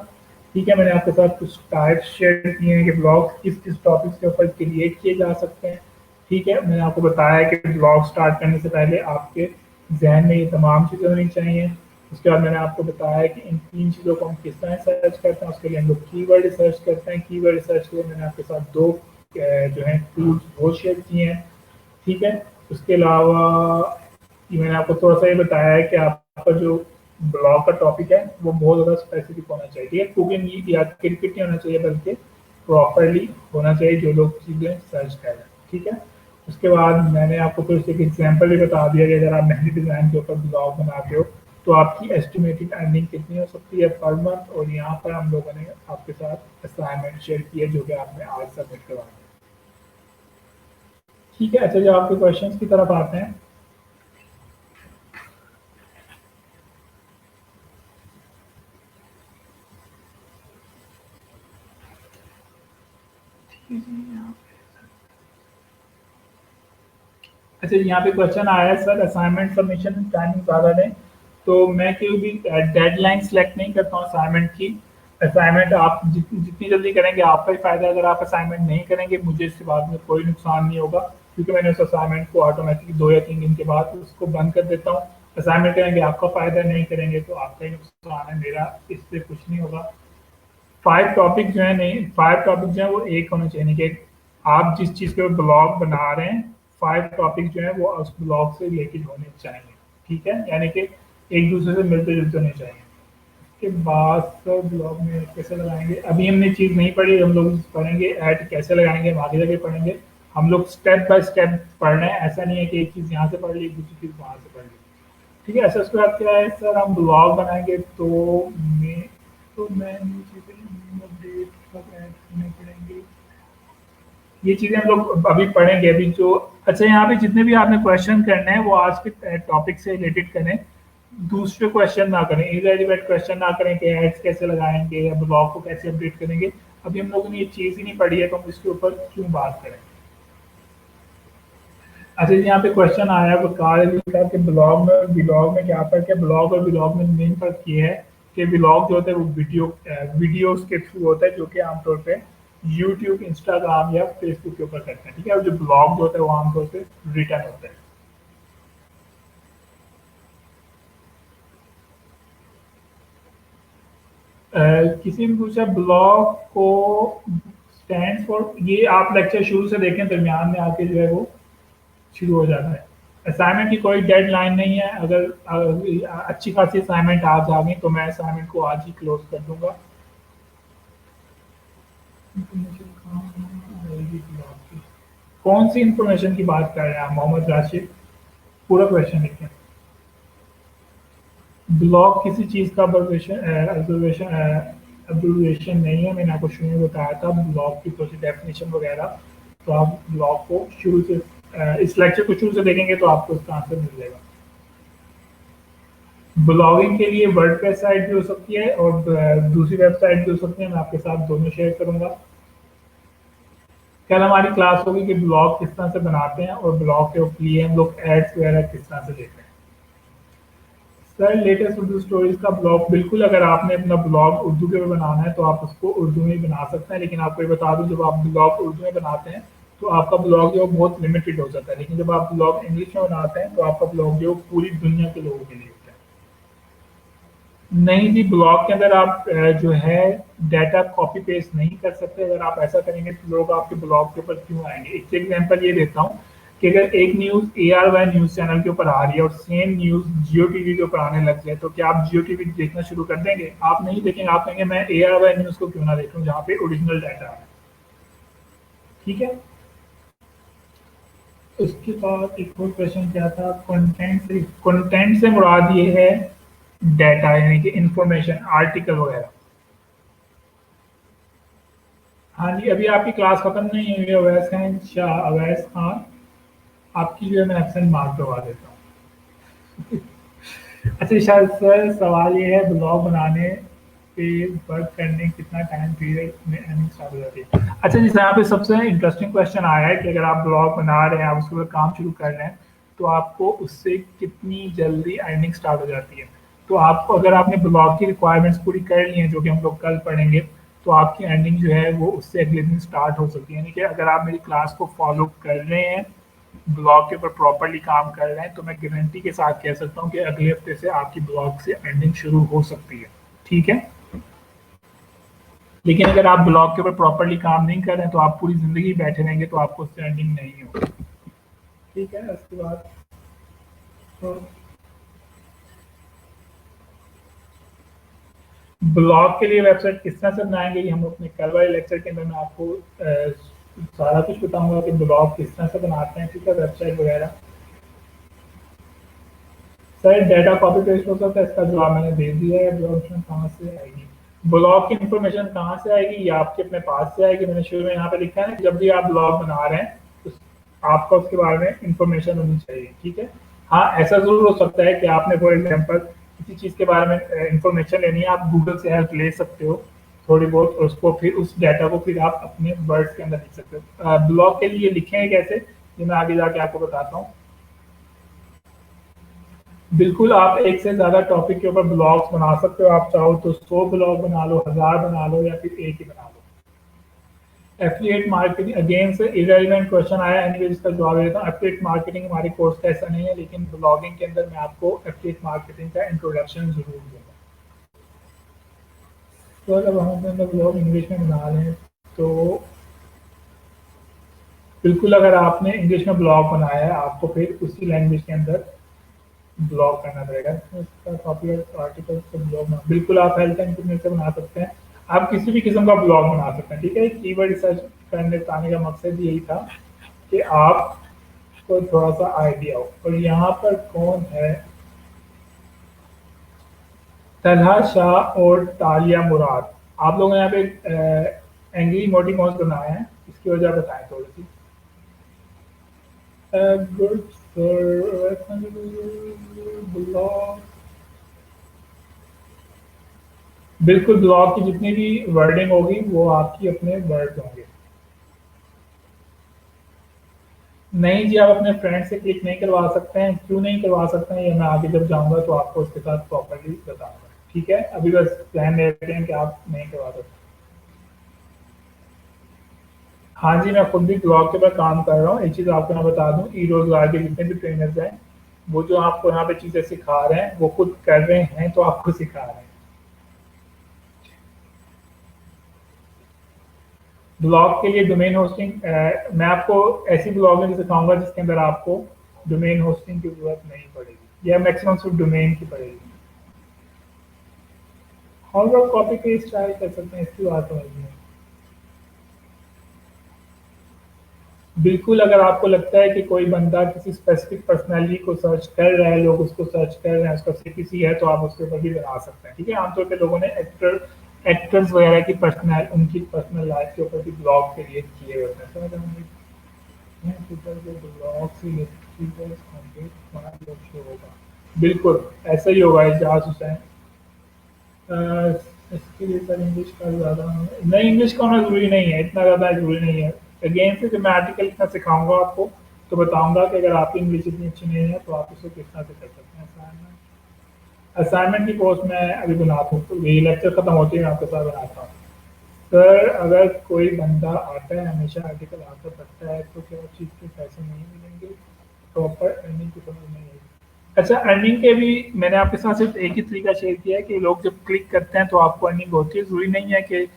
ठीक है, मैंने आपके साथ कुछ टाइप्स शेयर किए हैं कि ब्लॉग किस किस टॉपिक्स के ऊपर क्रिएट किए जा सकते हैं। ठीक है, मैंने आपको बताया है कि ब्लॉग स्टार्ट करने से पहले आपके जहन में ये तमाम चीज़ें होनी चाहिए। उसके बाद मैंने आपको बताया है कि इन 3 चीज़ों को हम किस तरह सर्च करते हैं। उसके लिए हम लोग कीवर्ड रिसर्च करते हैं। कीवर्ड रिसर्च के लिए मैंने आपके साथ 2 जो है टूल्स वो शेयर किए हैं। ठीक है, उसके अलावा ये मैंने आपको थोड़ा-सा ये बताया है कि आपका जो ब्लॉग का टॉपिक है वो बहुत ज़्यादा स्पेसिफिक होना चाहिए। ठीक है, कुकिंग या क्रिकेट नहीं होना चाहिए, बल्कि प्रॉपर्ली होना चाहिए जो लोग चीज़ें सर्च कर रहे हैं। ठीक है, उसके बाद मैंने आपको फिर से एक एग्जांपल भी बता दिया कि अगर आप मेहंदी डिज़ाइन के ऊपर ब्लॉग बनाते हो तो आपकी एस्टिमेटेड अर्निंग कितनी हो सकती है पर मंथ। और यहाँ पर हम लोगों ने आपके साथ असाइनमेंट शेयर की है जो कि आपने आज सबमिट करवाना है। ठीक है, अच्छा जो आपके क्वेश्चंस की तरफ आते हैं। अच्छा, यहाँ पे क्वेश्चन आया है सर असाइनमेंट सबमिशन टाइमिंग ज़्यादा दें। तो मैं कोई भी डेडलाइन सेलेक्ट नहीं करता हूँ असाइनमेंट की। असाइनमेंट आप जितनी जल्दी करेंगे आपका ही फायदा है। अगर आप असाइनमेंट नहीं करेंगे मुझे इससे बाद में कोई नुकसान नहीं होगा, क्योंकि मैंने उस असाइनमेंट को ऑटोमेटिकली 2 या 3 दिन के बाद उसको बंद कर देता हूँ। असाइनमेंट करेंगे आपका फायदा, नहीं करेंगे तो आपका ही नुकसान है, मेरा इससे कुछ नहीं होगा। 5 टॉपिक जो है नहीं, 5 टॉपिक जो है वो एक होने चाहिए, नहीं कि आप जिस चीज़ पे ब्लॉग बना रहे हैं 5 टॉपिक जो है वो उस ब्लॉग से रिलेटेड होने चाहिए। ठीक है, यानी कि एक दूसरे से मिलते जुलते होने चाहिए। उसके बाद सर ब्लॉग में कैसे लगाएंगे, अभी हमने चीज़ नहीं पढ़ी, हम लोग पढ़ेंगे ऐड कैसे लगाएंगे, हम आगे जाके पढ़ेंगे। हम लोग स्टेप बाय स्टेप पढ़ रहे हैं, ऐसा नहीं है कि एक चीज़ यहाँ से पढ़ ली दूसरी चीज़ वहाँ से पढ़ ली। ठीक है, ऐसा उसके बाद क्या है सर, हम ब्लॉग बनाएंगे मैं ये चीज़ें अपडेट ऐड करने पड़ेंगे। ये चीज़ें हम लोग अभी पढ़ेंगे। अभी जो अच्छा यहाँ पे जितने भी आपने क्वेश्चन करने हैं वो आज के टॉपिक से रिलेटेड करें, दूसरे क्वेश्चन ना करें, इरेलीवेंट क्वेश्चन ना करें कि एड्स कैसे लगाएंगे या ब्लॉग को कैसे अपडेट करेंगे। अभी हम लोगों ने ये चीज़ ही नहीं पढ़ी है तो हम इसके ऊपर क्यों बात करें। अच्छा जी, यहाँ पे क्वेश्चन आया है विकार अली का कि ब्लॉग में क्या फर्क है। ब्लॉग और ब्लॉग में मेन फर्क ये है कि ब्लॉग जो होता है वो वीडियोस के थ्रू होता है, जो कि आमतौर पे यूट्यूब, इंस्टाग्राम या फेसबुक के ऊपर करते हैं। ठीक है, और जो ब्लॉग जो होता है वो आमतौर पे रिटर्न होता है। किसी भी पूछा ब्लॉग को स्टैंड फॉर, ये आप लेक्चर शुरू से देखें, दरमियान में आके जो है वो शुरू हो जाता है। असाइनमेंट की कोई डेडलाइन नहीं है। अगर अच्छी खासी असाइनमेंट आज आ गई तो मैं असाइनमेंट को आज ही क्लोज कर दूंगा। कौन सी इंफॉर्मेशन की बात कर रहे हैं आप मोहम्मद राशिद? पूरा क्वेश्चन लिखें। ब्लॉग किसी चीज़ का अब्रिविएशन नहीं है। मैंने आपको शुरू में बताया था ब्लॉग की थोड़ी डेफिनेशन वगैरह। तो आप ब्लॉग को शुरू से इस लेक्चर को शुरू से देखेंगे तो आपको इसका आंसर मिल जाएगा। ब्लॉगिंग के लिए वर्डप्रेस साइट भी हो सकती है और दूसरी वेबसाइट भी हो सकती है। मैं आपके साथ दोनों शेयर करूंगा। कल हमारी क्लास होगी कि ब्लॉग किस तरह से बनाते हैं और ब्लॉग के लिए हम लोग एड्स वगैरह किस तरह से देते हैं। सर लेटेस्ट उर्दू स्टोरीज का ब्लॉग, बिल्कुल अगर आपने अपना ब्लॉग उर्दू के में बनाना है तो आप उसको उर्दू में ही बना सकते हैं। लेकिन आपको ये बता दूं, जब आप ब्लॉग उर्दू में बनाते हैं तो आपका ब्लॉग जो बहुत लिमिटेड हो जाता है। लेकिन जब आप ब्लॉग इंग्लिश में बनाते हैं तो आपका ब्लॉग जो पूरी दुनिया के लोगों के लिए होता है। नहीं जी, ब्लॉग के अंदर आप जो है डाटा कॉपी पेस्ट नहीं कर सकते। अगर आप ऐसा करेंगे तो लोग आपके ब्लॉग के ऊपर क्यों आएंगे? एक एग्जांपल ये देता हूँ कि अगर एक न्यूज़ ARY न्यूज़ चैनल के ऊपर आ रही है और सेम न्यूज़ जियो टीवी के ऊपर आने लग जाए तो क्या आप जियो टीवी देखना शुरू कर देंगे? आप नहीं देखेंगे। आप कहेंगे मैं ARY न्यूज़ को क्यों ना देखूं जहाँ पे ओरिजिनल डाटा है। ठीक है। उसके बाद एक और क्वेश्चन क्या था? कंटेंट से मुराद ये है डाटा, यानी कि इंफॉर्मेशन, आर्टिकल वगैरह। हाँ जी, अभी आपकी क्लास खत्म नहीं हुई है। अवैस खान शाह, अवैस खान, आपकी जो है मैं एब्सेंट मार्क करवा देता हूँ। अच्छा शायद सर, सवाल ये है ब्लॉग बनाने पे वर्क करने कितना टाइम पीरियड में अर्निंग स्टार्ट हो जाती है? अच्छा जी सर, यहाँ पे सबसे इंटरेस्टिंग क्वेश्चन आया है कि अगर आप ब्लॉग बना रहे हैं, आप उसके ऊपर काम शुरू कर रहे हैं तो आपको उससे कितनी जल्दी अर्निंग स्टार्ट हो जाती है। तो आपको, अगर आपने ब्लॉग की रिक्वायरमेंट्स पूरी कर ली हैं जो कि हम लोग कल पढ़ेंगे, तो आपकी अर्निंग जो है वो उससे अगले दिन स्टार्ट हो सकती है। यानी कि अगर आप मेरी क्लास को फॉलो कर रहे हैं, ब्लॉग के ऊपर प्रॉपर्ली काम कर रहे हैं, तो मैं गारंटी के साथ कह सकता हूँ कि अगले हफ्ते से आपकी ब्लॉग से अर्निंग शुरू हो सकती है। ठीक है। लेकिन अगर आप ब्लॉग के ऊपर प्रॉपर्ली काम नहीं कर रहे हैं तो आप पूरी जिंदगी बैठे रहेंगे तो आपको उससे अर्निंग नहीं होगी। ठीक है। उसके बाद तो ब्लॉग के लिए वेबसाइट किस तरह से बनाएंगे, ये हम अपने कल वाले लेक्चर के अंदर मैं आपको सारा कुछ बताऊंगा कि ब्लॉग किस तरह से बनाते हैं। ठीक है, वेबसाइट वगैरह। सर डाटा कॉपी पेस्ट हो सकता है, इसका जवाब मैंने दे दिया है। ब्लॉग कहाँ से आएगी? ब्लॉग की इन्फॉर्मेशन कहाँ से आएगी? ये आपके अपने पास से आएगी। मैंने शुरू में यहाँ पे लिखा है ना, जब भी आप ब्लॉग बना रहे हैं तो आपको उसके बारे में इंफॉर्मेशन होनी चाहिए। ठीक है। हाँ, ऐसा जरूर हो सकता है कि आपने फॉर एग्जाम्पल किसी चीज़ के बारे में इंफॉर्मेशन लेनी है, आप गूगल से हेल्प ले सकते हो थोड़ी बहुत, और उसको फिर उस डाटा को फिर आप अपने वर्ड्स के अंदर लिख सकते हो। ब्लॉग के लिए लिखें कैसे, ये मैं आगे जाके आपको बताता हूँ। बिल्कुल, आप एक से ज़्यादा टॉपिक के ऊपर ब्लॉग्स बना सकते हो। आप चाहो तो 100 ब्लॉग बना लो, 1000 बना लो, या फिर एक ही बना लो। एफिलिएट मार्केटिंग, अगेन से इरेलीवेंट क्वेश्चन आया, एनीवे इसका जवाब देता हूँ। एफिलिएट मार्केटिंग हमारे कोर्स का ऐसा नहीं है, लेकिन ब्लॉगिंग के अंदर मैं आपको एफिलिएट मार्केटिंग का इंट्रोडक्शन जरूर दूंगा। तो अगर हम अपने अंदर ब्लॉग इंग्लिश में बना रहे हैं तो बिल्कुल, अगर आपने इंग्लिश में ब्लॉग बनाया है आपको फिर उसी लैंग्वेज के अंदर ब्लॉग करना पड़ेगा। इसका कॉपीराइट आर्टिकल से ब्लॉग बना, बिल्कुल आप हेल्थ एंड फिटनेस से बना सकते हैं। आप किसी भी किस्म का ब्लॉग बना सकते हैं। ठीक है। कीवर्ड रिसर्च करने का मकसद यही था कि आपको थोड़ा सा आइडिया हो। और यहाँ पर कौन है? तलहा शाह और तालिया मुराद। आप लोगों ने यहाँ पे एंग्री मोटी मौज बनाया है, इसकी वजह बताएं थोड़ी सी। गुड ब्लॉग, बिल्कुल ब्लॉग की जितनी भी वर्डिंग होगी वो आपकी अपने वर्ड होंगे। नहीं जी, आप अपने फ्रेंड से क्लिक नहीं करवा सकते हैं। क्यों नहीं करवा सकते हैं ये मैं आगे जब जाऊंगा तो आपको उसके साथ प्रॉपर्ली बताऊंगा। ठीक है, अभी बस ध्यान में रखें कि आप नहीं करवा सकते। हाँ जी, मैं खुद भी ब्लॉग के ऊपर काम कर रहा हूँ। एक चीज़ आपको मैं बता दूँ, ई रोजगार के जितने भी ट्रेनर्स हैं वो जो आपको यहाँ पे चीज़ें सिखा रहे हैं वो खुद कर रहे हैं तो आपको सिखा रहे हैं। ब्लॉग के लिए डोमेन होस्टिंग, मैं आपको ऐसी ब्लॉगिंग सिखाऊंगा जिसके अंदर आपको डोमेन होस्टिंग की जरूरत नहीं पड़ेगी, या मैक्सिमम सिर्फ डोमेन की पड़ेगी। और आप कॉपी पेस्ट ट्राई कर सकते हैं, इसकी बात समझिए। बिल्कुल, अगर आपको लगता है कि कोई बंदा किसी स्पेसिफिक पर्सनैलिटी को सर्च कर रहा है, लोग उसको सर्च कर रहे हैं, उसका सीपीसी है, तो आप उसके ऊपर भी बना सकते हैं। ठीक है, आमतौर पे लोगों ने एक्टर्स वगैरह की उनकी पर्सनल लाइफ के ऊपर भी ब्लॉग क्रिएट किए होते हैं। समझ रहे हैं, ट्विटर पे ब्लॉग से रिलेटेड कंटेंट हमारा लोग शो होगा। बिल्कुल ऐसा ही होगा इजाज हुसैन। इसके लिए सर इंग्लिश का ज़्यादा नहीं, इंग्लिश का होना ज़रूरी नहीं है, इतना ज़्यादा ज़रूरी नहीं है। अगेन से जब मैं आर्टिकल इतना सिखाऊंगा आपको, तो बताऊंगा कि अगर आपकी इंग्लिश इतनी अच्छी नहीं है तो आप उसको किस तरह से कर सकते हैं। असाइनमेंट, असाइनमेंट की पोस्ट मैं अभी बनाता हूँ, तो ये लेक्चर खत्म होते ही मैं आपके साथ बनाता हूँ। सर अगर कोई बंदा आता है, हमेशा आर्टिकल आता पढ़ता है, तो क्या उस चीज़ के पैसे नहीं मिलेंगे? प्रॉपर अर्निंग की समझ नहीं आई। अच्छा, अर्निंग के भी मैंने आपके साथ सिर्फ एक ही तरीका शेयर किया है कि लोग जब क्लिक करते हैं तो आपको अर्निंग होती है। ज़रूरी नहीं है कि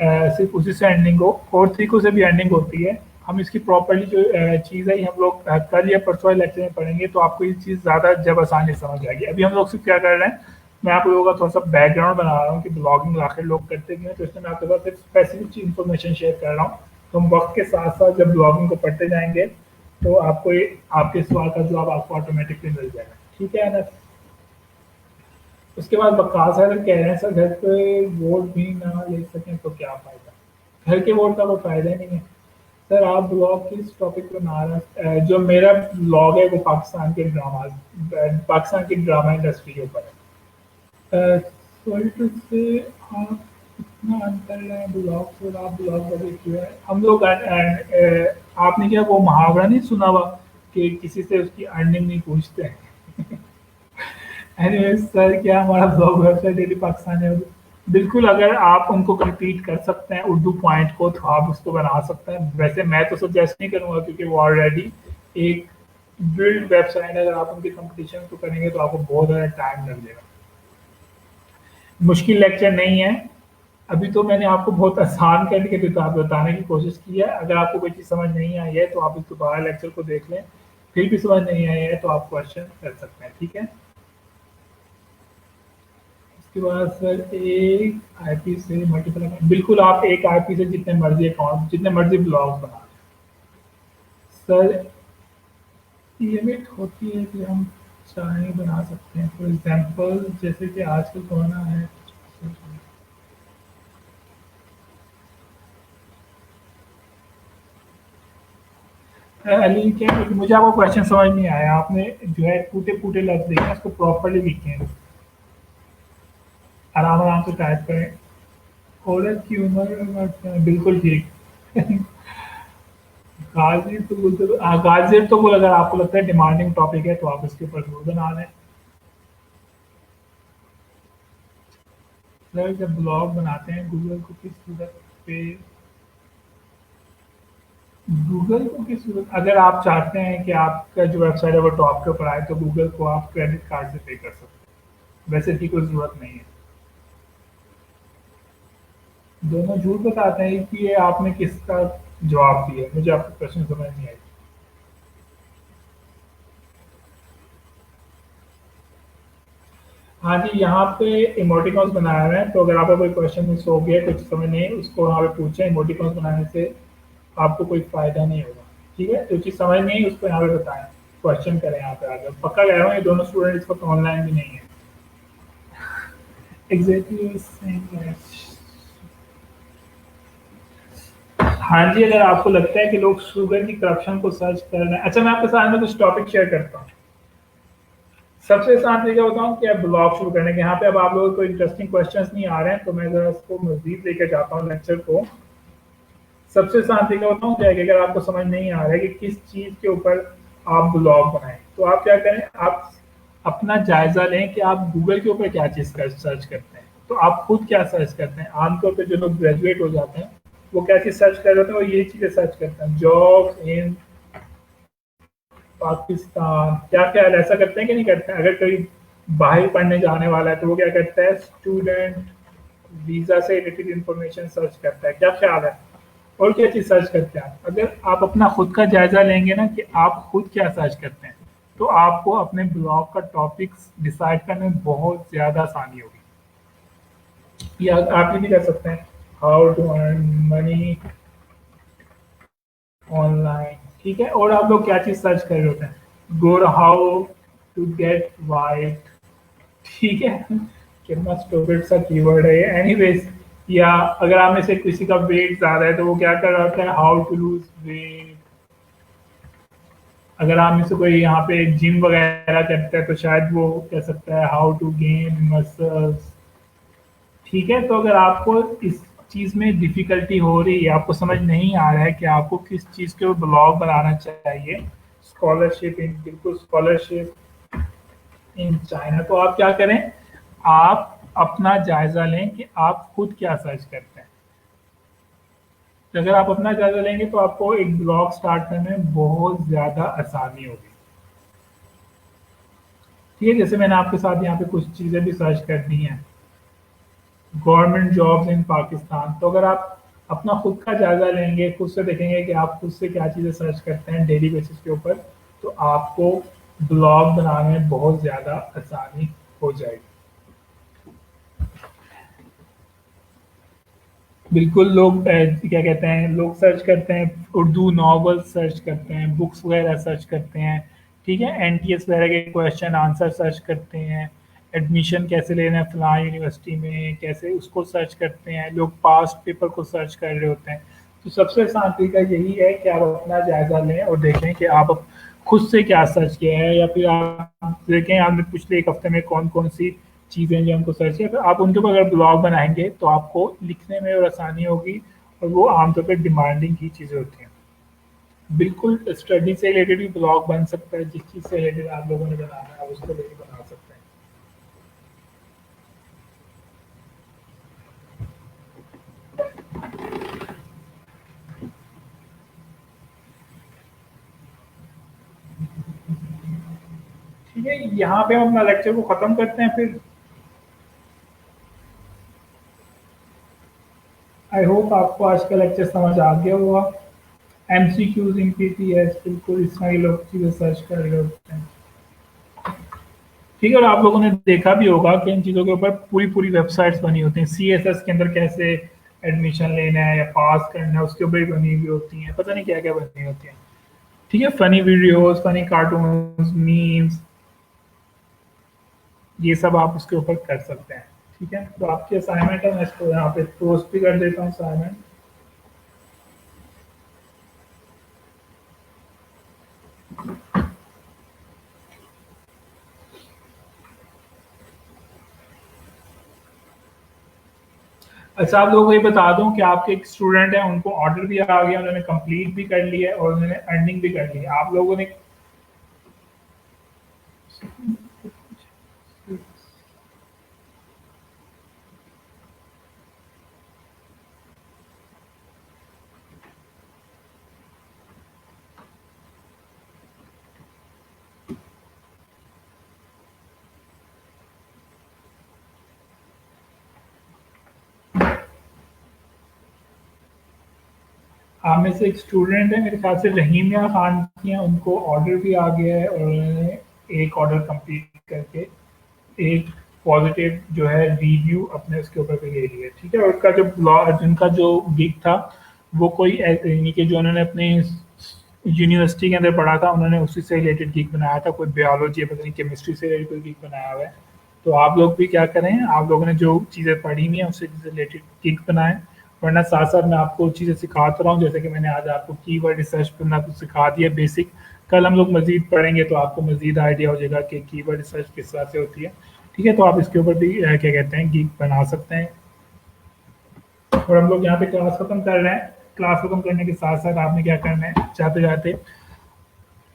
सिर्फ उसी से अर्निंग हो, और तरीकों से भी अर्निंग होती है। हम इसकी प्रॉपर्ली जो चीज़ है, ये हम लोग कल या परसों लेक्चर में पढ़ेंगे, तो आपको ये चीज़ ज़्यादा जब आसानी से समझ आएगी। अभी हम लोग सिर्फ क्या कर रहे हैं, मैं आप लोगों का थोड़ा सा बैकग्राउंड बना रहा हूँ कि ब्लॉगिंग आखिर लोग करते क्यों हैं, तो इसमें मैं आपके साथ सिर्फ स्पेसिफिक इन्फॉर्मेशन शेयर कर रहा हूँ। तो हम वक्त के साथ साथ जब ब्लॉगिंग को पढ़ते जाएंगे, तो आपको ये आपके सवाल का जवाब आपको ऑटोमेटिकली मिल जाएगा। ठीक है अनस? उसके बाद वकास सर कह रहे हैं, सर घर पे वोट भी ना ले सकें तो क्या फ़ायदा? घर के वोट का कोई फ़ायदा ही नहीं है। सर आप ब्लॉग किस टॉपिक पे बना रहे हैं? जो मेरा ब्लॉग है वो पाकिस्तान के ड्रामा, पाकिस्तान की ड्रामा इंडस्ट्री के ऊपर है। सॉरी टू से, आप इतना अंतर है ब्लॉग से, आप ब्लॉग बदल क्यों है? हम लोग आपने क्या वो मुहावरा नहीं सुना हुआ कि किसी से उसकी अर्निंग नहीं पूछते हैं? एनीवेज सर, क्या हमारा ब्लॉग वेबसाइट डेली पाकिस्तान है? बिल्कुल, अगर आप उनको कंप्लीट कर सकते हैं उर्दू पॉइंट को, तो आप उसको बना सकते हैं। वैसे मैं तो सजेस्ट नहीं करूँगा, क्योंकि वो ऑलरेडी एक बिल्ड वेबसाइट है। अगर आप उनके कंपटीशन को करेंगे तो आपको बहुत ज़्यादा टाइम लग जाएगा। मुश्किल लेक्चर नहीं है, अभी तो मैंने आपको बहुत आसान करके बताने की कोशिश की है। अगर आपको कोई चीज़ समझ नहीं आई है तो आप इस दोबारा लेक्चर को देख लें, फिर भी समझ नहीं आई है तो आप क्वेश्चन कर सकते हैं। ठीक है, उसके बाद सर एक आईपी से मल्टीपल अकाउंट, बिल्कुल आप एक आईपी से जितने मर्जी अकाउंट, जितने मर्जी ब्लॉग बना लें। सर लिमिट होती है कि हम चाहे बना सकते हैं, फॉर एग्जांपल जैसे कि आजकल कोरोना है। अली क्या, मुझे आपको क्वेश्चन समझ नहीं आया, आपने जो है टूटे फूटे लफ्ज देखे, उसको प्रॉपरली लिखें, आराम आराम से टाइप करें। औरत की उम्र बिल्कुल ठीक। गाजिर तो बोलते, गाजिर तो बोल, अगर आपको लगता है डिमांडिंग टॉपिक है तो आप इसके ऊपर जरूर बना लें। सर जब ब्लॉग बनाते हैं गूगल को किस सूरत पे, गूगल को किस सूरत, अगर आप चाहते हैं कि आपका जो वेबसाइट है वो टॉप के ऊपर आए, तो गूगल को आप क्रेडिट कार्ड से पे कर सकते हैं, वैसे की कोई ज़रूरत नहीं है। दोनों झूठ बताते हैं कि ये आपने किसका जवाब दिया? मुझे आपका क्वेश्चन समझ नहीं आई। हाँ जी, यहाँ पे इमोटिकॉन्स बनाए हुए हैं, तो अगर आपका कोई क्वेश्चन मिस हो गया, कुछ समझ नहीं, उसको वहाँ पे पूछें। इमोटिकॉन्स बनाने से आपको कोई फ़ायदा नहीं होगा। ठीक है, जो चीज़ समझ नहीं है उसको यहाँ पे बताएं, क्वेश्चन करें यहाँ पे आकर। पक्का कह रहा हूँ, ये दोनों स्टूडेंट इस वक्त ऑनलाइन भी नहीं है। Exactly same. हाँ जी, अगर आपको लगता है कि लोग शुगर की करप्शन को सर्च कर रहे हैं, अच्छा मैं आपके साथ में कुछ टॉपिक शेयर करता हूँ। सबसे आसान तरीका बताऊँ कि आप ब्लॉग शुरू करने के, यहाँ पे अब आप लोगों को इंटरेस्टिंग क्वेश्चंस नहीं आ रहे हैं, तो मैं ज़रा इसको मज़ीद लेकर जाता हूँ लेक्चर को। सबसे आसान तरीका बताऊँ क्या है कि अगर आपको समझ नहीं आ रहा है कि किस चीज़ के ऊपर आप ब्लॉग बनाएं, तो आप क्या करें, आप अपना जायज़ा लें कि आप गूगल के ऊपर क्या चीज़ सर्च करते हैं। तो आप खुद क्या सर्च करते हैं? आमतौर पर जो लोग ग्रेजुएट हो जाते हैं वो क्या चीज़ सर्च कर रहे होते हैं? वो ये चीज़ें सर्च करते हैं, जॉब इन पाकिस्तान। क्या क्या ऐसा करते हैं कि नहीं करते हैं? अगर कोई बाहर पढ़ने जाने वाला है तो वो क्या करता है, स्टूडेंट वीज़ा से रिलेटेड इंफॉर्मेशन सर्च करता है। क्या ख्याल है? और क्या चीज़ सर्च करते हैं आप? अगर आप अपना खुद का जायजा लेंगे ना कि आप खुद क्या सर्च करते हैं, तो आपको अपने ब्लॉग का टॉपिक्स डिसाइड करने में बहुत ज़्यादा आसानी होगी। या आप ये भी कर सकते हैं, how to earn money online, ठीक है। और आप लोग क्या चीज़ सर्च कर रहे होते हैं, गोर हाउ टू गेट वाइट, ठीक है। कितना स्टूपिड सा कीवर्ड है ये, एनीवेज। या अगर आप में से किसी का वेट ज़्यादा है तो वो क्या कर रहा होता है, हाउ टू लूज वेट। अगर आप में से कोई यहाँ पे जिम वगैरह करता है तो शायद वो कह सकता है हाउ टू गेन मसल्स, ठीक है। तो अगर आपको इस चीज़ में डिफ़िकल्टी हो रही है, आपको समझ नहीं आ रहा है कि आपको किस चीज़ के ऊपर ब्लॉग बनाना चाहिए, स्कॉलरशिप इन, बिल्कुल स्कॉलरशिप इन चाइना, तो आप क्या करें, आप अपना जायज़ा लें कि आप खुद क्या सर्च करते हैं। तो अगर आप अपना जायज़ा लेंगे तो आपको एक ब्लॉग स्टार्ट करने में बहुत ज़्यादा आसानी होगी, ठीक है। जैसे मैंने आपके साथ यहाँ पे कुछ चीज़ें भी सर्च कर दी हैं, गवर्नमेंट जॉब्स इन पाकिस्तान। तो अगर आप अपना खुद का जायज़ा लेंगे, खुद से देखेंगे कि आप खुद से क्या चीज़ें सर्च करते हैं डेली बेसिस के ऊपर, तो आपको ब्लॉग बनाने में बहुत ज़्यादा आसानी हो जाएगी। बिल्कुल, लोग क्या कहते हैं, लोग सर्च करते हैं, उर्दू नॉवल सर्च करते हैं, बुक्स वगैरह सर्च करते हैं, ठीक है। एनटीएस वगैरह के क्वेश्चन आंसर सर्च करते हैं, एडमिशन कैसे लेना है फलां यूनिवर्सिटी में, कैसे उसको सर्च करते हैं, लोग पास्ट पेपर को सर्च कर रहे होते हैं। तो सबसे आसान तरीका यही है कि आप अपना जायज़ा लें और देखें कि आप खुद से क्या सर्च किया है, या फिर आप देखें आपने पिछले 1 हफ्ते में कौन-कौन सी चीज़ें जो हमको सर्च किया, फिर आप उनके ऊपर अगर ब्लॉग बनाएँगे तो आपको लिखने में और आसानी होगी, और वो आमतौर पे डिमांडिंग ही चीज़ें होती हैं। बिल्कुल स्टडी से रिलेटेड भी ब्लॉग बन सकता है, जिस चीज़ से रिलेटेड आप लोगों ने बनाना है, आप उसको लेके बना सकते हैं। ठीक है, यहाँ पे हम अपना लेक्चर को ख़त्म करते हैं फिर। आई होप आपको आज का लेक्चर समझ आ गया होगा। एमसीक्यूज़ इन पीटीएस, बिल्कुल इस तरह के लोग चीज़ें सर्च कर रहे होते हैं। ठीक है, और आप लोगों ने देखा भी होगा कि इन चीज़ों के ऊपर पूरी-पूरी वेबसाइट्स बनी होती हैं। सीएसएस के अंदर कैसे एडमिशन लेना है या पास करना है, उसके ऊपर भी बनी हुई होती हैं। पता नहीं क्या-क्या बनी होती हैं। ठीक है, funny videos, funny cartoons, memes, ये सब आप उसके ऊपर कर सकते हैं। ठीक है, तो आपकी असाइनमेंट है, मैं इसको यहाँ पे पोस्ट भी कर देता हूँ असाइनमेंट। अच्छा, आप लोगों को ये बता दूँ कि आपके एक स्टूडेंट हैं, उनको ऑर्डर भी आ गया, उन्होंने कंप्लीट भी कर लिया है और उन्होंने अर्निंग भी कर ली है। आप लोगों ने आप में से एक स्टूडेंट है, मेरे ख्याल से रहीमिया खान की हैं, उनको ऑर्डर भी आ गया है और उन्होंने एक ऑर्डर कंप्लीट करके एक पॉजिटिव जो है रिव्यू अपने उसके ऊपर पे ले लिया। ठीक है, और उसका जो ब्लॉग, जिनका जो गिग था, वो कोई यानी कि जो उन्होंने अपने यूनिवर्सिटी के अंदर पढ़ा था, उन्होंने उसी से रिलेटेड गिग बनाया था, कोई बायोलॉजी या पता नहीं केमिस्ट्री से रिलेटेड कोई गिग बनाया हुआ है। तो आप लोग भी क्या करें, आप लोगों ने जो चीज़ें पढ़ी हुई हैं उससे रिलेटेड गिग बनाएं, वरना साथ साथ मैं आपको चीज़ें सिखाता रहा हूँ, जैसे कि मैंने आज आपको कीवर्ड रिसर्च करना कुछ सिखा दिया बेसिक। कल हम लोग मजीद पढ़ेंगे तो आपको मजीद आइडिया हो जाएगा कि कीवर्ड रिसर्च किस तरह से होती है। ठीक है, तो आप इसके ऊपर भी क्या कहते हैं गिग बना सकते हैं। और हम लोग यहाँ पे क्लास खत्म कर रहे हैं। क्लास खत्म करने के साथ साथ आपने क्या करना है, जाते जाते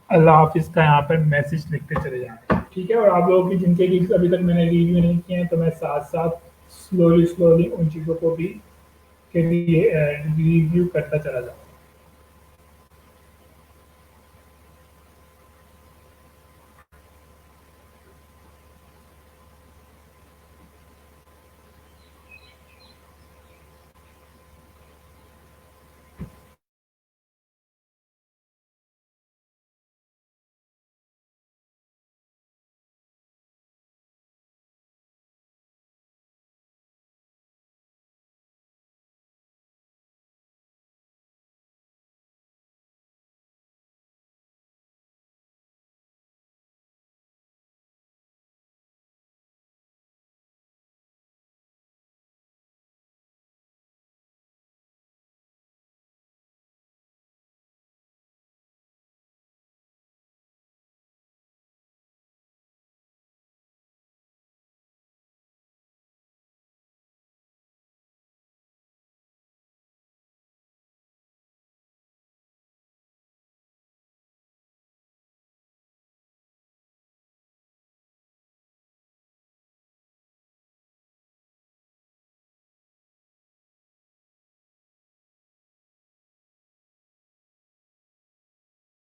अल्लाह हाफिज़ का यहाँ पर मैसेज लिखते चले जाएँ। ठीक है, और आप लोगों की जिनके गिग्स अभी तक मैंने रिव्यू नहीं किए हैं, तो मैं साथ साथ स्लोली स्लोली उन चीज़ों को भी के लिए रिव्यू करता चला जाऊँ।